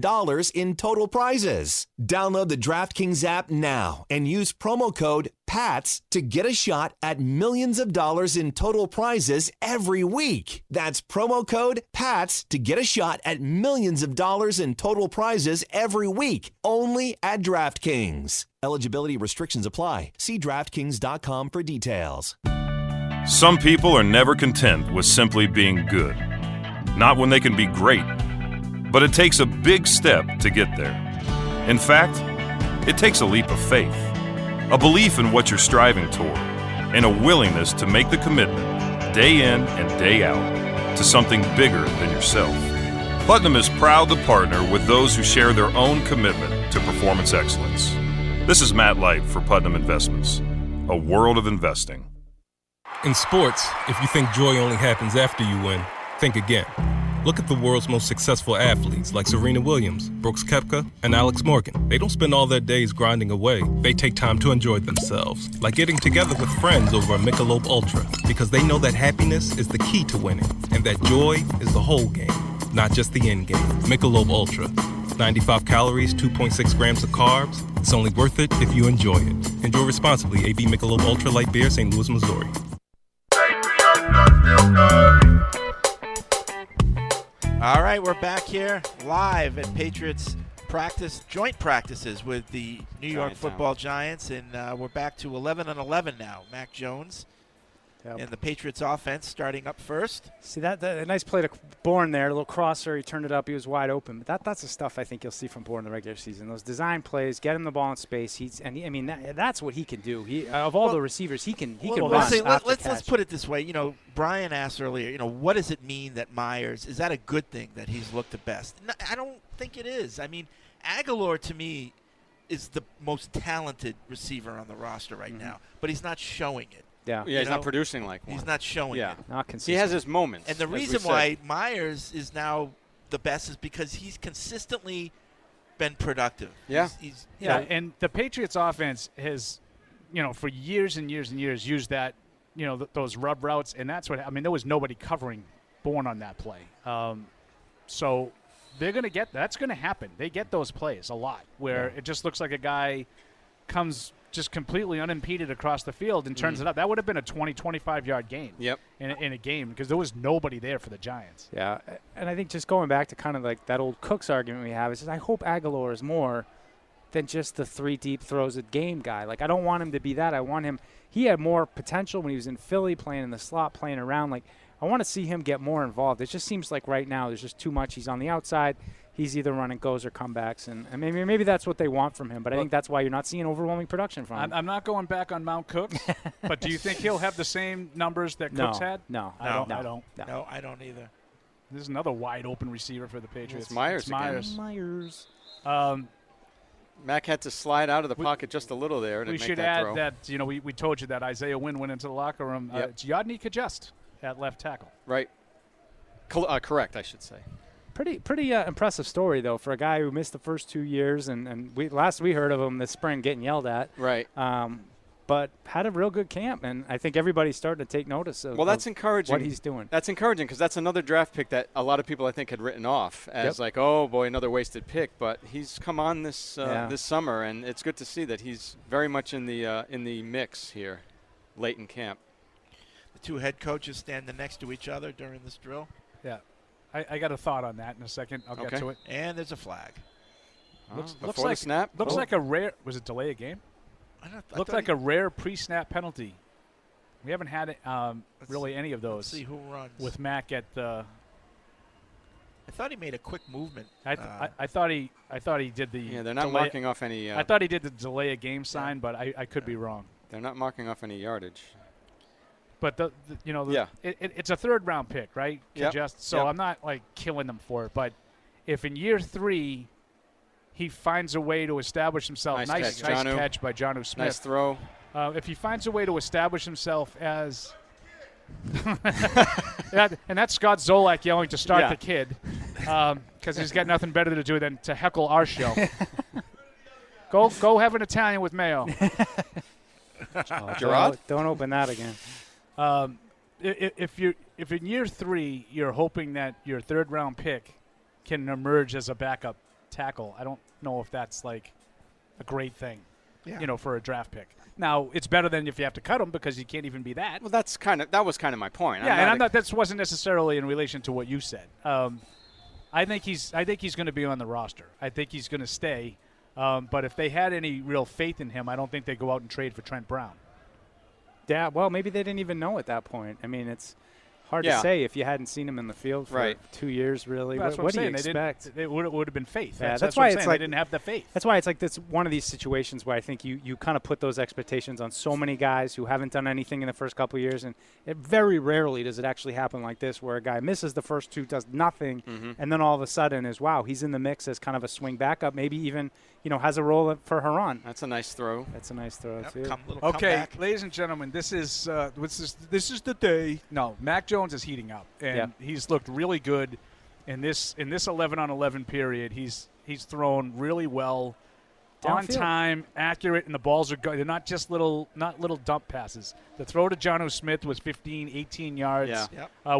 Speaker 15: in total prizes. Download the DraftKings app now and use promo code PATS to get a shot at millions of dollars in total prizes every week. That's promo code PATS to get a shot at millions of dollars in total prizes every week, only at DraftKings. Eligibility restrictions apply. See DraftKings.com for details.
Speaker 16: Some people are never content with simply being good. Not when they can be great. But it takes a big step to get there. In fact, it takes a leap of faith, a belief in what you're striving toward, and a willingness to make the commitment, day in and day out, to something bigger than yourself. Putnam is proud to partner with those who share their own commitment to performance excellence. This is Matt Light for Putnam Investments, a world of investing.
Speaker 17: In sports, if you think joy only happens after you win, think again. Look at the world's most successful athletes like Serena Williams, Brooks Koepka, and Alex Morgan. They don't spend all their days grinding away. They take time to enjoy themselves, like getting together with friends over a Michelob Ultra, because they know that happiness is the key to winning, and that joy is the whole game, not just the end game. Michelob Ultra. 95 calories, 2.6 grams of carbs. It's only worth it if you enjoy it. Enjoy responsibly. AB Michelob Ultra Light Beer, St. Louis, Missouri.
Speaker 4: All right, we're back here live at Patriots joint practices with the New York Football Giants, and we're back to 11-11 now. Mac Jones and the Patriots offense starting up first.
Speaker 9: See that a nice play to Bourne there, a little crosser. He turned it up. He was wide open. But that's the stuff I think you'll see from Bourne in the regular season. Those design plays, get him the ball in space. That's what he can do. Of all the receivers, he can run.
Speaker 4: Let's put it this way. You know, Brian asked earlier. You know, what does it mean that Myers is that a good thing that he's looked the best? No, I don't think it is. I mean, Aguilar to me is the most talented receiver on the roster right now, but he's not showing it.
Speaker 9: Yeah,
Speaker 8: he's not producing like one.
Speaker 4: He's not showing it.
Speaker 9: Not consistent.
Speaker 8: He has his moments.
Speaker 4: And the reason why Myers is now the best is because he's consistently been productive.
Speaker 8: Yeah.
Speaker 3: And the Patriots offense has, for years and years and years used that, those rub routes, and that's what, there was nobody covering Bourne on that play. So they're going to that's going to happen. They get those plays a lot where it just looks like a guy comes just completely unimpeded across the field and turns it up. That would have been a 20, 25-yard gain in a game because there was nobody there for the Giants.
Speaker 9: Yeah, and I think just going back to kind of like that old Cooks argument we have is I hope Aguilar is more than just the 3 deep throws a game guy. Like, I don't want him to be that. I want him – he had more potential when he was in Philly playing in the slot, playing around. Like, I want to see him get more involved. It just seems like right now there's just too much. He's on the outside. He's either running goes or comebacks, and maybe that's what they want from him. But I think that's why you're not seeing overwhelming production from him.
Speaker 3: I'm not going back on Mount Cooks, but do you think he'll have the same numbers that Cooks had?
Speaker 9: No,
Speaker 3: I don't.
Speaker 4: No, I don't either.
Speaker 3: This is another wide open receiver for the Patriots.
Speaker 8: It's Myers. Mac had to slide out of the pocket just a little there to make that throw.
Speaker 3: We should add that we told you that Isaiah Wynn went into the locker room. It's Yodny Kajust at left tackle.
Speaker 8: Right. Correct, I should say.
Speaker 9: Pretty impressive story, though, for a guy who missed the first 2 years, and we heard of him this spring getting yelled at.
Speaker 8: Right.
Speaker 9: But had a real good camp, and I think everybody's starting to take notice of,
Speaker 8: that's encouraging.
Speaker 9: What he's doing.
Speaker 8: That's encouraging because that's another draft pick that a lot of people, I think, had written off as like, oh, boy, another wasted pick. But he's come on this summer, and it's good to see that he's very much in the mix here late in camp.
Speaker 4: The two head coaches standing next to each other during this drill.
Speaker 3: Yeah. I got a thought on that in a second. I'll get to it.
Speaker 4: And there's a flag.
Speaker 3: Looks like
Speaker 8: snap.
Speaker 3: Looks like a rare. Was it delay a game? Looked like a rare pre-snap penalty. We haven't had it, really any of those.
Speaker 4: Let's see who runs
Speaker 3: with Mac at the.
Speaker 4: I thought he made a quick movement.
Speaker 3: I thought he did the.
Speaker 8: Yeah, they're not marking off any.
Speaker 3: I thought he did the delay a game sign, but I could be wrong.
Speaker 8: They're not marking off any yardage.
Speaker 3: But it's a third-round pick, right? So I'm not like killing them for it. But if in year 3 he finds a way to establish himself, nice catch by Jonnu Smith.
Speaker 8: Nice throw.
Speaker 3: If he finds a way to establish himself as, and that's Scott Zolak yelling to start the kid. because he's got nothing better to do than to heckle our show. Go have an Italian with mayo.
Speaker 9: Gerard? Don't open that again.
Speaker 3: If in year 3 you're hoping that your third-round pick can emerge as a backup tackle, I don't know if that's like a great thing, for a draft pick. Now it's better than if you have to cut him because you can't even be that.
Speaker 8: Well, that was kind of my point.
Speaker 3: Yeah, that wasn't necessarily in relation to what you said. I think he's going to be on the roster. I think he's going to stay. But if they had any real faith in him, I don't think they'd go out and trade for Trent Brown.
Speaker 9: Yeah, well, maybe they didn't even know at that point. I mean, it's hard to say if you hadn't seen him in the field for 2 years, really.
Speaker 3: Well,
Speaker 9: what do you
Speaker 3: saying.
Speaker 9: expect?
Speaker 3: It would have been faith.
Speaker 9: Yeah,
Speaker 3: that's
Speaker 9: why
Speaker 3: what
Speaker 9: it's like
Speaker 3: they didn't have the faith.
Speaker 9: That's why it's like this one of these situations where I think you kind of put those expectations on so many guys who haven't done anything in the first couple of years, and it very rarely does it actually happen like this where a guy misses the first 2, does nothing, and then all of a sudden he's in the mix as kind of a swing backup, maybe even has a role for Haran.
Speaker 8: That's a nice throw.
Speaker 9: Too.
Speaker 3: Okay, ladies and gentlemen, this is the day. No, Mac Jones is heating up, and he's looked really good in this 11-on-11 period. He's thrown really well, on time, accurate, and the balls are good. They're not just little dump passes. The throw to Jonnu Smith was 15, 18 yards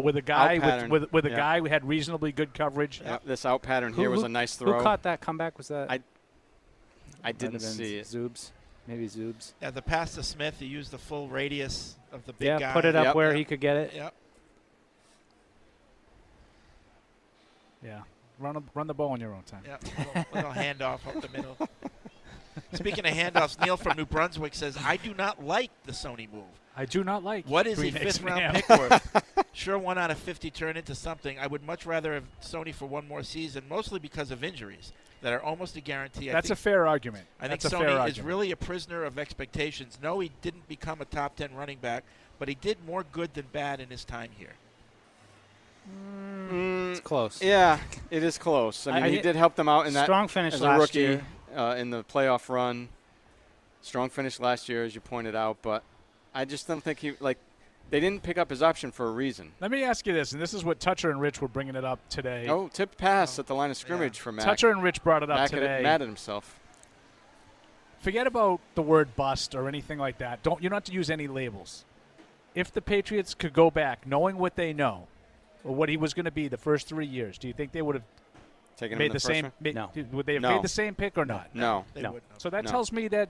Speaker 3: with a guy with a guy who had reasonably good coverage.
Speaker 8: Yeah, this out pattern here was a nice throw.
Speaker 9: Who caught that comeback? Was that?
Speaker 8: I didn't see it.
Speaker 9: Zoobs. Maybe Zoobs.
Speaker 4: Yeah, the pass to Smith, he used the full radius of the big guy.
Speaker 9: Yeah, put it up where he could get it.
Speaker 4: Yep.
Speaker 3: Yeah, run the ball in your own time.
Speaker 4: Yeah, little handoff up the middle. Speaking of handoffs, Neil from New Brunswick says, I do not like the Sony move.
Speaker 3: I do not like.
Speaker 4: What is a
Speaker 3: Green Eggs
Speaker 4: fifth-round
Speaker 3: Ham.
Speaker 4: pick worth? Sure, 1 out of 50 turn into something. I would much rather have Sony for one more season, mostly because of injuries that are almost a guarantee.
Speaker 3: That's a fair argument.
Speaker 4: I think
Speaker 3: That's a fair
Speaker 4: Sony is
Speaker 3: argument.
Speaker 4: really a prisoner of expectations. No, he didn't become a top 10 running back, but he did more good than bad in his time here.
Speaker 9: It's close.
Speaker 8: Yeah, it is close. I mean, he did help them out in that
Speaker 9: strong finish
Speaker 8: as
Speaker 9: last
Speaker 8: a rookie
Speaker 9: year.
Speaker 8: In the playoff run. Strong finish last year, as you pointed out, but I just don't think they didn't pick up his option for a reason.
Speaker 3: Let me ask you this, and this is what Toucher and Rich were bringing it up today.
Speaker 8: Oh, tipped pass at the line of scrimmage for Mac.
Speaker 3: Toucher and Rich brought it up today.
Speaker 8: Mad at himself.
Speaker 3: Forget about the word bust or anything like that. You don't have to use any labels. If the Patriots could go back, knowing what they know, or what he was going to be the first 3 years, do you think they would have
Speaker 8: taken
Speaker 3: made
Speaker 8: him
Speaker 3: the same?
Speaker 9: No.
Speaker 3: Would they have made the same pick or not?
Speaker 8: No.
Speaker 3: So that tells me that.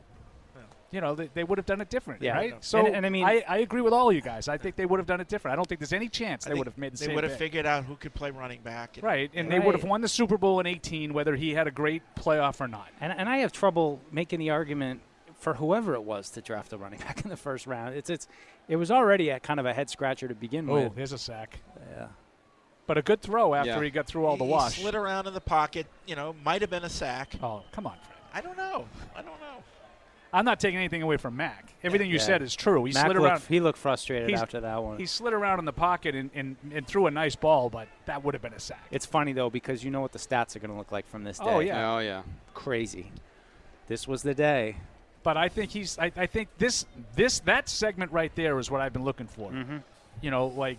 Speaker 3: They would have done it different, right?
Speaker 9: No.
Speaker 3: So
Speaker 9: and I mean,
Speaker 3: I agree with all of you guys. I think they would have done it different. I don't think there's any chance they would have made the same
Speaker 4: They would have
Speaker 3: pick.
Speaker 4: figured out who could play running back.
Speaker 3: Right, and they would have won the Super Bowl in 18, whether he had a great playoff or not.
Speaker 9: And I have trouble making the argument for whoever it was to draft a running back in the first round. It was already a kind of a head scratcher to begin with.
Speaker 3: Oh, there's a sack.
Speaker 9: Yeah.
Speaker 3: But a good throw after he got through all the wash.
Speaker 4: He slid around in the pocket. Might have been a sack.
Speaker 3: Oh, come on, Fred.
Speaker 4: I don't know.
Speaker 3: I'm not taking anything away from Mac. Everything you said is true. He
Speaker 9: Mac
Speaker 3: slid around.
Speaker 9: He looked frustrated after that one.
Speaker 3: He slid around in the pocket and threw a nice ball, but that would have been a sack.
Speaker 9: It's funny, though, because you know what the stats are going to look like from this day.
Speaker 3: Oh, yeah.
Speaker 8: Oh, yeah.
Speaker 9: Crazy. This was the day.
Speaker 3: But I think I think that segment right there is what I've been looking for.
Speaker 9: Mm-hmm.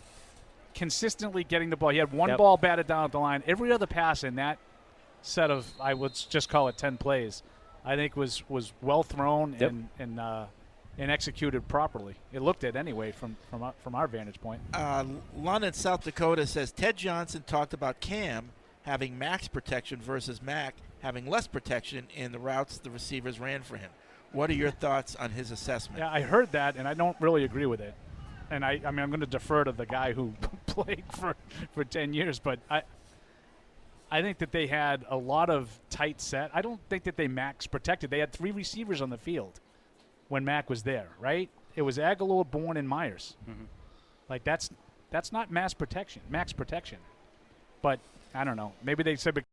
Speaker 3: Consistently getting the ball. He had one ball batted down at the line. Every other pass in that set of, I would just call it 10 plays, I think was well thrown and executed properly. It looked it anyway from our vantage point.
Speaker 4: London, South Dakota says Ted Johnson talked about Cam having max protection versus Mac having less protection in the routes the receivers ran for him. What are your thoughts on his assessment?
Speaker 3: Yeah, I heard that, and I don't really agree with it. And I mean, I'm going to defer to the guy who played for 10 years, but I think that they had a lot of tight set. I don't think that they max protected. They had 3 receivers on the field when Mac was there, right? It was Aguilar, Bourne, and Myers. Mm-hmm. That's not max protection. But I don't know. Maybe they said